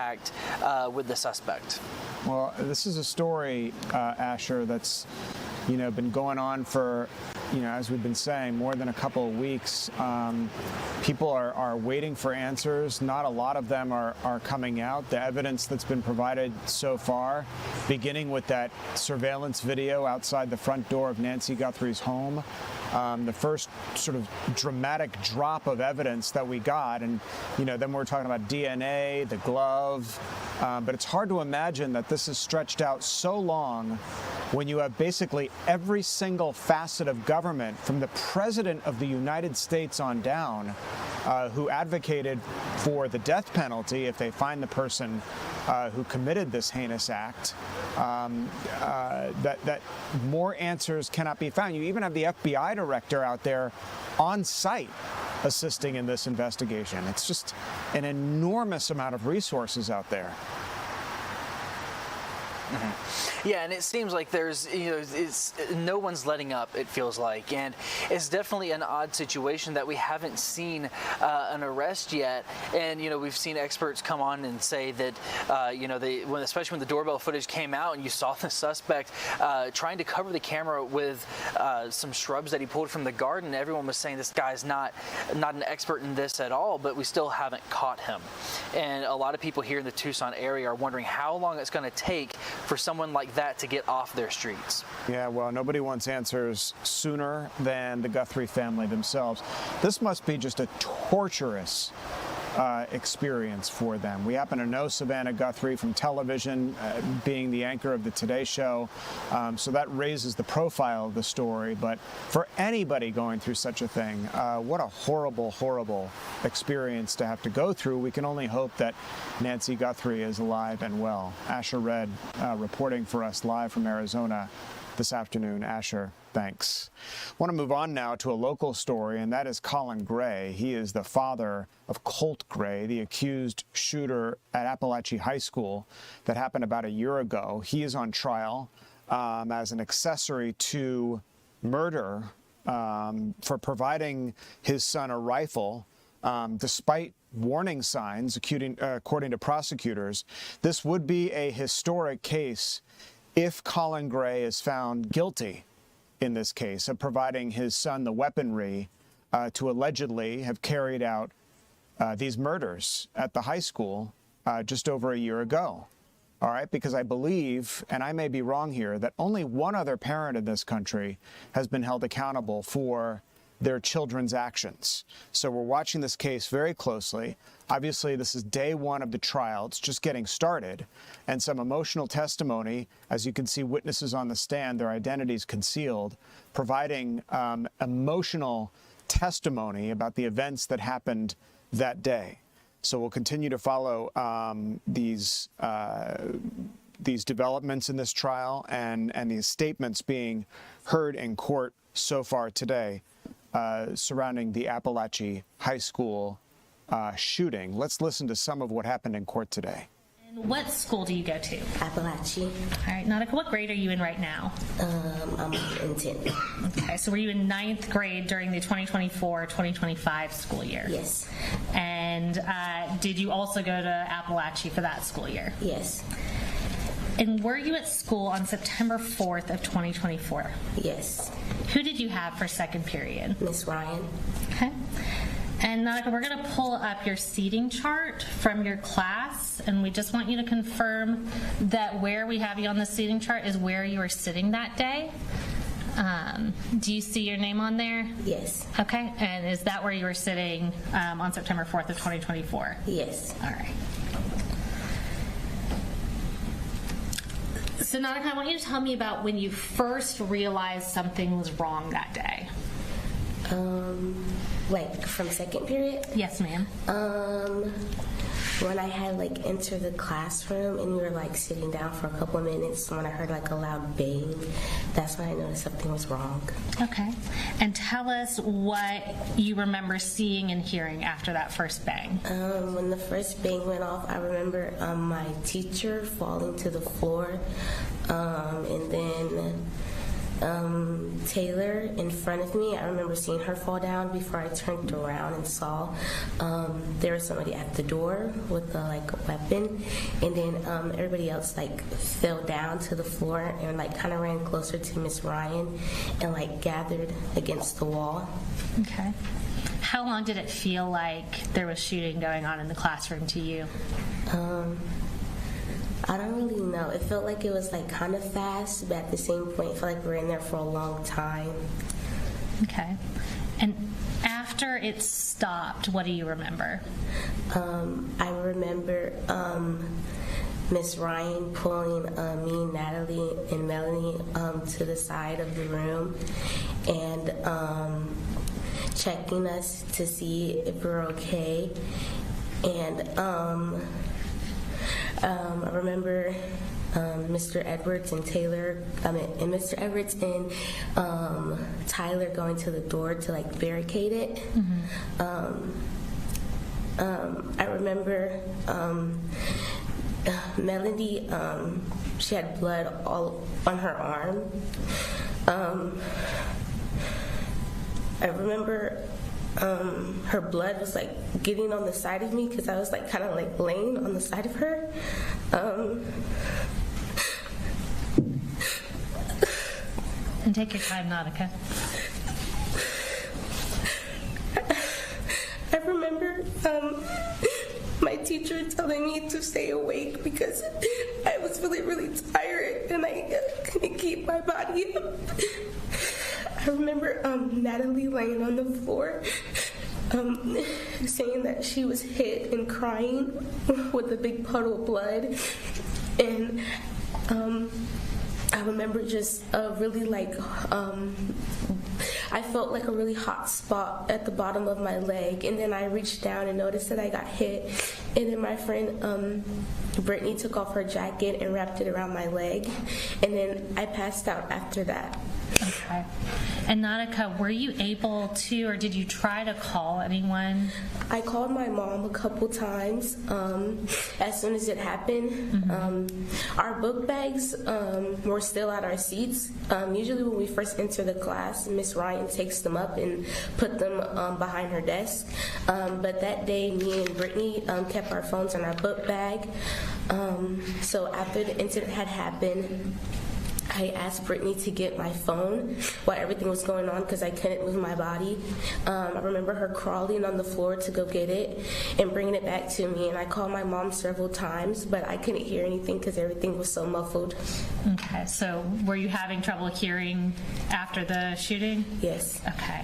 with the suspect. Well, this is a story, Asher, that's been going on for, as we've been saying, more than a couple of weeks. People are waiting for answers. Not a lot of them are coming out. The evidence that's been provided so far, beginning with that surveillance video outside the front door of Nancy Guthrie's home, the first sort of dramatic drop of evidence that we got, and then we're talking about DNA, the glove, but it's hard to imagine that this is stretched out so long when you have basically every single facet of government, from the President of the United States on down, who advocated for the death penalty if they find the person who committed this heinous act, that more answers cannot be found. You even have the FBI director out there on site assisting in this investigation. It's just an enormous amount of resources out there. Mm-hmm. Yeah, and it seems like there's, it's no one's letting up, it feels like, and it's definitely an odd situation that we haven't seen an arrest yet. And we've seen experts come on and say that especially when the doorbell footage came out and you saw the suspect trying to cover the camera with some shrubs that he pulled from the garden, everyone was saying this guy's not an expert in this at all, but we still haven't caught him. And a lot of people here in the Tucson area are wondering how long it's going to take for someone like that to get off their streets. Yeah, well, nobody wants answers sooner than the Guthrie family themselves. This must be just a torturous experience for them. We happen to know Savannah Guthrie from television, being the anchor of the Today Show, so that raises the profile of the story. But for anybody going through such a thing, what a horrible, horrible experience to have to go through. We can only hope that Nancy Guthrie is alive and well. Asher Red reporting for us live from Arizona this afternoon. Asher, thanks. I want to move on now to a local story, and that is Colin Gray. He is the father of Colt Gray, the accused shooter at Apalachee High School that happened about a year ago. He is on trial as an accessory to murder for providing his son a rifle despite warning signs, according to prosecutors. This would be a historic case if Colin Gray is found guilty in this case of providing his son the weaponry to allegedly have carried out these murders at the high school just over a year ago. All right, because I believe, and I may be wrong here, that only one other parent in this country has been held accountable for their children's actions. So we're watching this case very closely. Obviously, this is day one of the trial. It's just getting started. And some emotional testimony, as you can see witnesses on the stand, their identities concealed, providing emotional testimony about the events that happened that day. So we'll continue to follow these developments in this trial and these statements being heard in court so far today surrounding the Apalachee High School shooting. Let's listen to some of what happened in court today. And what school do you go to? Apalachee. All right, Nautica, what grade are you in right now? I'm in 10th. Okay, so were you in 9th grade during the 2024-2025 school year? Yes. And did you also go to Apalachee for that school year? Yes. And were you at school on September 4th of 2024? Yes. Who did you have for second period? Miss Ryan. Okay. And Nautica, we're going to pull up your seating chart from your class, and we just want you to confirm that where we have you on the seating chart is where you were sitting that day. Do you see your name on there? Yes. Okay. And is that where you were sitting on September 4th of 2024? Yes. All right. So Nautica, I want you to tell me about when you first realized something was wrong that day. Like from second period? Yes, ma'am. When I had like entered the classroom and we were like sitting down for a couple of minutes, when I heard like a loud bang, that's when I noticed something was wrong. Okay. And tell us what you remember seeing and hearing after that first bang. When the first bang went off, I remember my teacher falling to the floor, and then Taylor in front of me. I remember seeing her fall down before I turned around and saw there was somebody at the door with a weapon, and then everybody else fell down to the floor and kind of ran closer to Miss Ryan and gathered against the wall. Okay. How long did it feel like there was shooting going on in the classroom to you? I don't really know. It felt like it was kind of fast, but at the same point, it felt like we were in there for a long time. Okay. And after it stopped, what do you remember? I remember Miss Ryan pulling me, Natalie, and Melanie to the side of the room and checking us to see if we're okay. And I remember Mr. Edwards and Mr. Edwards and Tyler going to the door to barricade it. Mm-hmm. I remember Melody, she had blood all on her arm. I remember her blood was getting on the side of me because I was kind of laying on the side of her. And take your time, Nautica. I remember my teacher telling me to stay awake because I was really, really tired and I couldn't keep my body up. I remember Natalie laying on the floor saying that she was hit and crying with a big puddle of blood. And I remember just really I felt a really hot spot at the bottom of my leg, and then I reached down and noticed that I got hit, and then my friend Brittany took off her jacket and wrapped it around my leg, and then I passed out after that. Okay. And Nautica, were you able to, or did you try to call anyone? I called my mom a couple times as soon as it happened. Mm-hmm. Our book bags were still at our seats. Usually when we first enter the class, Miss Ryan takes them up and put them behind her desk. But that day, me and Brittany kept our phones in our book bag. So after the incident had happened, I asked Brittany to get my phone while everything was going on because I couldn't move my body. I remember her crawling on the floor to go get it and bringing it back to me, and I called my mom several times, but I couldn't hear anything because everything was so muffled. Okay, so were you having trouble hearing after the shooting? Yes. Okay.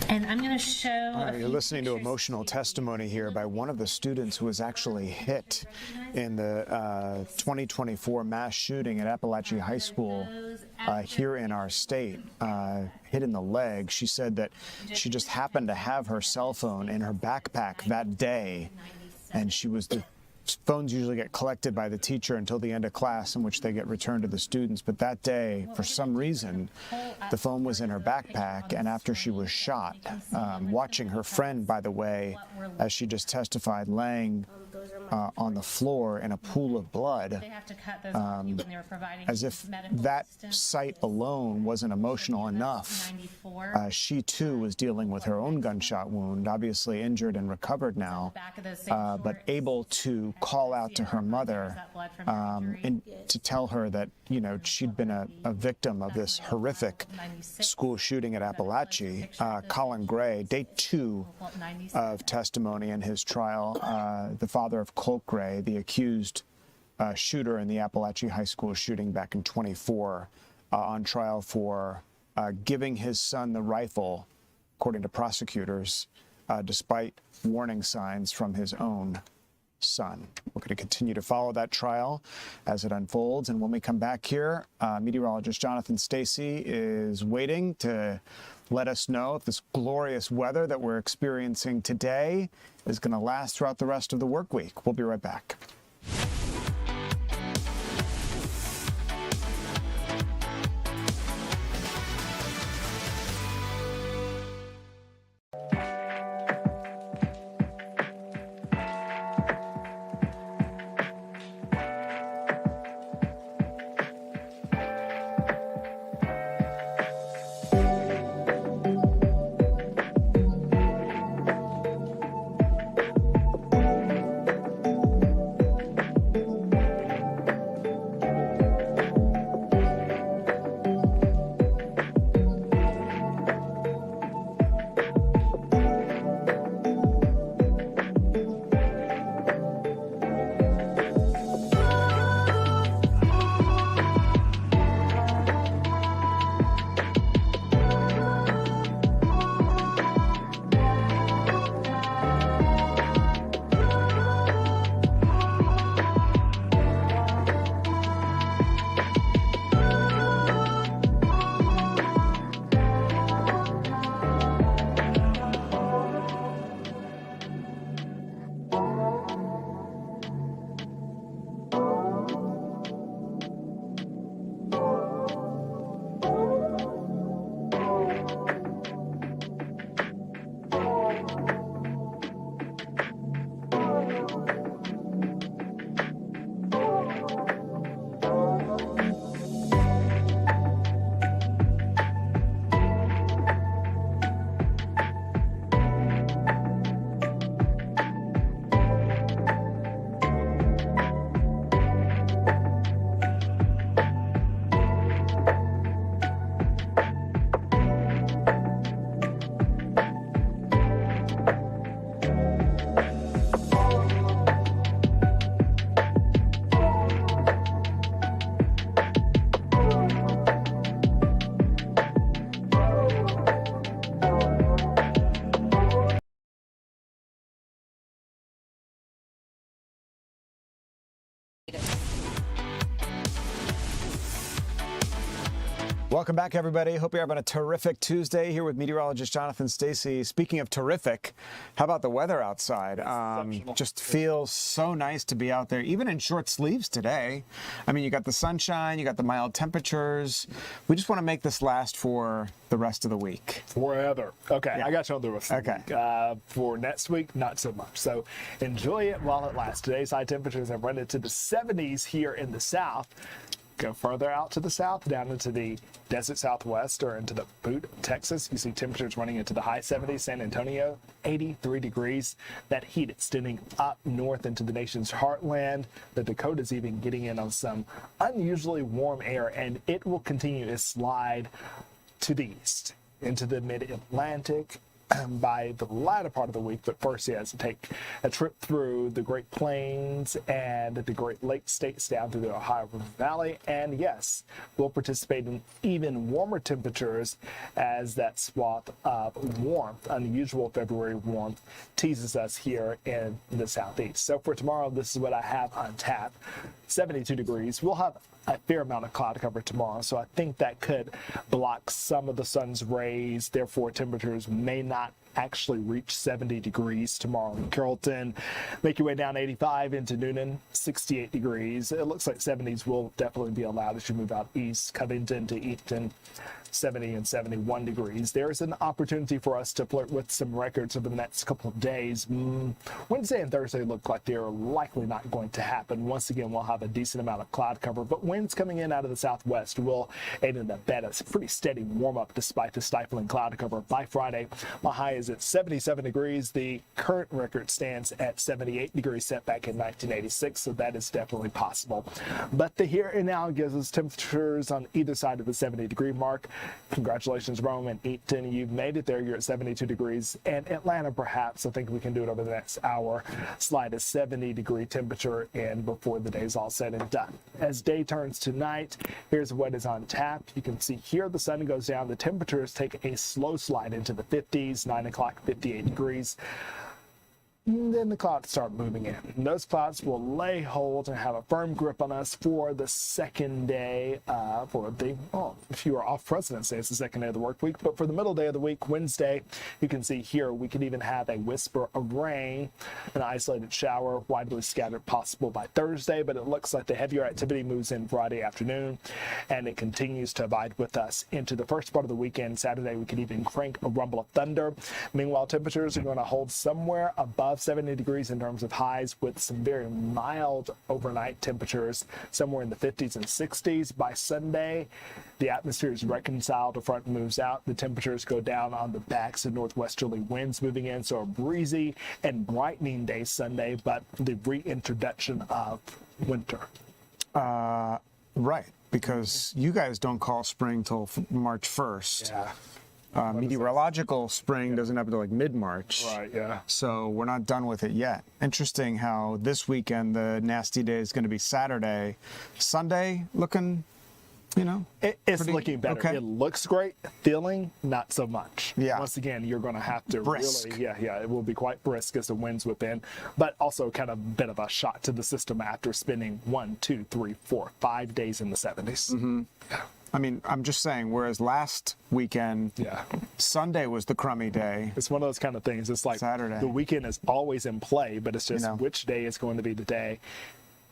And I'm going to show. All right, you're listening to emotional testimony here by one of the students who was actually hit in the 2024 mass shooting at Apalachee High School here in our state, hit in the leg. She said that she just happened to have her cell phone in her backpack that day, and the phones usually get collected by the teacher until the end of class, in which they get returned to the students. But that day, for some reason, the phone was in her backpack, and after she was shot, watching her friend, by the way, as she just testified, laying on the floor in a pool of blood, as if that sight alone wasn't emotional enough. She too was dealing with her own gunshot wound, obviously injured and recovered now, but able to call out to her mother and to tell her that, you know, she'd been a victim of this horrific school shooting at Apalachee. Colin Gray, day 2 of testimony in his trial, the father of Colin Gray, the accused shooter in the Apalachee High School shooting back in 24, on trial for giving his son the rifle, according to prosecutors, despite warning signs from his own son. We're going to continue to follow that trial as it unfolds, and when we come back here, meteorologist Jonathan Stacy is waiting to let us know if this glorious weather that we're experiencing today is going to last throughout the rest of the work week. We'll be right back. Welcome back, everybody. Hope you're having a terrific Tuesday here with meteorologist Jonathan Stacy. Speaking of terrific, how about the weather outside? Just feels so nice to be out there, even in short sleeves today. I mean, you got the sunshine, you got the mild temperatures. We just want to make this last for the rest of the week. Forever. Okay, yeah. I got you on the rest of the week. For next week, not so much. So enjoy it while it lasts. Today's high temperatures have run into the 70s here in the south. Go further out to the south, down into the desert southwest or into the boot of Texas. You see temperatures running into the high 70s. San Antonio, 83 degrees. That heat extending up north into the nation's heartland. The Dakotas even getting in on some unusually warm air, and it will continue to slide to the east into the mid-Atlantic, by the latter part of the week, but first he has to take a trip through the Great Plains and the Great Lakes states down through the Ohio River Valley. And yes, we'll participate in even warmer temperatures as that swath of warmth, unusual February warmth, teases us here in the southeast. So for tomorrow, this is what I have on tap. 72 degrees. We'll have a fair amount of cloud cover tomorrow, so I think that could block some of the sun's rays. Therefore, temperatures may not actually reach 70 degrees tomorrow in Carrollton. Make your way down 85 into Noonan, 68 degrees. It looks like 70s will definitely be allowed as you move out east, Covington to Eaton, 70 and 71 degrees. There's an opportunity for us to flirt with some records over the next couple of days. Wednesday and Thursday look like they're likely not going to happen. Once again, we'll have a decent amount of cloud cover, but winds coming in out of the southwest will aid in the bed. It's a pretty steady warm-up despite the stifling cloud cover. By Friday, my high is at 77 degrees. The current record stands at 78 degrees set back in 1986, so that is definitely possible. But the here and now gives us temperatures on either side of the 70-degree mark. Congratulations, Rome and Eaton. You've made it there. You're at 72 degrees. And Atlanta, perhaps, I think we can do it over the next hour. Slide a 70-degree temperature in before the day's all said and done. As day turns to night, here's what is on tap. You can see here the sun goes down. The temperatures take a slow slide into the 50s, 9 o'clock, 58 degrees. And then the clouds start moving in. And those clouds will lay hold and have a firm grip on us for the second day if you are off President's Day, it's the second day of the work week. But for the middle day of the week, Wednesday, you can see here we could even have a whisper of rain, an isolated shower, widely scattered possible by Thursday. But it looks like the heavier activity moves in Friday afternoon, and it continues to abide with us into the first part of the weekend. Saturday, we could even crank a rumble of thunder. Meanwhile, temperatures are going to hold somewhere above 70 degrees in terms of highs, with some very mild overnight temperatures somewhere in the 50s and 60s. By Sunday, the atmosphere is reconciled. The front moves out. The temperatures go down on the backs of northwesterly winds moving in. So a breezy and brightening day Sunday, but the reintroduction of winter. Right, because you guys don't call spring till March 1st. Yeah. Meteorological spring doesn't happen until like mid-March. Right, yeah. So we're not done with it yet. Interesting how this weekend the nasty day is going to be Saturday. Sunday looking, It's looking better. Okay. It looks great. Feeling, not so much. Yeah. Once again, you're going to have to brisk. really, it will be quite brisk as the winds whip in, but also kind of a bit of a shot to the system after spending 1, 2, 3, 4, 5 days in the 70s. Mm-hmm. Yeah. I mean, I'm just saying, whereas last weekend, Sunday was the crummy day. It's one of those kind of things. It's like Saturday. The weekend is always in play, but it's just which day is going to be the day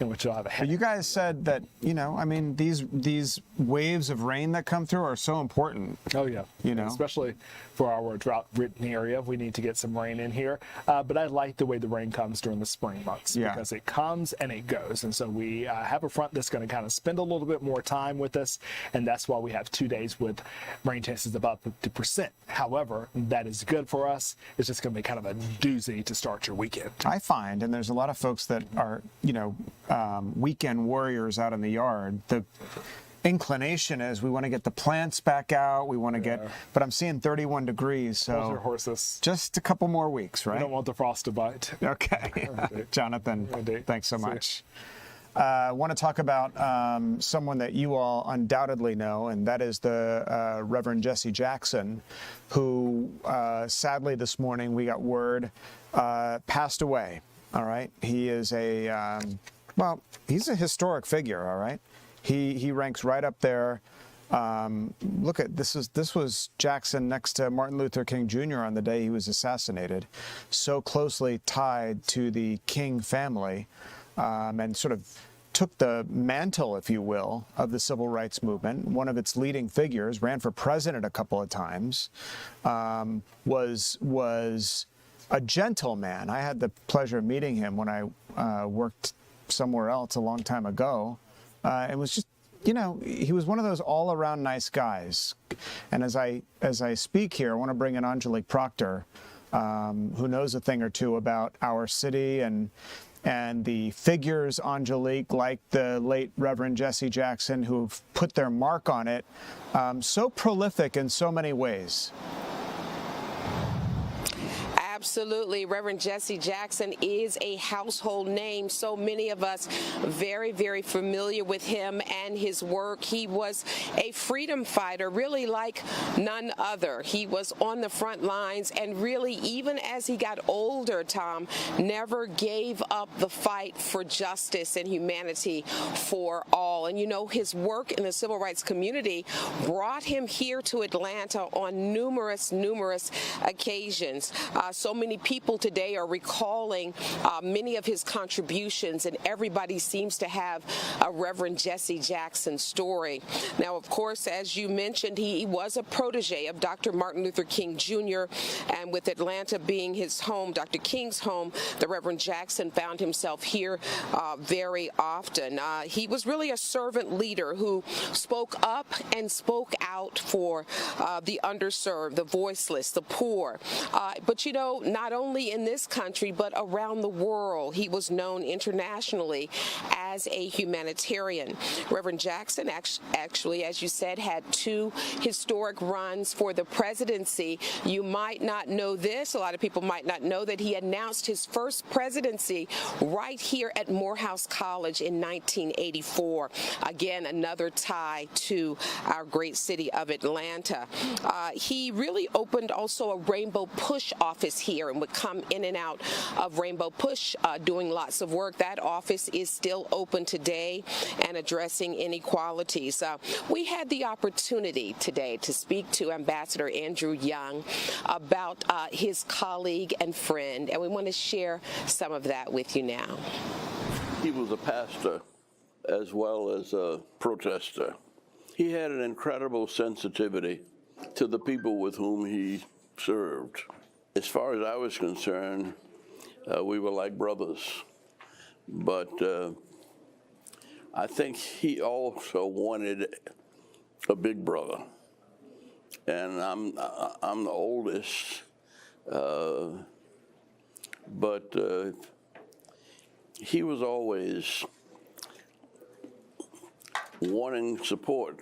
in which you'll have a headache. You guys said that, these waves of rain that come through are so important. Oh, yeah. Especially for our drought-ridden area. We need to get some rain in here. But I like the way the rain comes during the spring months because it comes and it goes. And so we have a front that's going to kind of spend a little bit more time with us. And that's why we have 2 days with rain chances above 50%. However, that is good for us. It's just going to be kind of a doozy to start your weekend. I find, and there's a lot of folks that are, weekend warriors out in the yard. The inclination is we want to get the plants back out. We want to but I'm seeing 31 degrees. So those are horses. Just a couple more weeks, right? We don't want the frost to bite. Okay. Jonathan, thanks so much. I want to talk about someone that you all undoubtedly know, and that is the Reverend Jesse Jackson, who sadly this morning we got word passed away. All right. He is he's a historic figure. All right. He ranks right up there. Look at this was Jackson next to Martin Luther King Jr. on the day he was assassinated, so closely tied to the King family, and sort of took the mantle, if you will, of the civil rights movement. One of its leading figures, ran for president a couple of times, was a gentleman. I had the pleasure of meeting him when I worked somewhere else a long time ago. It was just, he was one of those all-around nice guys. And as I speak here, I want to bring in Angelique Proctor, who knows a thing or two about our city and the figures, Angelique, like the late Reverend Jesse Jackson, who've put their mark on it, so prolific in so many ways. Absolutely. Reverend Jesse Jackson is a household name. So many of us very, very familiar with him and his work. He was a freedom fighter, really like none other. He was on the front lines and really, even as he got older, Tom, never gave up the fight for justice and humanity for all. And you know, his work in the civil rights community brought him here to Atlanta on numerous occasions. So many people today are recalling many of his contributions, and everybody seems to have a Reverend Jesse Jackson story. Now, of course, as you mentioned, he was a protege of Dr. Martin Luther King Jr., and with Atlanta being his home, Dr. King's home, the Reverend Jackson found himself here very often. He was really a servant leader who spoke up and spoke out for the underserved, the voiceless, the poor. But you know, not only in this country, but around the world, he was known internationally as a humanitarian. Reverend Jackson actually, as you said, had 2 historic runs for the presidency. You might not know this. A lot of people might not know that he announced his first presidency right here at Morehouse College in 1984. Again, another tie to our great city of Atlanta. He really opened also a Rainbow Push office here and would come in and out of Rainbow Push doing lots of work. That office is still open today and addressing inequalities. We had the opportunity today to speak to Ambassador Andrew Young about his colleague and friend, and we want to share some of that with you now. He was a pastor as well as a protester. He had an incredible sensitivity to the people with whom he served. As far as I was concerned, we were like brothers. But I think he also wanted a big brother. And I'm the oldest, but he was always wanting support,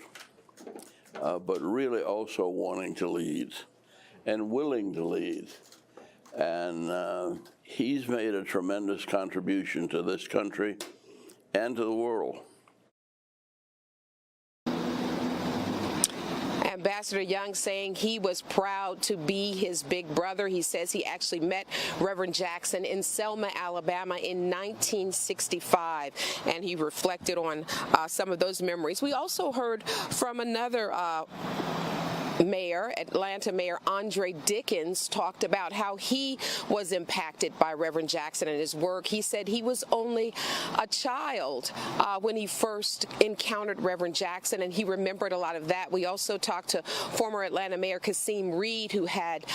but really also wanting to lead and willing to lead. And he's made a tremendous contribution to this country and to the world. Ambassador Young saying he was proud to be his big brother. He says he actually met Reverend Jackson in Selma, Alabama in 1965, and he reflected on some of those memories. We also heard from another mayor, Atlanta Mayor Andre Dickens, talked about how he was impacted by Reverend Jackson and his work. He said he was only a child when he first encountered Reverend Jackson, and he remembered a lot of that. We also talked to former Atlanta Mayor Kasim Reed, who had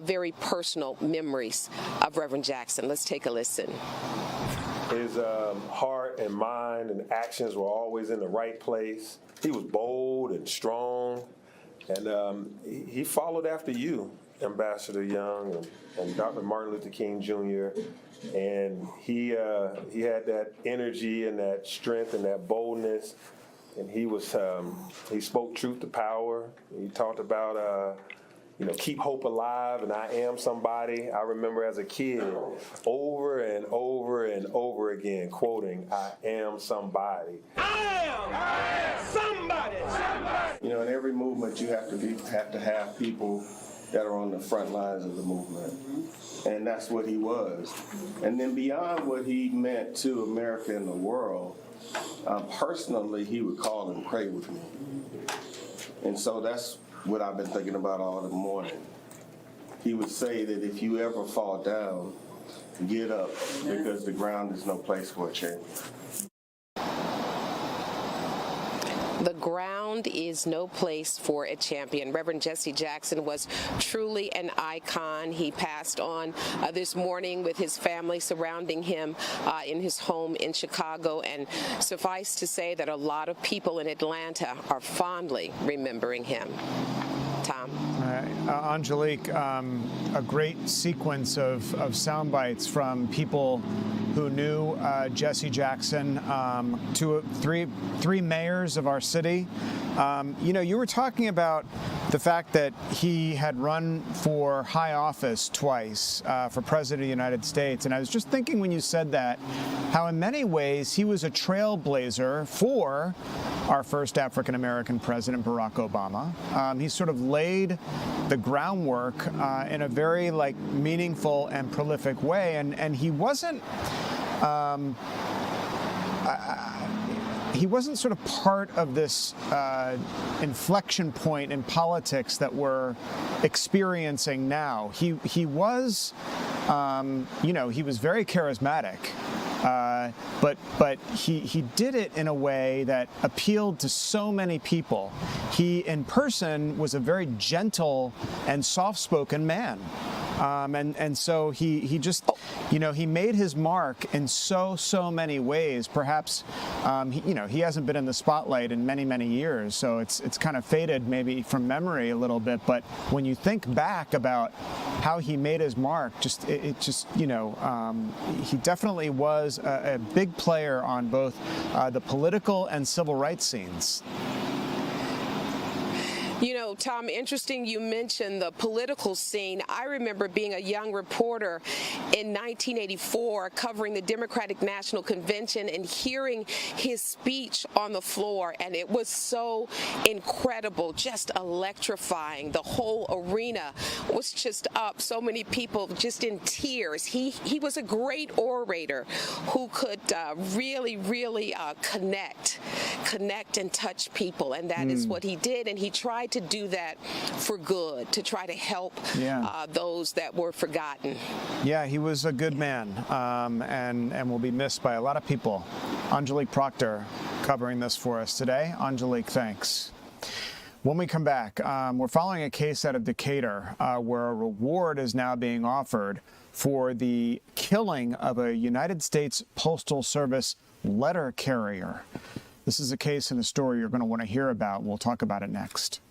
very personal memories of Reverend Jackson. Let's take a listen. His heart and mind and actions were always in the right place. He was bold and strong. And he followed after you, Ambassador Young and Dr. Martin Luther King Jr. And he had that energy and that strength and that boldness. And he spoke truth to power. He talked about keep hope alive, and I am somebody. I remember as a kid over and over and over again quoting, I am somebody. I am somebody. You know, in every movement, you have to have people that are on the front lines of the movement. And that's what he was. And then beyond what he meant to America and the world, personally, he would call and pray with me. And so that's what I've been thinking about all the morning. He would say that if you ever fall down, get up, because the ground is no place for a champion. The ground is no place for a champion. Reverend Jesse Jackson was truly an icon. He passed on this morning with his family surrounding him in his home in Chicago. And suffice to say that a lot of people in Atlanta are fondly remembering him. Tom. Angelique, a great sequence of sound bites from people who knew Jesse Jackson, three mayors of our city. You were talking about the fact that he had run for high office twice for President of the United States. And I was just thinking when you said that, how in many ways he was a trailblazer for our first African-American president, Barack Obama. He sort of laid the groundwork in a very meaningful and prolific way. And he wasn't sort of part of this inflection point in politics that we're experiencing now. He was, he was very charismatic, but he did it in a way that appealed to so many people. He, in person, was a very gentle and soft-spoken man. And so he just, he made his mark in so many ways. Perhaps, he hasn't been in the spotlight in many years, so it's kind of faded maybe from memory a little bit. But when you think back about how he made his mark, he definitely was a big player on both the political and civil rights scenes. Tom, interesting you mentioned the political scene. I remember being a young reporter in 1984 covering the Democratic National Convention and hearing his speech on the floor, and it was so incredible, just electrifying. The whole arena was just up, so many people just in tears. He was a great orator who could really connect and touch people, and that is what he did, and he tried to do that for good, to try to help those that were forgotten. Yeah, he was a good man, and will be missed by a lot of people. Angelique Proctor covering this for us today. Angelique, thanks. When we come back, we're following a case out of Decatur where a reward is now being offered for the killing of a United States Postal Service letter carrier. This is a case and a story you're going to want to hear about. We'll talk about it next.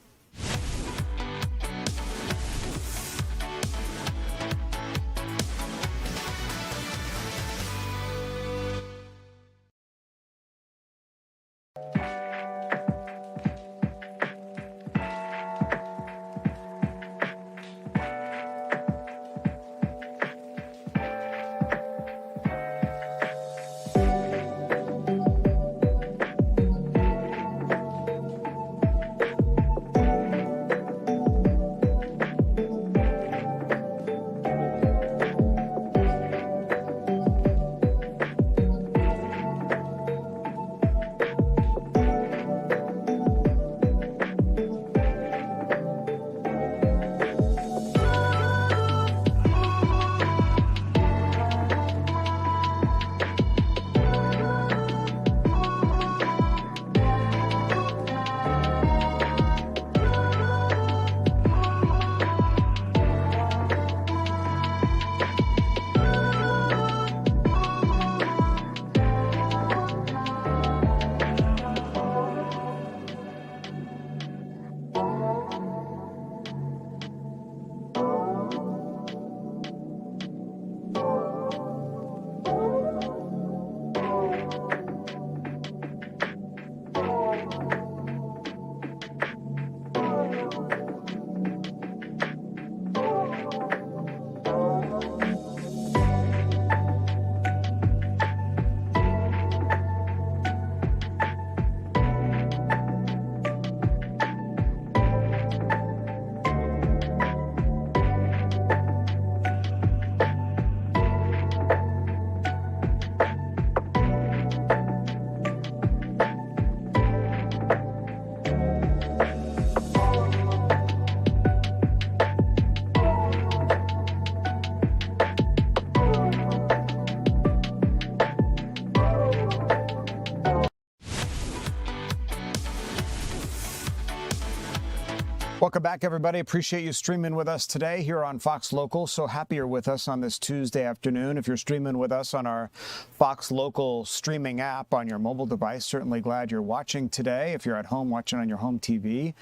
Welcome back, everybody. Appreciate you streaming with us today here on Fox Local. So happy you're with us on this Tuesday afternoon. If you're streaming with us on our Fox Local streaming app on your mobile device, certainly glad you're watching today. If you're at home watching on your home TV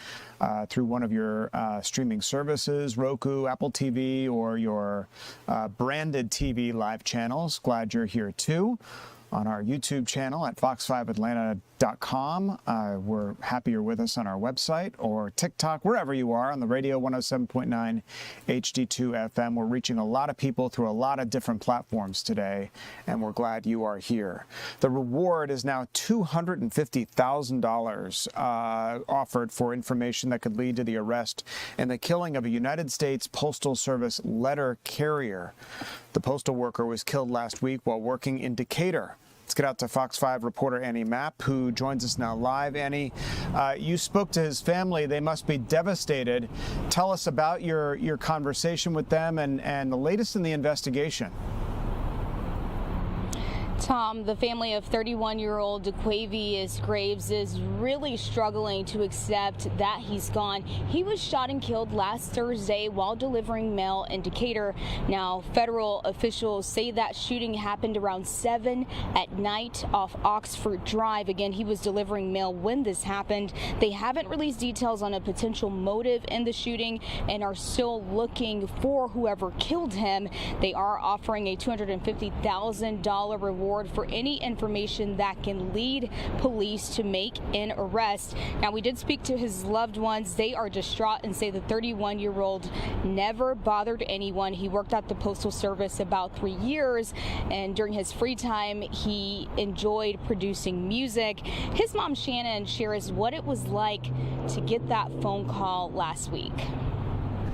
through one of your streaming services, Roku, Apple TV, or your branded TV live channels, glad you're here too. on our YouTube channel at fox5atlanta.com. We're happy you're with us on our website or TikTok, wherever you are, on the radio 107.9 HD2 FM. We're reaching a lot of people through a lot of different platforms today, and we're glad you are here. The reward is now $250,000 offered for information that could lead to the arrest and the killing of a United States Postal Service letter carrier. The postal worker was killed last week while working in Decatur. Let's get out to Fox 5 reporter Annie Mapp, who joins us now live. Annie, you spoke to his family. They must be devastated. Tell us about your conversation with them and the latest in the investigation. Tom, the family of 31-year-old DeQuavius Graves is really struggling to accept that he's gone. He was shot and killed last Thursday while delivering mail in Decatur. Now, federal officials say that shooting happened around 7 at night off Oxford Drive. Again, he was delivering mail when this happened. They haven't released details on a potential motive in the shooting and are still looking for whoever killed him. They are offering a $250,000 reward for any information that can lead police to make an arrest. Now, we did speak to his loved ones. They are distraught and say the 31-year-old never bothered anyone. He worked at the Postal Service about 3 years, and during his free time, he enjoyed producing music. His mom, Shannon, shares what it was like to get that phone call last week.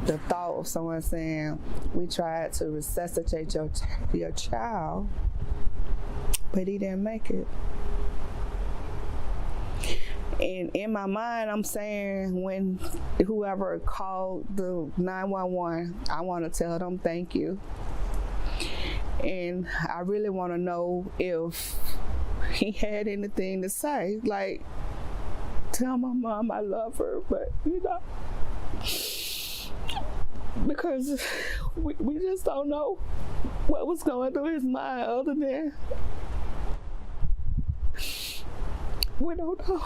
The thought of someone saying, "We tried to resuscitate your child, but he didn't make it." And in my mind, I'm saying, when whoever called the 911, I want to tell them thank you. And I really want to know if he had anything to say, like, tell my mom I love her, but because we just don't know what was going through his mind other than we don't know.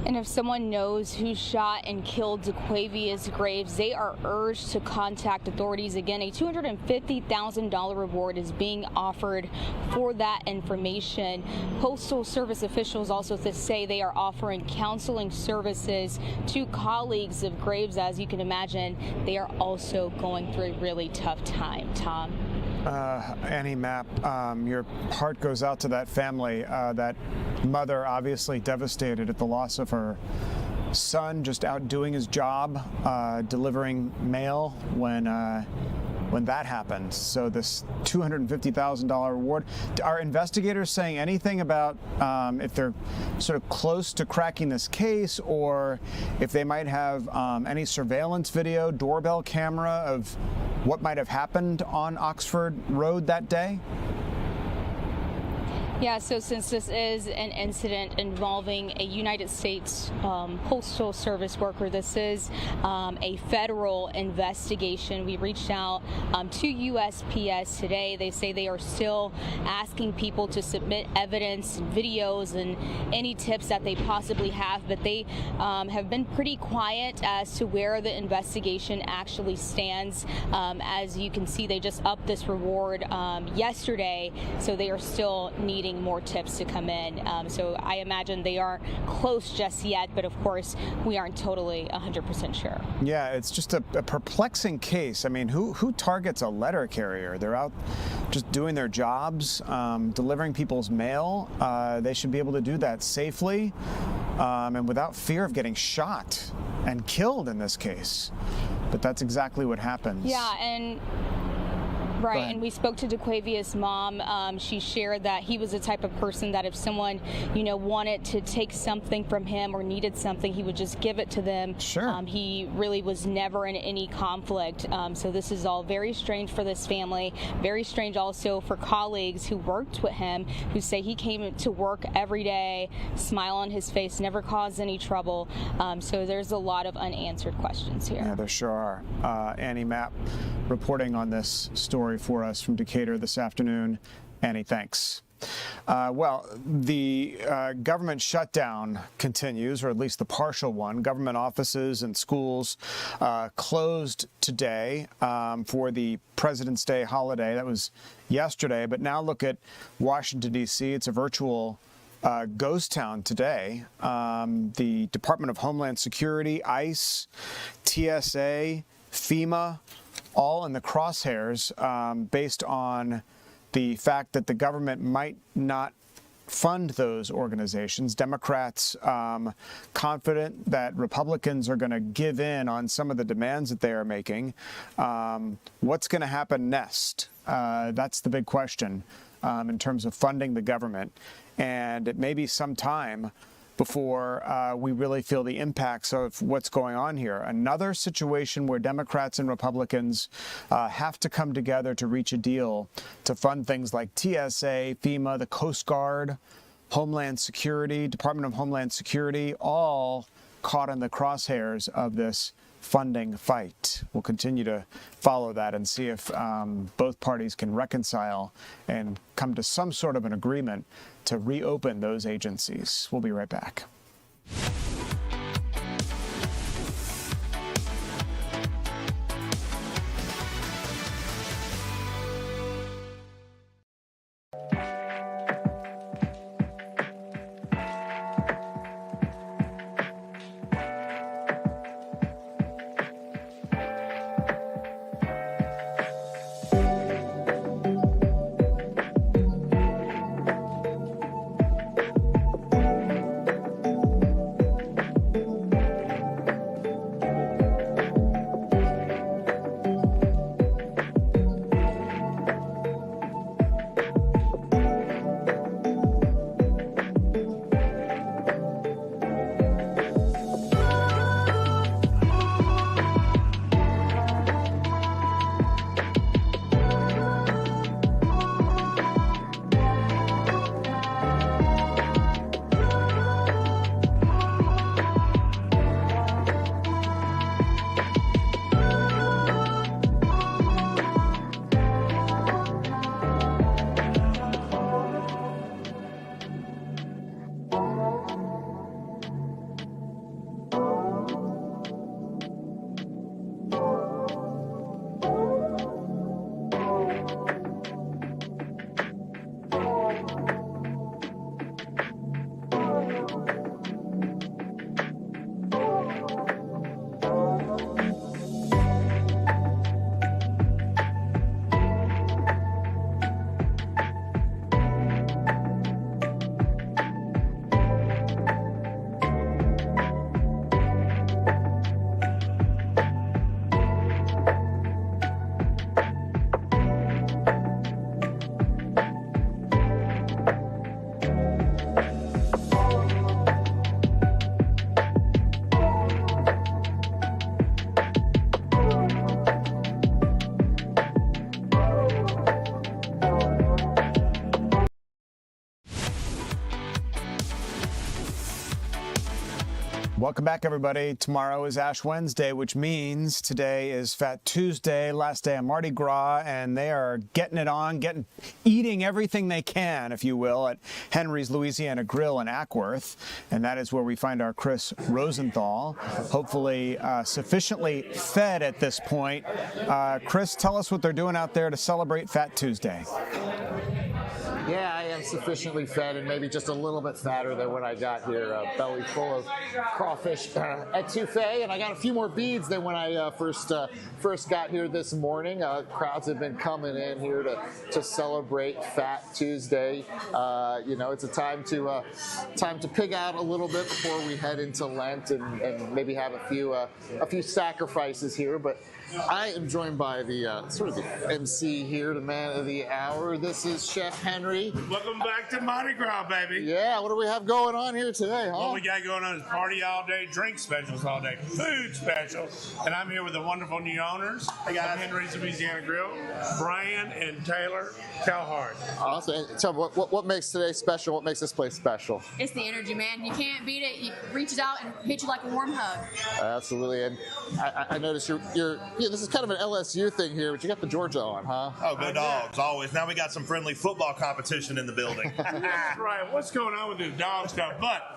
And if someone knows who shot and killed DeQuavius Graves, they are urged to contact authorities. Again, a $250,000 reward is being offered for that information. Postal Service officials also say they are offering counseling services to colleagues of Graves. As you can imagine, they are also going through a really tough time. Tom? Annie Mapp, your heart goes out to that family, that mother obviously devastated at the loss of her son, just out doing his job, delivering mail when that happened. So this $250,000 reward. Are investigators saying anything about if they're sort of close to cracking this case, or if they might have any surveillance video, doorbell camera of what might have happened on Oxford Road that day? Yeah, so since this is an incident involving a United States Postal Service worker, this is a federal investigation. We reached out to USPS today. They say they are still asking people to submit evidence, videos, and any tips that they possibly have, but they have been pretty quiet as to where the investigation actually stands. As you can see, they just upped this reward yesterday, so they are still needing more tips to come in. So I imagine they aren't close just yet, but of course we aren't totally 100% sure. Yeah, it's just a perplexing case. I mean, who targets a letter carrier? They're out just doing their jobs, delivering people's mail. They should be able to do that safely and without fear of getting shot and killed in this case. But that's exactly what happens. Yeah, and right, and we spoke to DeQuavius' mom. She shared that he was the type of person that if someone, wanted to take something from him or needed something, he would just give it to them. Sure. He really was never in any conflict. So this is all very strange for this family. Very strange also for colleagues who worked with him, who say he came to work every day, smile on his face, never caused any trouble. So there's a lot of unanswered questions here. Yeah, there sure are. Annie Mapp reporting on this story for us from Decatur this afternoon. Annie, thanks. Well, the government shutdown continues, or at least the partial one. Government offices and schools closed today for the President's Day holiday. That was yesterday. But now look at Washington, D.C. It's a virtual ghost town today. The Department of Homeland Security, ICE, TSA, FEMA, all in the crosshairs based on the fact that the government might not fund those organizations. Democrats confident that Republicans are going to give in on some of the demands that they are making. What's going to happen next? That's the big question in terms of funding the government. And it may be some time before we really feel the impacts of what's going on here. Another situation where Democrats and Republicans have to come together to reach a deal to fund things like TSA, FEMA, the Coast Guard, Homeland Security, Department of Homeland Security, all caught in the crosshairs of this funding fight. We'll continue to follow that and see if both parties can reconcile and come to some sort of an agreement to reopen those agencies. We'll be right back. Welcome back, everybody. Tomorrow is Ash Wednesday, which means today is Fat Tuesday, last day of Mardi Gras, and they are getting it on, eating everything they can, if you will, at Henry's Louisiana Grill in Ackworth, and that is where we find our Chris Rosenthal, hopefully sufficiently fed at this point. Chris, tell us what they're doing out there to celebrate Fat Tuesday. Yeah, I am sufficiently fed and maybe just a little bit fatter than when I got here. Belly full of crawfish etouffee, and I got a few more beads than when I first got here this morning. Crowds have been coming in here to celebrate Fat Tuesday. It's a time to pig out a little bit before we head into Lent and maybe have a few sacrifices here, but I am joined by the sort of the MC here, the man of the hour. This is Chef Henry. Welcome back to Mardi Gras, baby. Yeah, what do we have going on here today, huh? What we got going on is party all day, drink specials all day, food specials. And I'm here with the wonderful new owners of Henry's Louisiana Grill, Brian and Taylor Calhart. Awesome. And tell me, what makes today special? What makes this place special? It's the energy, man. You can't beat it. It reaches out and hits you like a warm hug. Absolutely. And I noticed you're this is kind of an LSU thing here, but you got the Georgia on, huh? Oh, go Dogs, always. Now we got some friendly football competition in the building. That's right. What's going on with this dog stuff? But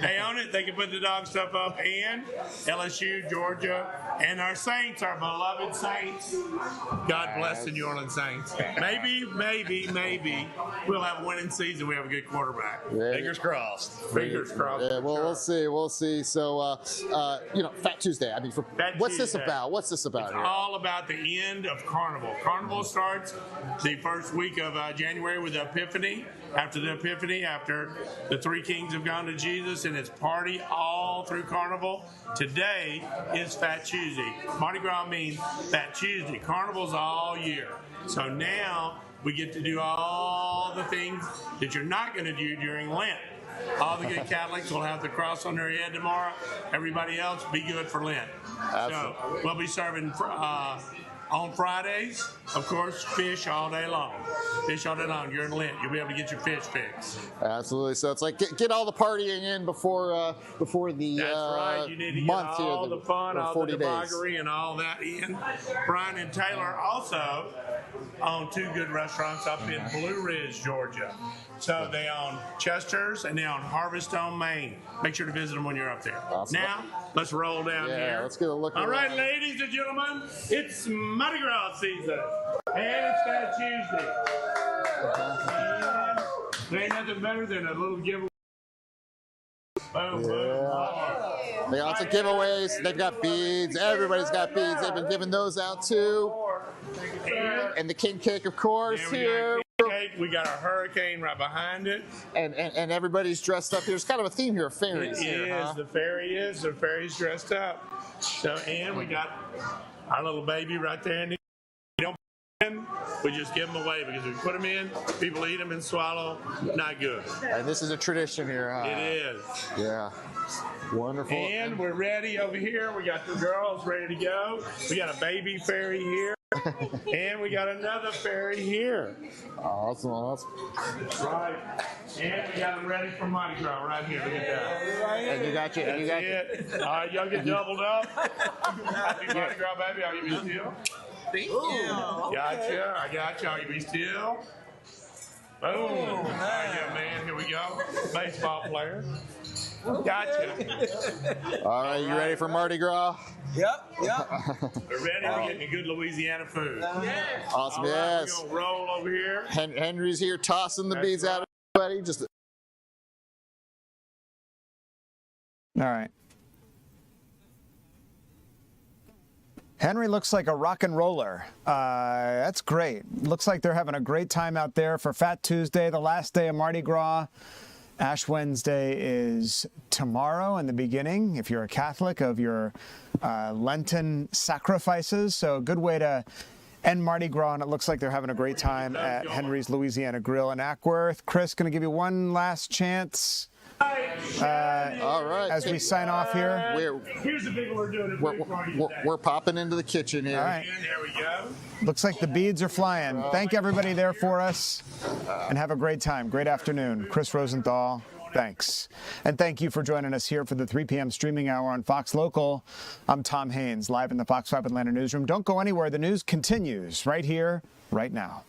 they own it. They can put the dog stuff up. And LSU, Georgia, and our Saints, our beloved Saints. God bless the New Orleans Saints. Maybe we'll have a winning season. We have a good quarterback. Fingers crossed. Fingers crossed. Yeah, well, we'll see. So, Fat Tuesday. I mean, what's this about? What's this about It's here? all about the end of Carnival. Carnival starts the first week of January with the Epiphany. After the Epiphany, after the three kings have gone to Jesus, and it's party all through Carnival. Today is Fat Tuesday. Mardi Gras means Fat Tuesday. Carnival's all year. So now we get to do all the things that you're not going to do during Lent. All the good Catholics will have the cross on their head tomorrow. Everybody else, be good for Lent. Absolutely. So we'll be serving on Fridays, of course, fish all day long. Fish all day long. You're in Lent. You'll be able to get your fish fixed. Absolutely. So it's like get all the partying in before the That's right. You need to month get here, all the fun, all the 40 days. debauchery, and all that in. Brian and Taylor also own two good restaurants up in Blue Ridge, Georgia. So they own Chester's and they own Harvest on Main. Make sure to visit them when you're up there. Awesome. Now, let's roll down here. Let's get a look. All right, around. ladies and gentlemen, it's Mardi Gras season. And it's Fat Tuesday. And there ain't nothing better than a little giveaway. Boom, boom, boom. They got lots of giveaways. They've got beads. Everybody's got beads. They've been giving those out too. And the king cake, of course, here. We got our hurricane right behind it. And everybody's dressed up. There's kind of a theme here of fairies. It here, is. huh? The fairy's dressed up. So, and we got our little baby right there. And we don't put them in, we just give them away, because if we put them in, people eat them and swallow. Not good. And this is a tradition here, huh? It is. Yeah. Wonderful. And we're ready over here. We got the girls ready to go. We got a baby fairy here. And we got another fairy here. Awesome. Right. And we got them ready for Mardi Gras right here. Look at that. And you got it. All right, y'all get doubled up. Happy Mardi Gras, baby. I'll give you a steal. Thank you. Gotcha. I got you. I'll give you a steal. Boom. All right, young man. Here we go. Baseball player. Gotcha. All right, you ready for Mardi Gras? Yep. We're ready. We're getting a good Louisiana food. Awesome. All right, Yes. we're gonna roll over here. Henry's here tossing the beads out. Everybody, just. All right. Henry looks like a rock and roller. That's great. Looks like they're having a great time out there for Fat Tuesday, the last day of Mardi Gras. Ash Wednesday is tomorrow in the beginning, if you're a Catholic, of your Lenten sacrifices. So a good way to end Mardi Gras, and it looks like they're having a great time at Henry's Louisiana Grill in Ackworth. Chris, going to give you one last chance. All right. As we sign off here. Here's the big one we're doing. We're popping into the kitchen here. All right. There we go. Looks like the beads are flying. Thank everybody there for us, and have a great time. Great afternoon. Chris Rosenthal, thanks. And thank you for joining us here for the 3 p.m. streaming hour on Fox Local. I'm Tom Haines, live in the Fox 5 Atlanta newsroom. Don't go anywhere. The news continues right here, right now.